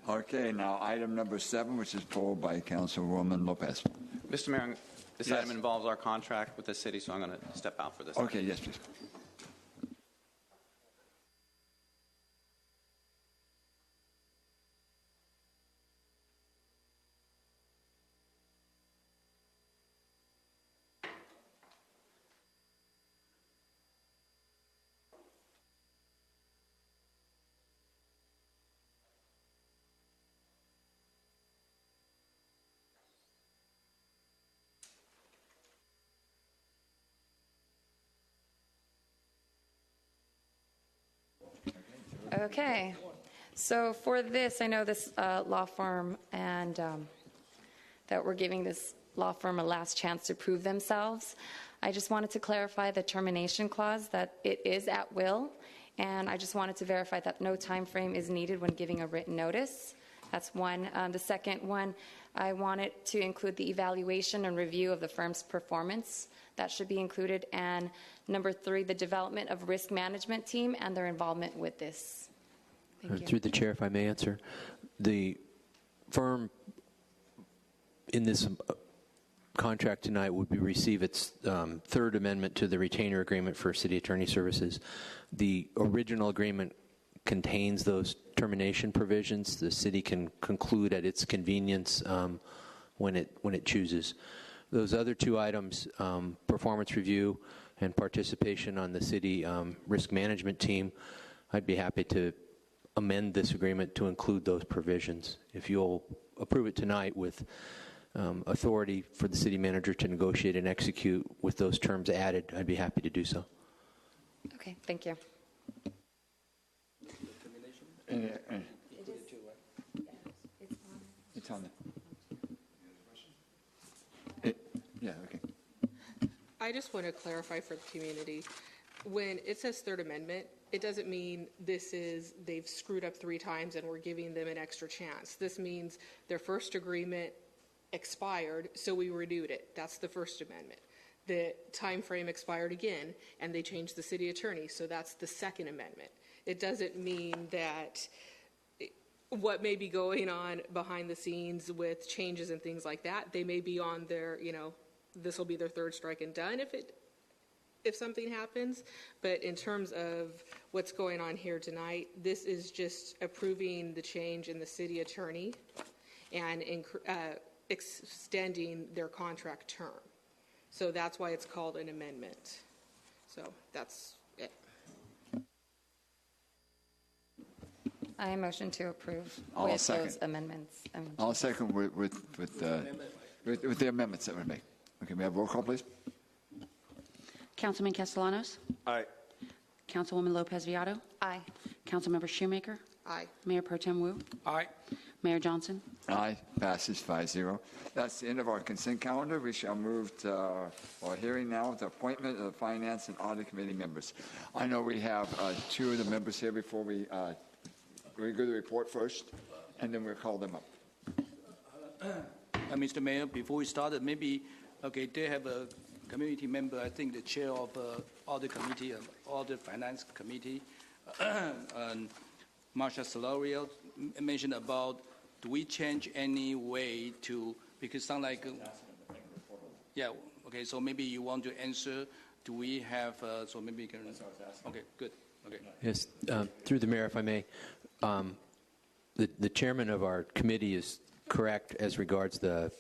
Speaker 1: Okay, now item number 7, which is pulled by Councilwoman Lopez.
Speaker 9: Mr. Mayor, this
Speaker 1: Yes.
Speaker 9: item involves our contract with the city, so I'm going to step out for this.
Speaker 1: Okay, yes, please.
Speaker 5: Okay. So for this, I know this law firm and that we're giving this law firm a last chance to prove themselves. I just wanted to clarify the termination clause, that it is at will, and I just wanted to verify that no time frame is needed when giving a written notice. That's one. The second one, I wanted to include the evaluation and review of the firm's performance. That should be included. And number 3, the development of risk management team and their involvement with this. Thank you.
Speaker 22: Through the chair, if I may answer. The firm in this contract tonight would receive its third amendment to the retainer agreement for city attorney services. The original agreement contains those termination provisions. The city can conclude at its convenience when it chooses. Those other 2 items, performance review and participation on the city risk management team, I'd be happy to amend this agreement to include those provisions. If you'll approve it tonight with authority for the city manager to negotiate and execute with those terms added, I'd be happy to do so.
Speaker 5: Okay, thank you.
Speaker 1: It's on there. Yeah, okay.
Speaker 11: I just want to clarify for the community. When it says third amendment, it doesn't mean they've screwed up 3 times and we're giving them an extra chance. This means their first agreement expired, so we renewed it. That's the First Amendment. The time frame expired again, and they changed the city attorney, so that's the Second Amendment. It doesn't mean that what may be going on behind the scenes with changes and things like that, they may be on their, this will be their third strike and done if something happens. But in terms of what's going on here tonight, this is just approving the change in the city attorney and extending their contract term. So that's why it's called an amendment. So that's it.
Speaker 5: I motion to approve
Speaker 1: I'll
Speaker 5: with
Speaker 1: second.
Speaker 5: those amendments.
Speaker 1: I'll second with the amendments that we make. Okay, may I have roll call, please?
Speaker 3: Councilman Castellanos?
Speaker 8: Aye.
Speaker 3: Councilwoman Lopez Viado?
Speaker 5: Aye.
Speaker 3: Councilmember Shoemaker?
Speaker 11: Aye.
Speaker 3: Mayor Pro Tem Wu?
Speaker 13: Aye.
Speaker 3: Mayor Johnson?
Speaker 1: Aye, passes 5-0. That's the end of our consent calendar. We shall move to our hearing now, the appointment of the Finance and Audit Committee members. I know we have 2 of the members here before we go to the report first, and then we'll call them up.
Speaker 13: Mr. Mayor, before we started, maybe, they have a community member, I think the chair of Audit Committee, Audit Finance Committee, Marsha Solorio, mentioned about, do we change any way to, because sound like, so maybe you want to answer, do we have, so maybe you can, okay, good, okay.
Speaker 22: Yes, through the mayor, if I may. the chairman of our committee is correct as regards the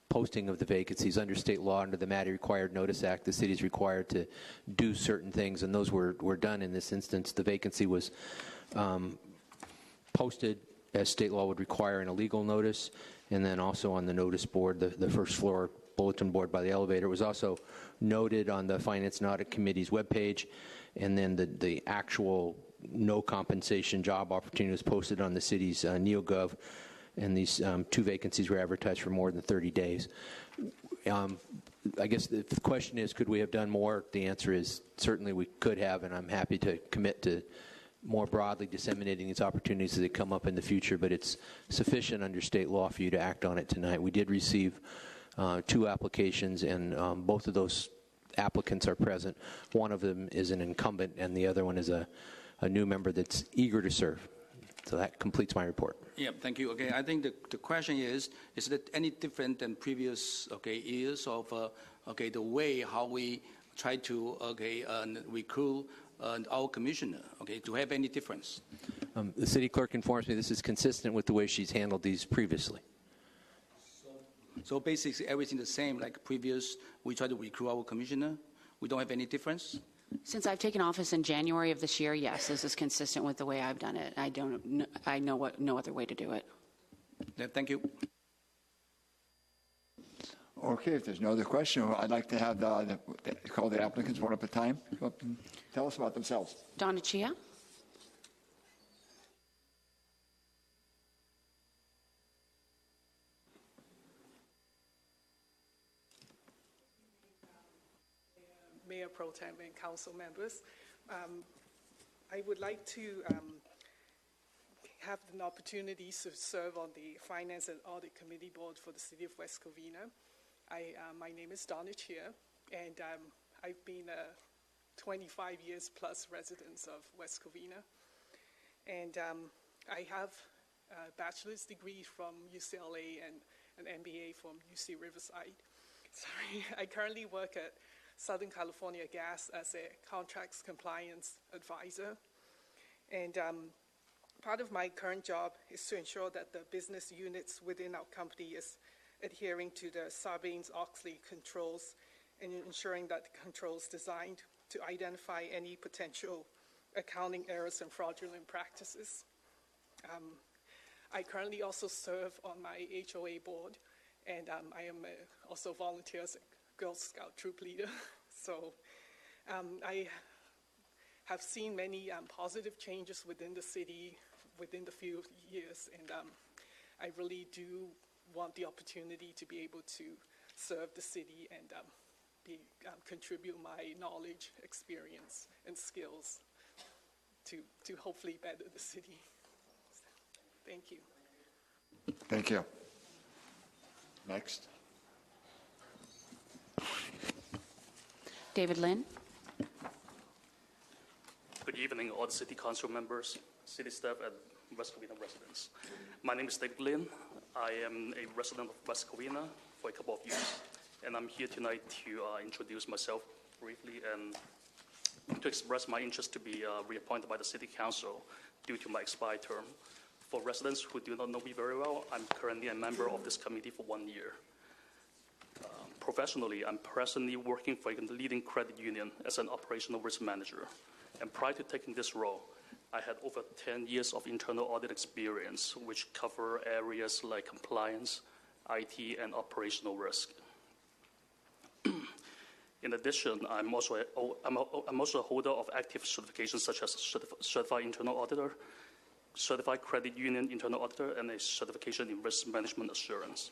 Speaker 22: posting of the vacancies. Under state law, under the Matter Required Notice Act, the city is required to do certain things, and those were done in this instance. The vacancy was posted as state law would require in a legal notice, and then also on the notice board, the first floor bulletin board by the elevator. It was also noted on the Finance and Audit Committee's webpage, and then the actual no compensation job opportunity was posted on the city's NeoGov, and these 2 vacancies were advertised for more than 30 days. I guess the question is, could we have done more? The answer is certainly we could have, and I'm happy to commit to more broadly disseminating these opportunities as they come up in the future, but it's sufficient under state law for you to act on it tonight. We did receive 2 applications, and both of those applicants are present. One of them is an incumbent, and the other one is a new member that's eager to serve. So that completes my report.
Speaker 13: Yeah, thank you. Okay, I think the question is it any different than previous years of the way how we try to recruit our commissioner? To have any difference?
Speaker 22: The city clerk informs me this is consistent with the way she's handled these previously.
Speaker 13: So basically everything the same like previous. We try to recruit our commissioner. We don't have any difference.
Speaker 3: Since I've taken office in January of this year, yes, this is consistent with the way I've done it. I know no other way to do it.
Speaker 13: Yeah, thank you.
Speaker 1: Okay, if there's no other question, I'd like to have call the applicants one at a time. Go up and tell us about themselves.
Speaker 3: Donna Chia.
Speaker 12: Mayor Pro Tem and council members. I would like to have an opportunity to serve on the Finance and Audit Committee Board for the City of West Covina. My name is Donna Chia, and I've been a 25 years plus resident of West Covina. And I have a bachelor's degree from UCLA and an MBA from UC Riverside. Sorry, I currently work at Southern California Gas as a contracts compliance advisor. And part of my current job is to ensure that the business units within our company is adhering to the Sarbanes-Oxley controls and ensuring that the controls designed to identify any potential accounting errors and fraudulent practices. I currently also serve on my HOA board, and I am also volunteer as a Girl Scout troop leader. So I have seen many positive changes within the city within the few years, and I really do want the opportunity to be able to serve the city and contribute my knowledge, experience, and skills to hopefully better the city. Thank you.
Speaker 1: Thank you. Next.
Speaker 3: David Lynn.
Speaker 14: Good evening, all the city council members, city staff, and West Covina residents. My name is David Lynn. I am a resident of West Covina for a couple of years, and I'm here tonight to introduce myself briefly and to express my interest to be reappointed by the city council due to my expired term. For residents who do not know me very well, I'm currently a member of this committee for 1 year. Professionally, I'm presently working for a leading credit union as an operational risk manager. And prior to taking this role, I had over 10 years of internal audit experience, which cover areas like compliance, IT, and operational risk. In addition, I'm also a holder of active certifications such as Certified Internal Auditor, Certified Credit Union Internal Auditor, and a certification in Risk Management Assurance.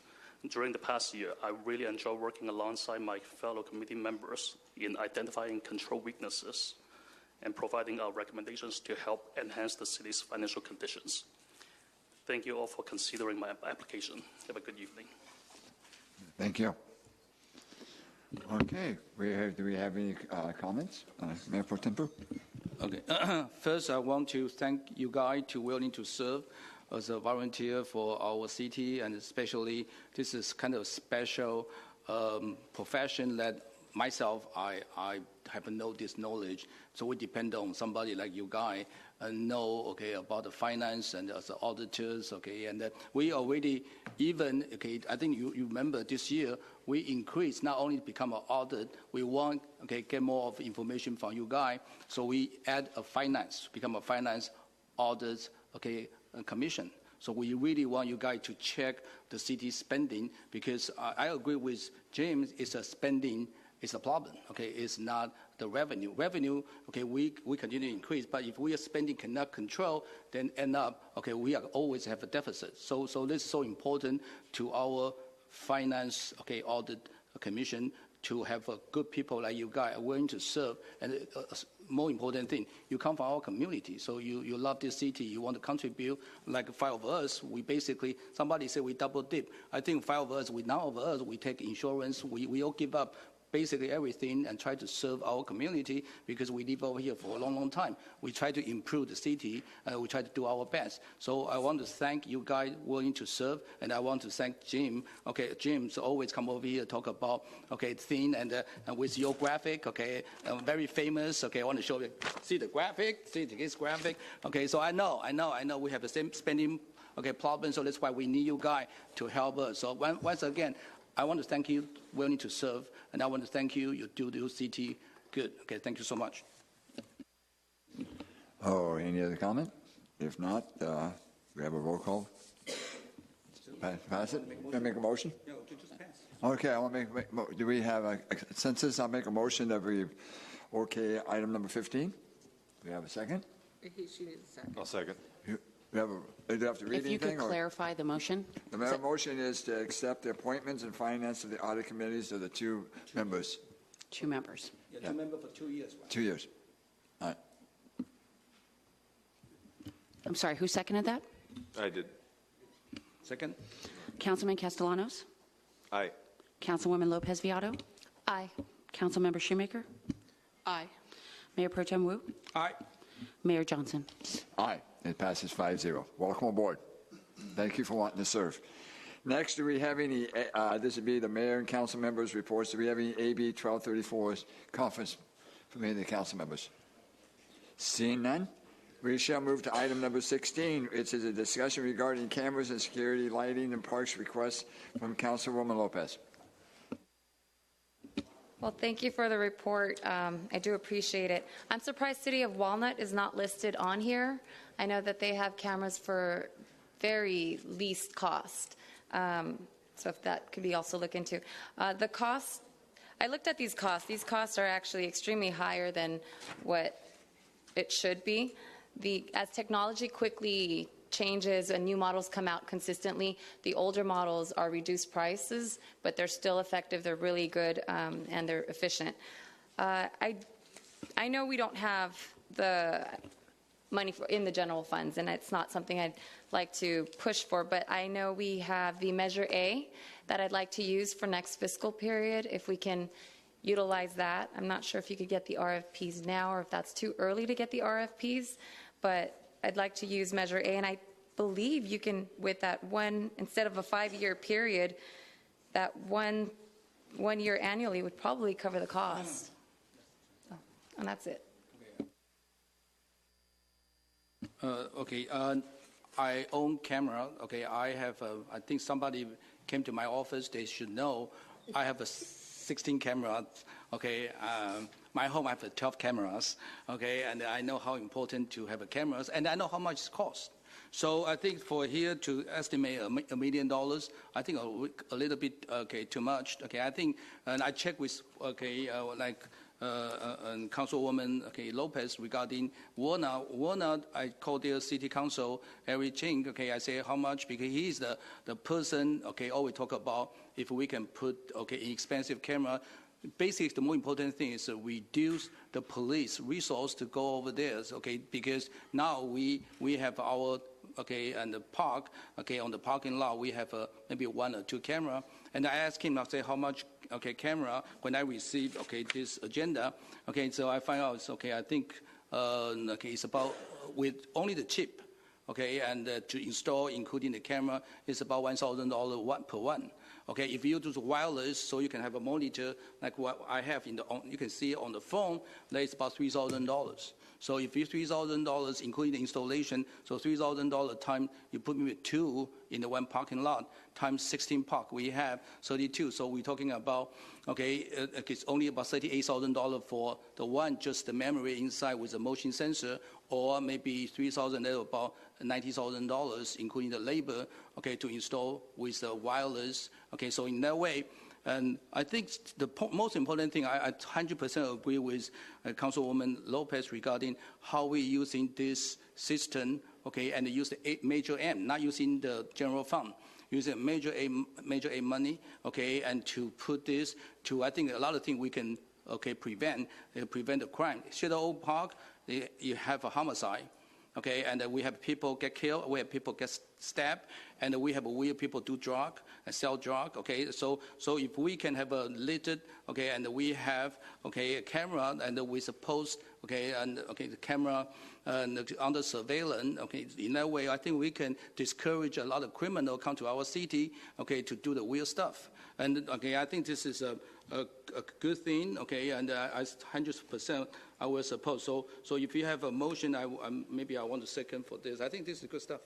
Speaker 14: During the past year, I really enjoyed working alongside my fellow committee members in identifying control weaknesses and providing our recommendations to help enhance the city's financial conditions. Thank you all for considering my application. Have a good evening.
Speaker 1: Thank you. Okay, do we have any comments? Mayor Pro Tem.
Speaker 13: Okay. First, I want to thank you guys to willing to serve as a volunteer for our city, and especially this is kind of special profession that myself, I have no this knowledge, so we depend on somebody like you guys know, okay, about the finance and as auditors, okay, and we already even, okay, I think you remember this year we increased not only to become an audit, we want, okay, get more of information from you guys, so we add a finance, become a finance audit, okay, commission. So we really want you guys to check the city spending because I agree with James, it's a spending is a problem, okay? It's not the revenue. Revenue, okay, we continue to increase, but if we are spending cannot control, then end up, okay, we are always have a deficit. So this is so important to our finance, okay, audit commission to have good people like you guys willing to serve. And more important thing, you come from our community, so you love this city, you want to contribute. Like 5 of us, we basically, somebody said we double dip. I think 5 of us, none of us, we take insurance, we all give up basically everything and try to serve our community because we live over here for a long, long time. We try to improve the city, we try to do our best. So I want to thank you guys willing to serve, and I want to thank Jim. Okay, Jim's always come over here talk about, okay, thing and with your graphic, okay, very famous, okay, I want to show you, see the graphic, see this graphic, okay, so I know we have the same spending, okay, problem, so that's why we need you guys to help us. So once again, I want to thank you, willing to serve, and I want to thank you, you do the city good. Okay, thank you so much.
Speaker 1: Oh, any other comment? If not, we have a roll call. Pass it? Can I make a motion?
Speaker 13: No, just pass.
Speaker 1: Okay, I want to make, do we have a consensus? I'll make a motion that we, okay, item number 15. Do we have a second?
Speaker 11: She needs a second.
Speaker 8: I'll second.
Speaker 1: Do you have to read
Speaker 3: If you
Speaker 1: anything?
Speaker 3: could clarify the motion.
Speaker 1: The motion is to accept the appointments and finance of the audit committees of the 2 members.
Speaker 3: 2 members.
Speaker 13: Yeah, 2 members for 2 years. Right?
Speaker 1: 2 years. All right.
Speaker 3: I'm sorry, who seconded that?
Speaker 8: I did.
Speaker 13: Second?
Speaker 3: Councilman Castellanos?
Speaker 8: Aye.
Speaker 3: Councilwoman Lopez Viado?
Speaker 5: Aye.
Speaker 3: Councilmember Shoemaker?
Speaker 11: Aye.
Speaker 3: Mayor Pro Tem Wu?
Speaker 13: Aye.
Speaker 3: Mayor Johnson?
Speaker 1: Aye. It passes 5-0. Welcome aboard. Thank you for wanting to serve. Next, do we have any, this would be the mayor and council members' reports. Do we have any AB 1234's conference from any of the council members? Seeing none, we shall move to item number 16. It's a discussion regarding cameras and security lighting and parks requests from Councilwoman Lopez.
Speaker 5: Well, thank you for the report. I do appreciate it. I'm surprised City of Walnut is not listed on here. I know that they have cameras for very least cost. So if that could be also looked into. The cost, I looked at these costs. These costs are actually extremely higher than what it should be. As technology quickly changes and new models come out consistently, the older models are reduced prices, but they're still effective, they're really good, and they're efficient. I know we don't have the money in the general funds, and it's not something I'd like to push for, but I know we have the Measure A that I'd like to use for next fiscal period, if we can utilize that. I'm not sure if you could get the RFPs now or if that's too early to get the RFPs, but I'd like to use Measure A, and I believe you can, with that one, instead of a 5-year period, that one year annually would probably cover the cost. So, and that's it.
Speaker 13: Okay, I own camera. Okay, I have, I think somebody came to my office, they should know, I have 16 cameras. Okay, my home I have 12 cameras. Okay, and I know how important to have cameras, and I know how much it costs. So I think for here to estimate $1 million, I think a little bit too much. Okay, I think, and I checked with Councilwoman Lopez regarding Walnut. Walnut, I called their city council, Harry Ching. Okay, I say how much, because he's the person. Okay, always talk about if we can put inexpensive camera. Basically, the more important thing is to reduce the police resource to go over there. Okay, because now we have our and the park. Okay, on the parking lot we have maybe 1 or 2 camera. And I asked him, I say how much camera when I received this agenda. Okay, so I find out I think it's about with only the chip. Okay, and to install, including the camera, is about $1,000 per one. Okay, if you do the wireless, so you can have a monitor like what I have you can see on the phone, that is about $3,000. So if you $3,000, including the installation, so $3,000 times, you put me with 2 in the one parking lot, times 16 park, we have 32. So we're talking about, okay, it's only about $38,000 for the one, just the memory inside with the motion sensor, or maybe $3,000, about $90,000, including the labor, okay, to install with the wireless. Okay, so in that way, and I think the most important thing, I 100% agree with Councilwoman Lopez regarding how we're using this system, okay, and use the major M, not using the general fund, using major A money, okay, and to put this to, I think a lot of things we can, okay, prevent the crime. Shadow Oak Park, you have a homicide. Okay, and we have people get killed, we have people get stabbed, and we have weird people do drug and sell drug. Okay, so if we can have a little, okay, and we have, okay, a camera, and we suppose, okay, and okay, the camera under surveillance. Okay, in that way, I think we can discourage a lot of criminals come to our city, okay, to do the weird stuff. And okay, I think this is a good thing, okay, and I 100% I will support. So if you have a motion, maybe I want to second for this. I think this is good stuff.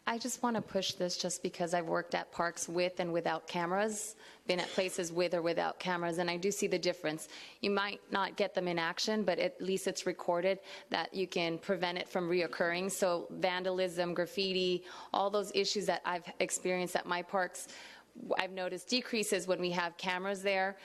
Speaker 5: I just want to push this just because I've worked at parks with and without cameras, been at places with or without cameras, and I do see the difference. You might not get them in action, but at least it's recorded that you can prevent it from reoccurring. So vandalism, graffiti, all those issues that I've experienced at my parks, I've noticed decreases when we have cameras there.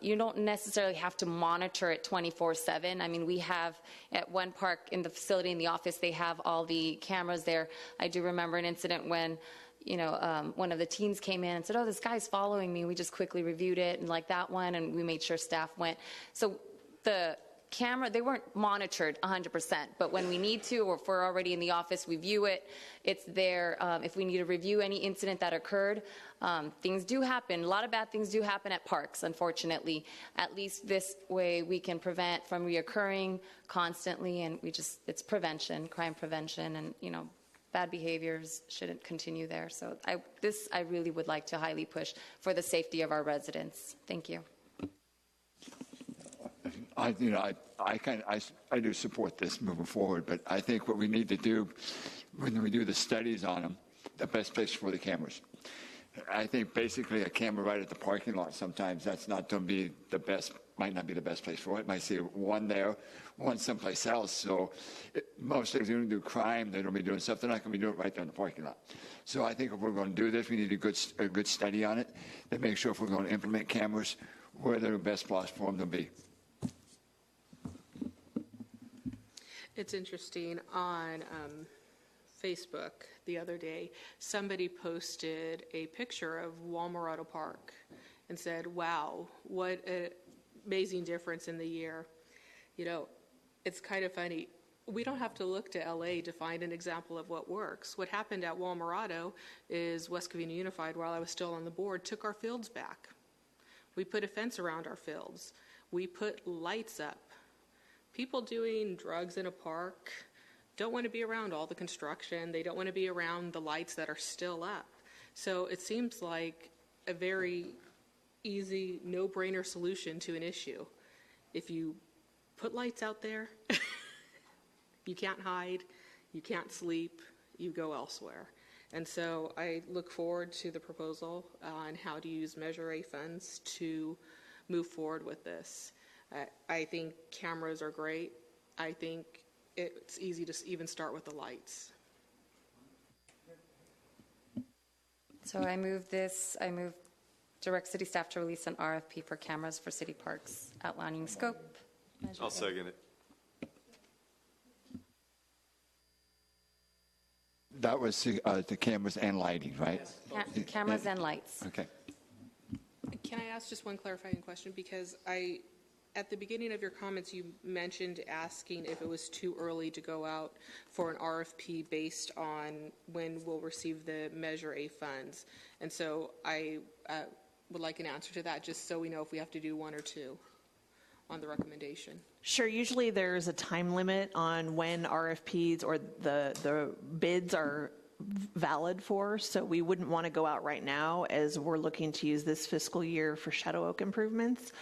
Speaker 5: You don't necessarily have to monitor it 24/7. I mean, we have at one park in the facility, in the office, they have all the cameras there. I do remember an incident when, you know, one of the teens came in and said, oh, this guy's following me. We just quickly reviewed it and like that one, and we made sure staff went. So the camera, they weren't monitored 100%, but when we need to, or if we're already in the office, we view it, it's there. If we need to review any incident that occurred, things do happen. A lot of bad things do happen at parks, unfortunately. At least this way we can prevent from reoccurring constantly, and it's prevention, crime prevention, and, you know, bad behaviors shouldn't continue there. So I really would like to highly push for the safety of our residents. Thank you.
Speaker 1: I do support this moving forward, but I think what we need to do when we do the studies on them, the best place for the cameras. I think basically a camera right at the parking lot, sometimes that's not going to be the best, might not be the best place for it. Might see one there, one someplace else. So most if they're going to do crime, they're going to be doing stuff. They're not going to be doing it right there in the parking lot. So I think if we're going to do this, we need a good study on it to make sure if we're going to implement cameras, where they're the best place for them to be.
Speaker 11: It's interesting, on Facebook the other day, somebody posted a picture of Walmarado Park and said, wow, what an amazing difference in the year. You know, it's kind of funny. We don't have to look to LA to find an example of what works. What happened at Walmarado is West Covina Unified, while I was still on the board, took our fields back. We put a fence around our fields. We put lights up. People doing drugs in a park don't want to be around all the construction. They don't want to be around the lights that are still up. So it seems like a very easy, no-brainer solution to an issue. If you put lights out there, you can't hide, you can't sleep, you go elsewhere. And so I look forward to the proposal on how to use Measure A funds to move forward with this. I think cameras are great. I think it's easy to even start with the lights.
Speaker 5: So I move direct city staff to release an RFP for cameras for city parks, outlining scope.
Speaker 8: I'll second it.
Speaker 1: That was the cameras and lighting, right?
Speaker 5: Cameras and lights.
Speaker 1: Okay.
Speaker 11: Can I ask just one clarifying question? Because at the beginning of your comments, you mentioned asking if it was too early to go out for an RFP based on when we'll receive the Measure A funds. And so I would like an answer to that, just so we know if we have to do one or two on the recommendation.
Speaker 15: Sure. Usually there's a time limit on when RFPs or the bids are
Speaker 4: valid for, so we wouldn't want to go out right now as we're looking to use this fiscal year for Shadow Oak improvements.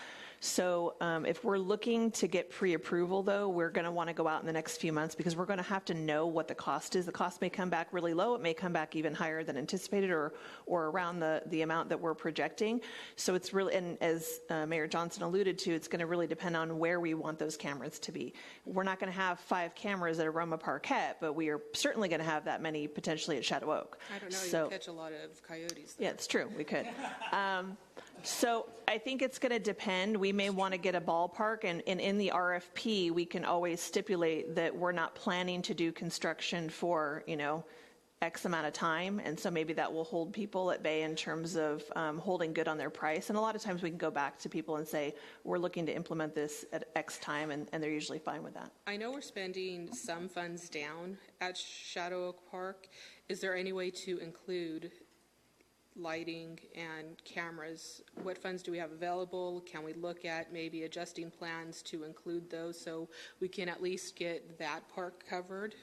Speaker 4: So if we're looking to get pre-approval, though, we're going to want to go out in the next few months because we're going to have to know what the cost is. The cost may come back really low. It may come back even higher than anticipated or around the amount that we're projecting. So it's really, and as Mayor Johnson alluded to, it's going to really depend on where we want those cameras to be. We're not going to have 5 cameras at Aroma Parquet, but we are certainly going to have that many potentially at Shadow Oak.
Speaker 11: I don't know,
Speaker 4: so,
Speaker 11: you catch a lot of coyotes. Though.
Speaker 4: Yeah, it's true, we could. So I think it's going to depend. We may want to get a ballpark, and in the RFP, we can always stipulate that we're not planning to do construction for, X amount of time, and so maybe that will hold people at bay in terms of holding good on their price. And a lot of times we can go back to people and say, we're looking to implement this at X time, and they're usually fine with that.
Speaker 11: I know we're spending some funds down at Shadow Oak Park. Is there any way to include lighting and cameras? What funds do we have available? Can we look at maybe adjusting plans to include those so we can at least get that park covered?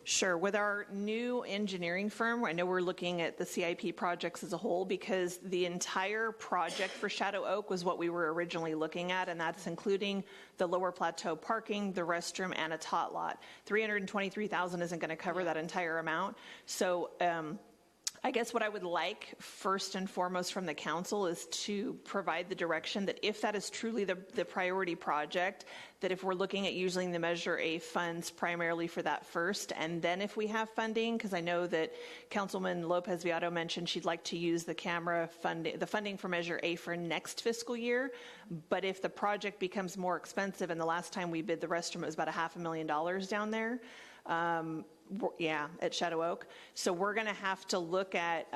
Speaker 4: Sure. With our new engineering firm, I know we're looking at the CIP projects as a whole because the entire project for Shadow Oak was what we were originally looking at, and that's including the lower plateau parking, the restroom, and a tot lot. $323,000 isn't going to cover that entire amount. So I guess what I would like first and foremost from the council is to provide the direction that if that is truly the priority project, that if we're looking at using the Measure A funds primarily for that first, and then if we have funding, because I know that Councilman Lopez Viado mentioned she'd like to use the camera funding, the funding for Measure A for next fiscal year, but if the project becomes more expensive, and the last time we bid the restroom, it was about $500,000 down there, at Shadow Oak. So we're going to have to look at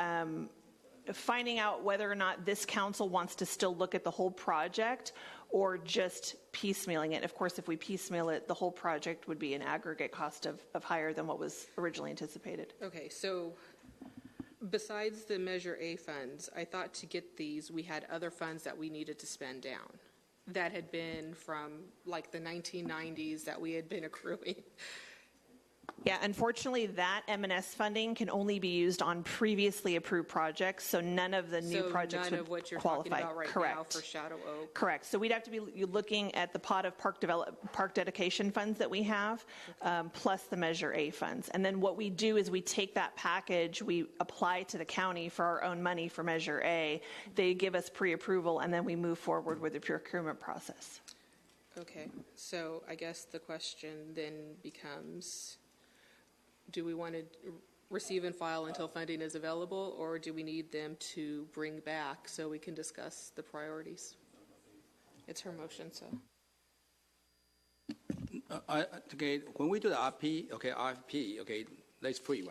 Speaker 4: finding out whether or not this council wants to still look at the whole project or just piecemealing it. Of course, if we piecemeal it, the whole project would be an aggregate cost of higher than what was originally anticipated.
Speaker 11: Okay, so besides the Measure A funds, I thought to get these, we had other funds that we needed to spend down that had been from like the 1990s that we had been accruing.
Speaker 4: Yeah, unfortunately, that M&S funding can only be used on previously approved projects, so none of the new projects would qualify.
Speaker 11: So none of what you're talking about right
Speaker 4: Correct.
Speaker 11: now for Shadow Oak?
Speaker 4: Correct. So we'd have to be looking at the pot of park dedication funds that we have, plus the Measure A funds. And then what we do is we take that package, we apply to the county for our own money for Measure A. They give us pre-approval, and then we move forward with the procurement process.
Speaker 11: Okay, so I guess the question then becomes, do we want to receive and file until funding is available, or do we need them to bring back so we can discuss the priorities? It's her motion, so.
Speaker 13: Okay, when we do the RFP, that's free,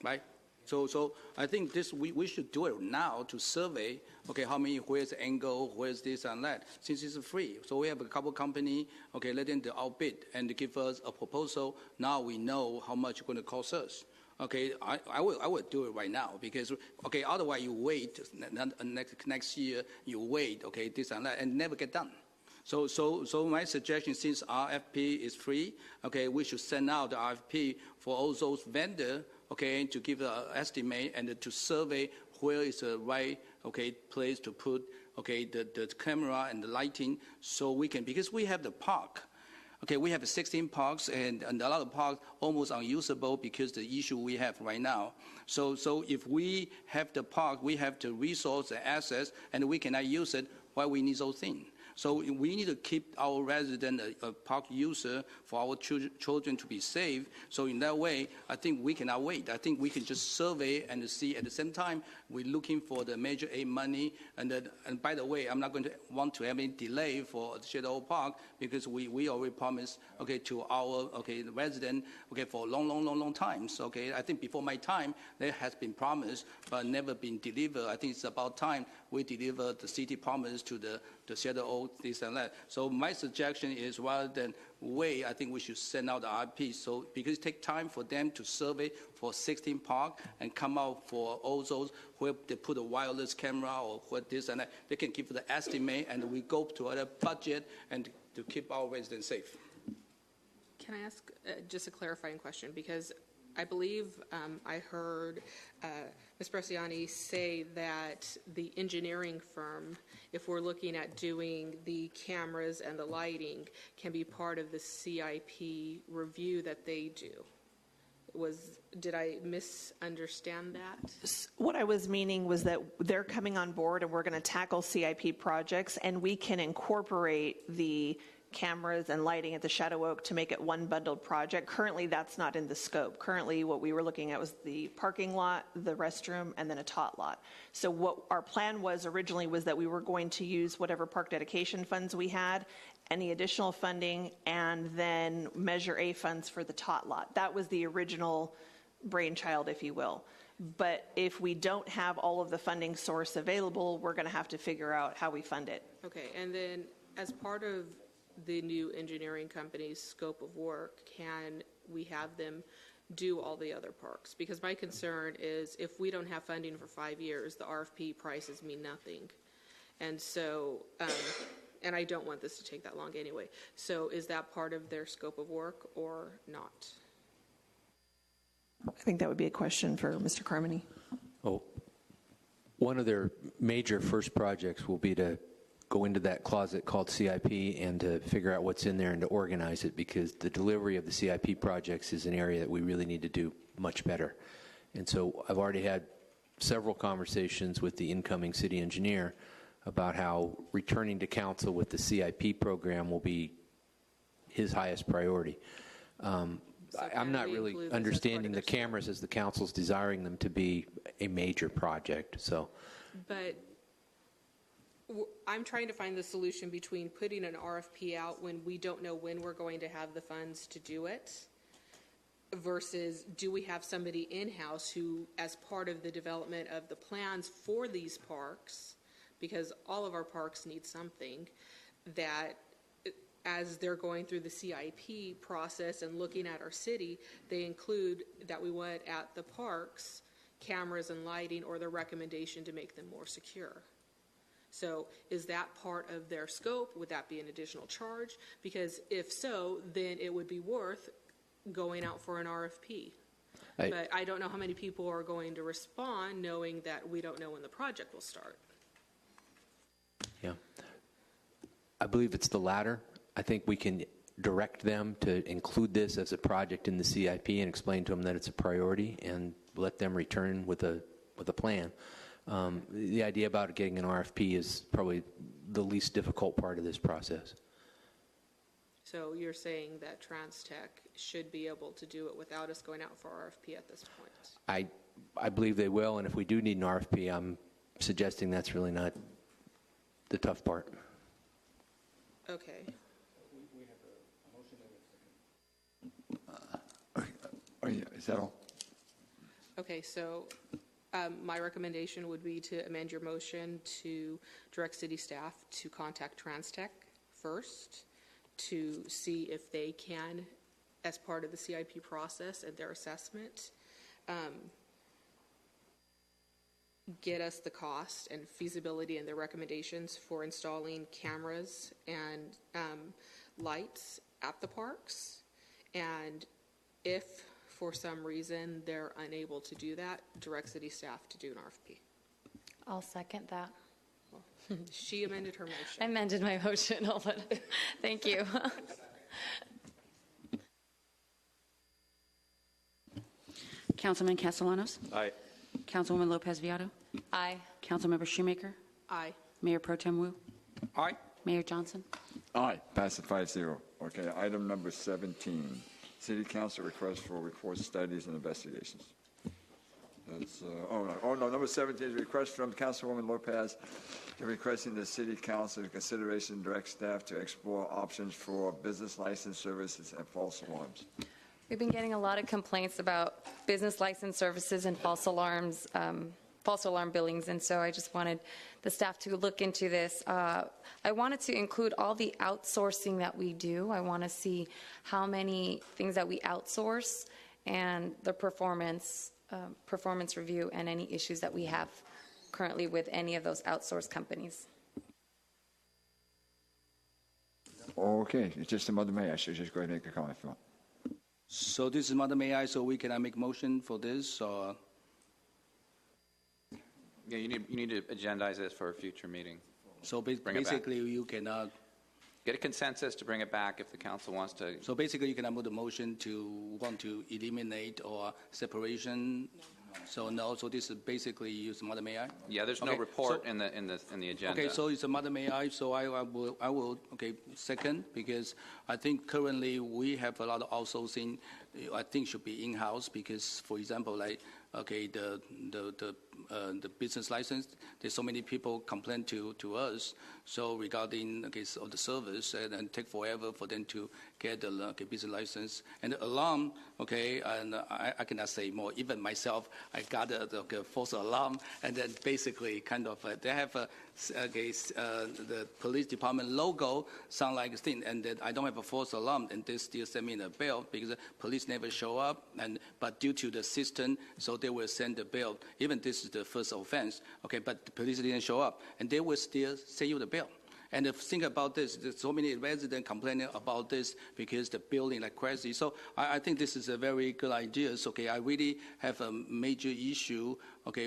Speaker 13: right? So I think this we should do it now to survey, how many, where's the angle, where's this and that, since it's free. So we have a couple company, let them outbid and give us a proposal. Now we know how much it's going to cost us. I would do it right now because, otherwise you wait, next year you wait, this and that, and never get done. So my suggestion, since RFP is free, we should send out the RFP for all those vendors, to give an estimate and to survey where is the right, place to put, the camera and the lighting, so we can, because we have the park. We have 16 parks, and a lot of parks almost unusable because the issue we have right now. So if we have the park, we have the resource and assets, and we cannot use it, why we need those things? So we need to keep our resident a park user for our children to be safe. So in that way, I think we cannot wait. I think we can just survey and see. At the same time, we're looking for the Measure A money. And by the way, I'm not going to want to have any delay for Shadow Oak Park because we already promised to our resident for a long time. So I think before my time, there has been promised but never been delivered. I think it's about time we deliver the city promise to the Shadow Oak, this and that. So my suggestion is rather than wait, I think we should send out the RFP. So because it takes time for them to survey for 16 parks and come out for all those where they put a wireless camera or what this and that, they can give the estimate and we go to other budget and to keep our residents safe.
Speaker 11: Can I ask just a clarifying question? Because I believe I heard Ms. Bresciani say that the engineering firm, if we're looking at doing the cameras and the lighting, can be part of the CIP review that they do. Did I misunderstand that?
Speaker 15: What I was meaning was that they're coming on board and we're going to tackle CIP projects, and we can incorporate the cameras and lighting at the Shadow Oak to make it one bundled project. Currently, that's not in the scope. Currently, what we were looking at was the parking lot, the restroom, and then a tot lot. So what our plan was originally was that we were going to use whatever park dedication funds we had, any additional funding, and then Measure A funds for the tot lot. That was the original brainchild, if you will. But if we don't have all of the funding source available, we're going to have to figure out how we fund it.
Speaker 11: Okay, and then as part of the new engineering company's scope of work, can we have them do all the other parks? Because my concern is if we don't have funding for 5 years, the RFP prices mean nothing. And so, and I don't want this to take that long anyway. So is that part of their scope of work or not?
Speaker 15: I think that would be a question for Mr. Carmody.
Speaker 22: Oh, one of their major first projects will be to go into that closet called CIP and to figure out what's in there and to organize it, because the delivery of the CIP projects is an area that we really need to do much better. And so I've already had several conversations with the incoming city engineer about how returning to council with the CIP program will be his highest priority. I'm not really understanding the cameras as the council's desiring them to be a major project. So,
Speaker 11: but I'm trying to find the solution between putting an RFP out when we don't know when we're going to have the funds to do it versus do we have somebody in-house who, as part of the development of the plans for these parks, because all of our parks need something, that as they're going through the CIP process and looking at our city, they include that we want at the parks cameras and lighting or the recommendation to make them more secure. So is that part of their scope? Would that be an additional charge? Because if so, then it would be worth going out for an RFP. But I don't know how many people are going to respond knowing that we don't know when the project will start.
Speaker 22: yeah. I believe it's the latter. I think we can direct them to include this as a project in the CIP and explain to them that it's a priority and let them return with a plan. The idea about getting an RFP is probably the least difficult part of this process.
Speaker 11: So you're saying that TransTech should be able to do it without us going out for RFP at this point?
Speaker 22: I believe they will, and if we do need an RFP, I'm suggesting that's really not the tough part.
Speaker 11: Okay.
Speaker 1: Is that all?
Speaker 11: Okay, so my recommendation would be to amend your motion to direct city staff to contact TransTech first to see if they can, as part of the CIP process and their assessment, get us the cost and feasibility and their recommendations for installing cameras and lights at the parks. And if for some reason they're unable to do that, direct city staff to do an RFP.
Speaker 5: I'll second that.
Speaker 11: She amended her motion.
Speaker 5: I amended my motion. Thank you.
Speaker 3: Councilman Castellanos?
Speaker 10: Aye.
Speaker 3: Councilwoman Lopez Viado?
Speaker 5: Aye.
Speaker 3: Councilmember Shoemaker?
Speaker 11: Aye.
Speaker 3: Mayor Pro Tem Wu?
Speaker 13: Aye.
Speaker 3: Mayor Johnson?
Speaker 1: Aye, pass it 5-0. Okay, item number 17, City Council request for reports, studies, and investigations. That's, number 17 is a request from Councilwoman Lopez requesting the City Council in consideration direct staff to explore options for business license services and false alarms.
Speaker 5: We've been getting a lot of complaints about business license services and false alarms, false alarm billings, and so I just wanted the staff to look into this. I wanted to include all the outsourcing that we do. I want to see how many things that we outsource and the performance review and any issues that we have currently with any of those outsourced companies.
Speaker 1: Okay, it's just the Mother May. I should just go ahead and make a comment if you want.
Speaker 13: So this is Mother May I, so we can make motion for this, or?
Speaker 9: Yeah, you need to agendize this for a future meeting.
Speaker 13: So
Speaker 9: Bring it back.
Speaker 13: basically, you cannot.
Speaker 9: Get a consensus to bring it back if the council wants to.
Speaker 13: So basically, you cannot move the motion to want to eliminate or separation. So no. So this is basically use Mother May I.
Speaker 9: Yeah, there's no report in the agenda.
Speaker 13: Okay, so it's a Mother May I. So I will second, because I think currently we have a lot of outsourcing. I think should be in-house, because, for example, like the business license, there's so many people complain to us. So regarding of the service, and take forever for them to get the business license. And the alarm, and I cannot say more. Even myself, I got the false alarm, and then basically kind of they have the police department logo sound like a thing, and then I don't have a false alarm, and they still send me the bill because the police never show up, but due to the system, so they will send the bill. Even this is the first offense, but the police didn't show up, and they will still send you the bill. And if think about this, there's so many residents complaining about this because the building like crazy. So I think this is a very good idea. So, I really have a major issue,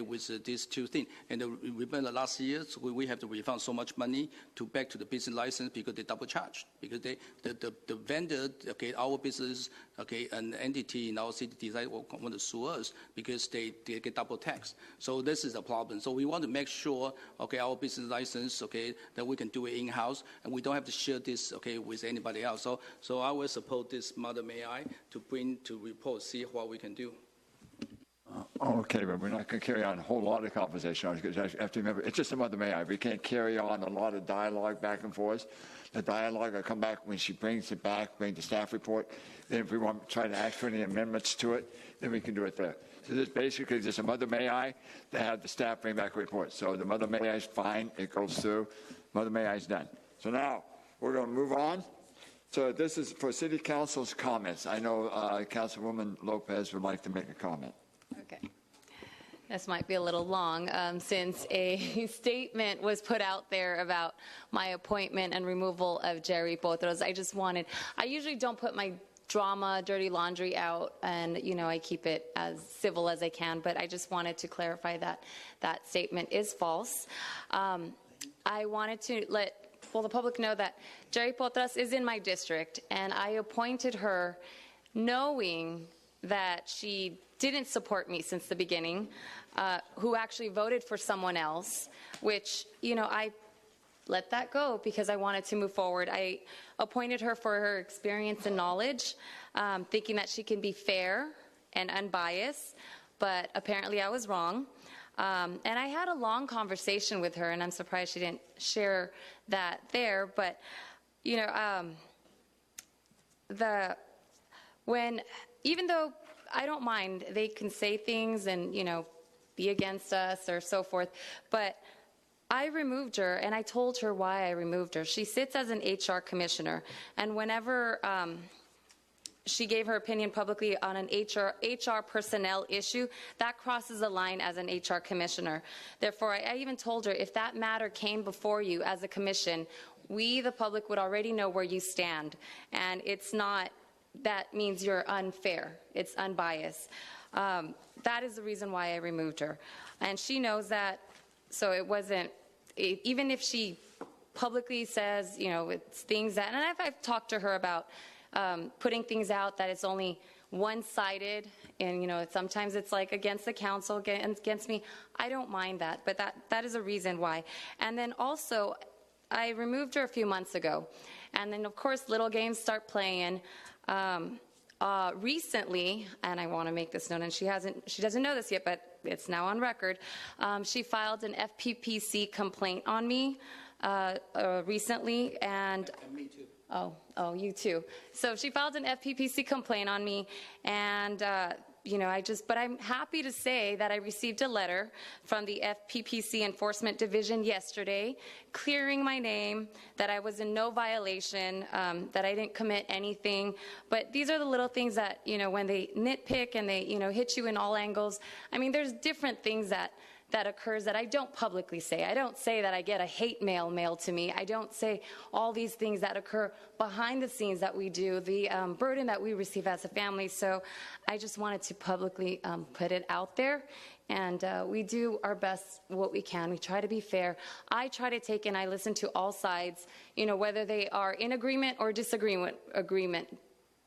Speaker 13: with these two things. And remember the last years, we have to refund so much money back to the business license because they double charged. Because the vendor, our business, an entity in our city decide want to sue us because they get double tax. So this is a problem. So we want to make sure, our business license, that we can do it in-house, and we don't have to share this, with anybody else. So I will support this Mother May I to bring to report, see what we can do.
Speaker 1: Okay, but we're not going to carry on a whole lot of conversation because I have to remember, it's just a Mother May I. We can't carry on a lot of dialogue back and forth. The dialogue will come back when she brings it back, bring the staff report. Then if we want to try to ask for any amendments to it, then we can do it there. So this basically just a Mother May I to have the staff bring back a report. So the Mother May I is fine. It goes through. Mother May I is done. So now we're going to move on. So this is for City Council's comments. I know Councilwoman Lopez would like to make a comment.
Speaker 5: Okay. This might be a little long since a statement was put out there about my appointment and removal of Jerry Potros. I usually don't put my drama, dirty laundry out, and, I keep it as civil as I can, but I just wanted to clarify that that statement is false. I wanted to let the public know that Jerry Potros is in my district, and I appointed her knowing that she didn't support me since the beginning, who actually voted for someone else, which, I let that go because I wanted to move forward. I appointed her for her experience and knowledge, thinking that she can be fair and unbiased, but apparently I was wrong. And I had a long conversation with her, and I'm surprised she didn't share that there, but, even though I don't mind, they can say things and, be against us or so forth, but I removed her, and I told her why I removed her. She sits as an HR commissioner, and whenever she gave her opinion publicly on an HR personnel issue, that crosses a line as an HR commissioner. Therefore, I even told her if that matter came before you as a commission, we, the public, would already know where you stand, and it's not that means you're unfair. It's unbiased. That is the reason why I removed her. And she knows that, so it wasn't, even if she publicly says, it's things that, and I've talked to her about putting things out that it's only one-sided, and, sometimes it's like against the council, against me. I don't mind that, but that is a reason why. And then also, I removed her a few months ago. And then, of course, little games start playing. Recently, and I want to make this known, and she doesn't know this yet, but it's now on record, she filed an FPPC complaint on me recently, and me too. Oh, you too. So she filed an FPPC complaint on me, and but I'm happy to say that I received a letter from the FPPC Enforcement Division yesterday clearing my name, that I was in no violation, that I didn't commit anything. But these are the little things that, when they nitpick and they, hit you in all angles. I mean, there's different things that that occurs that I don't publicly say. I don't say that I get a hate mail mailed to me. I don't say all these things that occur behind the scenes that we do, the burden that we receive as a family. So I just wanted to publicly put it out there. And we do our best what we can. We try to be fair. I try to take and I listen to all sides, you know, whether they are in agreement or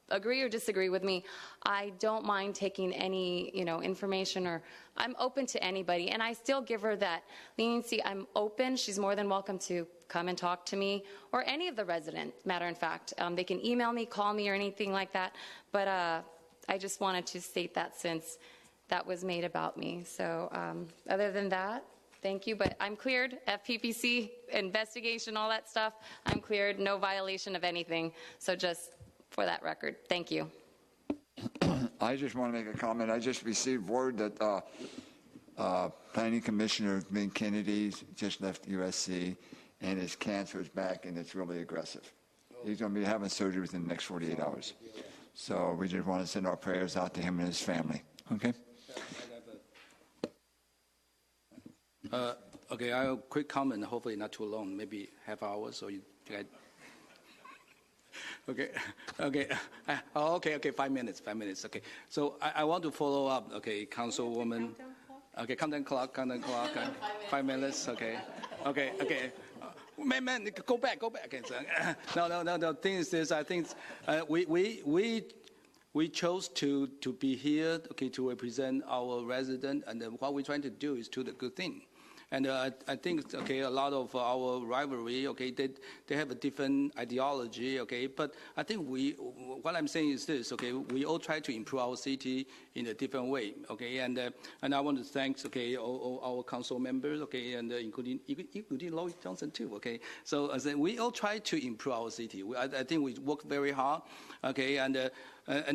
Speaker 5: agree or disagree with me. I don't mind taking any, you know, information, or I'm open to anybody, and I still give her that leniency. I'm open. She's more than welcome to come and talk to me, or any of the residents, matter of fact. They can email me, call me, or anything like that, but I just wanted to state that since that was made about me. So other than that, thank you, but I'm cleared. FPPC, investigation, all that stuff, I'm cleared. No violation of anything. So just for that record, thank you.
Speaker 1: I just want to make a comment. I just received word that Planning Commissioner Vin Kennedy just left USC, and his cancer is back, and it's really aggressive. He's going to be having surgery within the next 48 hours. So we just want to send our prayers out to him and his family. Okay?
Speaker 13: Okay, I have a quick comment, hopefully not too long, maybe half hour, so you guys. Okay, 5 minutes, okay. So I want to follow up, okay, Councilwoman. Okay, countdown clock, 5 minutes, okay. Man, go back. Okay, so, no, thing is this, I think we chose to be here, okay, to represent our resident, and what we're trying to do is do the good thing. And I think, okay, a lot of our rivalry, okay, they have a different ideology, okay, but I think what I'm saying is this, okay, we all try to improve our city in a different way, okay, and I want to thank, okay, all our council members, okay, and including Lloyd Johnson too, okay, so we all try to improve our city. I think we work very hard, okay, and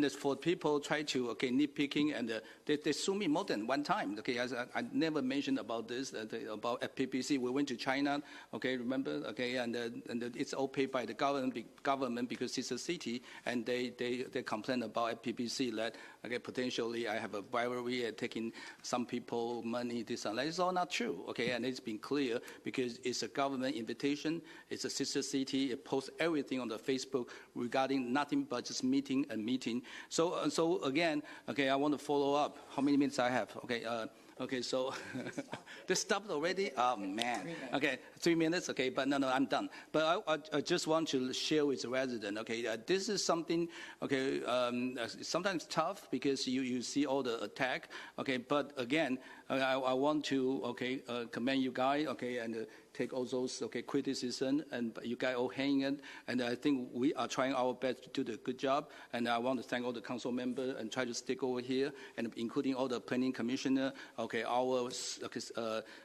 Speaker 13: as for people try to, okay, nitpicking, and they sue me more than one time, okay, I never mentioned about this, about FPPC. We went to China, okay, remember, okay, and it's all paid by the government because it's a city, and they complain about FPPC that, okay, potentially I have a rivalry and taking some people money, this and that. It's all not true, okay, and it's been clear because it's a government invitation, it's a sister city, it posts everything on the Facebook regarding nothing but just meeting. So again, okay, I want to follow up. How many minutes I have? Okay, so they stopped already? Oh, man. Okay, 3 minutes, okay, but no, I'm done. But I just want to share with the resident, okay, this is something, okay, sometimes tough because you see all the attack, okay, but again, I want to, okay, commend you guys, okay, and take all those, okay, criticism, and you guys all hang it, and I think we are trying our best to do the good job, and I want to thank all the council members and try to stick over here, and including all the planning commissioner, okay, our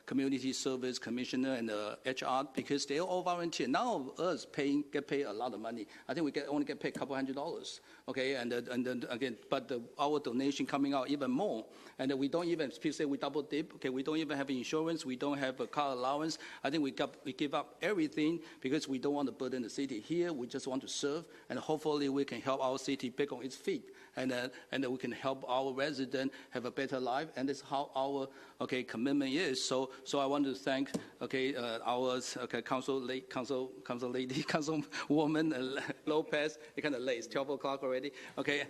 Speaker 13: community service commissioner and HR, because they all volunteer. None of us get paid a lot of money. I think we only get paid a couple $100, okay, and then again, but our donation coming out even more, and we don't even, people say we double dip, okay, we don't even have insurance, we don't have a car allowance. I think we give up everything because we don't want to burden the city. Here, we just want to serve, and hopefully we can help our city back on its feet, and we can help our residents have a better life, and that's how our, okay, commitment is. So I want to thank, okay, our, okay, councilwoman Lopez. It's kind of late. It's 12 o'clock already. Okay,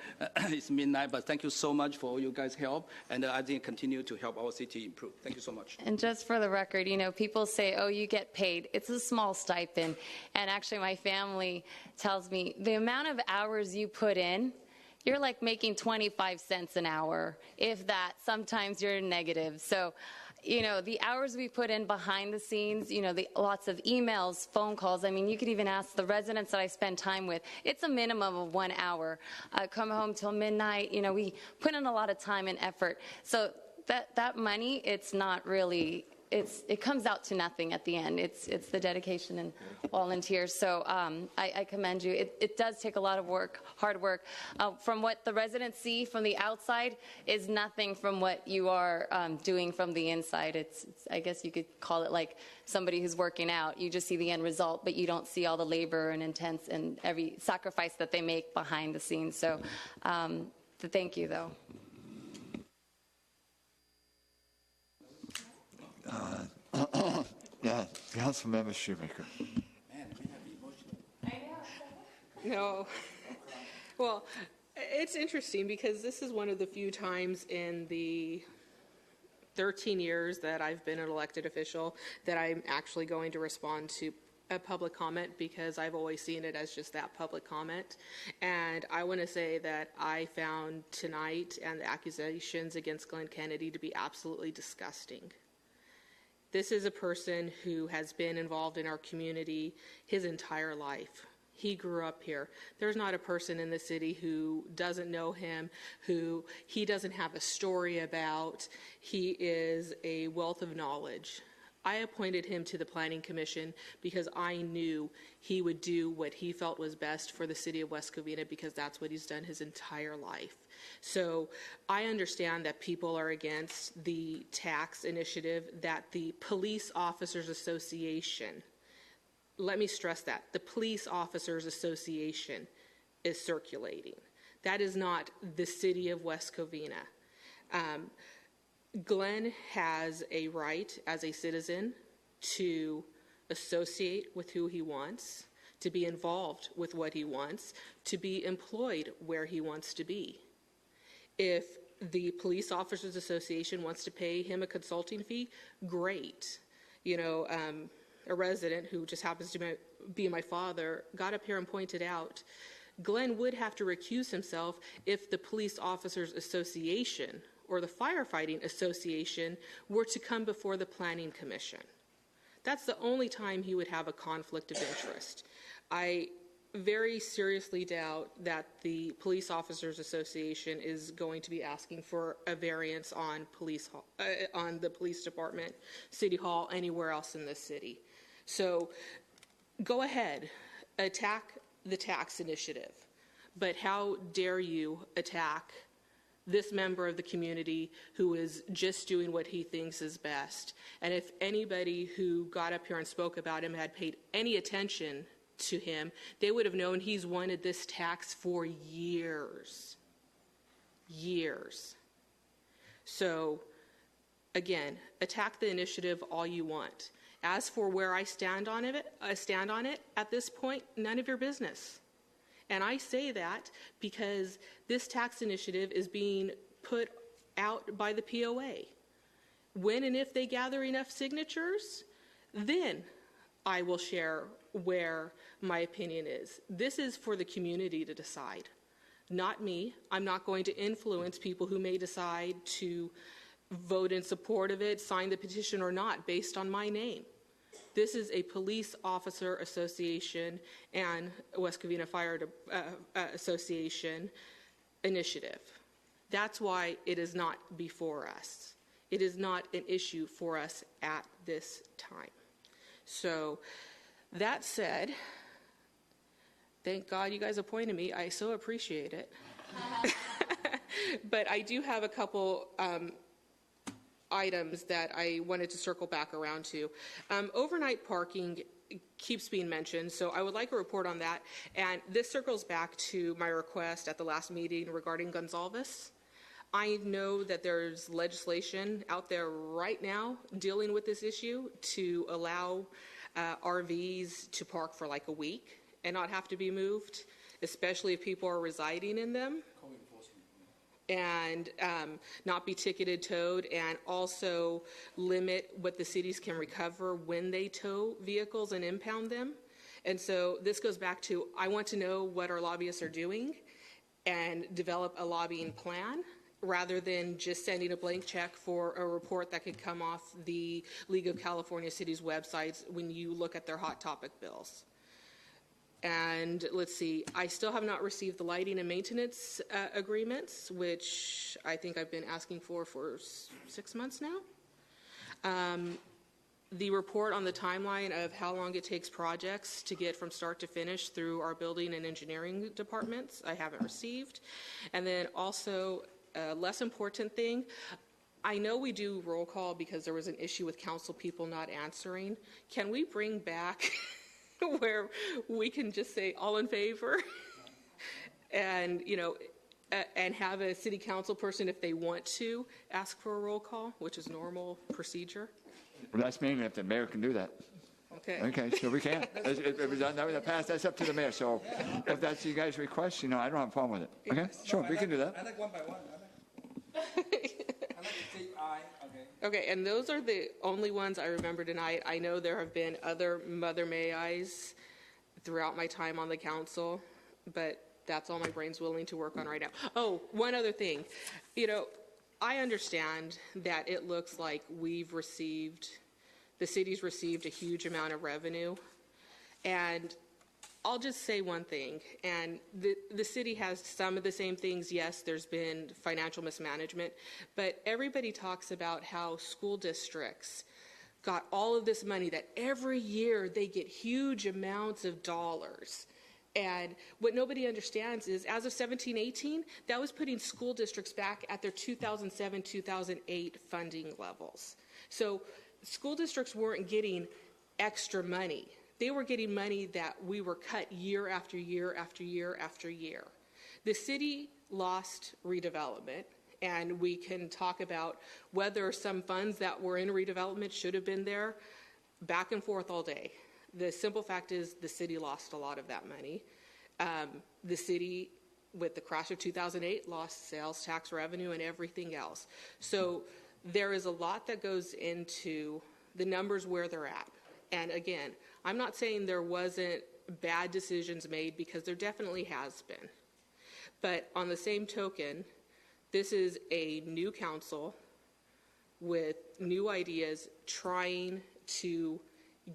Speaker 13: it's midnight, but thank you so much for all you guys' help, and I think continue to help our city improve. Thank you so much.
Speaker 5: And just for the record, you know, people say, oh, you get paid. It's a small stipend. And actually, my family tells me the amount of hours you put in, you're like making 25 cents an hour. If that, sometimes you're negative. So, you know, the hours we put in behind the scenes, you know, lots of emails, phone calls. I mean, you could even ask the residents that I spend time with. It's a minimum of 1 hour. I come home till midnight. You know, we put in a lot of time and effort. So that money, it's not really, it comes out to nothing at the end. It's the dedication and volunteers. So I commend you. It does take a lot of work, hard work. From what the residents see from the outside is nothing from what you are doing from the inside. It's I guess you could call it like somebody who's working out. You just see the end result, but you don't see all the labor and intense and every sacrifice that they make behind the scenes. So thank you, though.
Speaker 1: Yeah, Councilmember Shoemaker.
Speaker 11: No. Well, it's interesting because this is one of the few times in the 13 years that I've been an elected official that I'm actually going to respond to a public comment, because I've always seen it as just that, public comment. And I want to say that I found tonight and the accusations against Glenn Kennedy to be absolutely disgusting. This is a person who has been involved in our community his entire life. He grew up here. There's not a person in the city who doesn't know him, who he doesn't have a story about. He is a wealth of knowledge. I appointed him to the Planning Commission because I knew he would do what he felt was best for the city of West Covina, because that's what he's done his entire life. So I understand that people are against the tax initiative that the Police Officers Association, let me stress that, the Police Officers Association is circulating. That is not the city of West Covina. Glenn has a right as a citizen to associate with who he wants, to be involved with what he wants, to be employed where he wants to be. If the Police Officers Association wants to pay him a consulting fee, great. You know, a resident who just happens to be my father got up here and pointed out Glenn would have to recuse himself if the Police Officers Association or the Firefighting Association were to come before the Planning Commission. That's the only time he would have a conflict of interest. I very seriously doubt that the Police Officers Association is going to be asking for a variance on on the police department, City Hall, anywhere else in the city. So go ahead, attack the tax initiative, but how dare you attack this member of the community who is just doing what he thinks is best? And if anybody who got up here and spoke about him had paid any attention to him, they would have known he's wanted this tax for years. Years. So, again, attack the initiative all you want. As for where I stand on it at this point, none of your business. And I say that because this tax initiative is being put out by the POA. When and if they gather enough signatures, then I will share where my opinion is. This is for the community to decide, not me. I'm not going to influence people who may decide to vote in support of it, sign the petition or not, based on my name. This is a Police Officer Association and West Covina Fire Association initiative. That's why it is not before us. It is not an issue for us at this time. So, that said, thank God you guys appointed me. I so appreciate it. But I do have a couple items that I wanted to circle back around to. Overnight parking keeps being mentioned, so I would like a report on that. And this circles back to my request at the last meeting regarding Gonzalez. I know that there's legislation out there right now dealing with this issue to allow RVs to park for like a week and not have to be moved, especially if people are residing in them, and not be ticketed, towed, and also limit what the cities can recover when they tow vehicles and impound them. And so this goes back to, I want to know what our lobbyists are doing and develop a lobbying plan, rather than just sending a blank check for a report that could come off the League of California Cities websites when you look at their hot topic bills. And let's see, I still have not received the lighting and maintenance agreements, which I think I've been asking for 6 months now. The report on the timeline of how long it takes projects to get from start to finish through our building and engineering departments, I haven't received. And then also, a less important thing, I know we do roll call because there was an issue with council people not answering. Can we bring back where we can just say all in favor and, you know, and have a city council person, if they want to, ask for a roll call, which is normal procedure?
Speaker 1: Well, that's mainly if the mayor can do that.
Speaker 16: Okay.
Speaker 1: Okay, so we can. That's up to the mayor. So if that's you guys' request, I don't have a problem with it. Okay, sure, we can do that.
Speaker 16: I like one by one. I like to say aye. Okay, and those are the only ones I remember tonight. I know there have been other Mother May I's throughout my time on the council, but that's all my brain's willing to work on right now. Oh, one other thing. I understand that it looks like the city's received a huge amount of revenue, and I'll just say one thing, and the city has some of the same things. Yes, there's been financial mismanagement, but everybody talks about how school districts got all of this money, that every year they get huge amounts of dollars. And what nobody understands is, as of 17-18, that was putting school districts back at their 2007-2008 funding levels. So school districts weren't getting extra money. They were getting money that we were cut year after year after year after year. The city lost redevelopment, and we can talk about whether some funds that were in redevelopment should have been there, back and forth all day. The simple fact is the city lost a lot of that money. The city, with the crash of 2008, lost sales tax revenue and everything else. So there is a lot that goes into the numbers where they're at. And again, I'm not saying there wasn't bad decisions made, because there definitely has been. But on the same token, this is a new council with new ideas trying to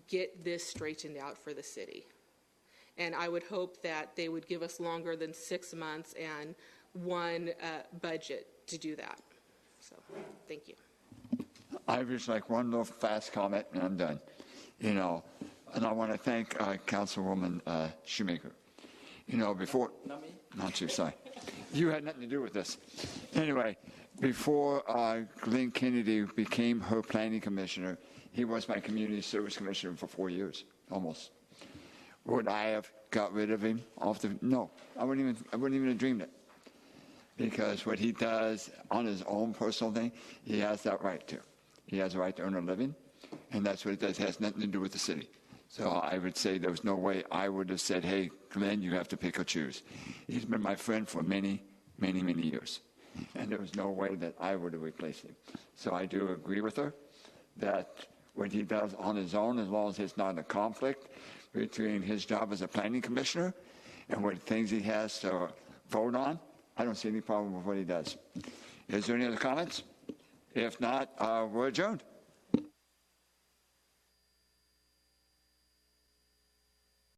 Speaker 16: get this straightened out for the city. And I would hope that they would give us longer than 6 months and one budget to do that. So, thank you.
Speaker 1: I just like one little fast comment, and I'm done. And I want to thank Councilwoman Shoemaker. Before... Not me? Not you, sorry. You had nothing to do with this. Anyway, before Glenn Kennedy became her planning commissioner, he was my community service commissioner for 4 years, almost. Would I have got rid of him off the... No, I wouldn't even have dreamed it. Because what he does on his own personal thing, he has that right to. He has a right to earn a living, and that's what it does. It has nothing to do with the city. So I would say there was no way I would have said, hey, Glenn, you have to pick or choose. He's been my friend for many, many, many years. And there was no way that I would have replaced him. So I do agree with her that what he does on his own, as long as it's not a conflict between his job as a planning commissioner and what things he has to vote on, I don't see any problem with what he does. Is there any other comments? If not, we're adjourned.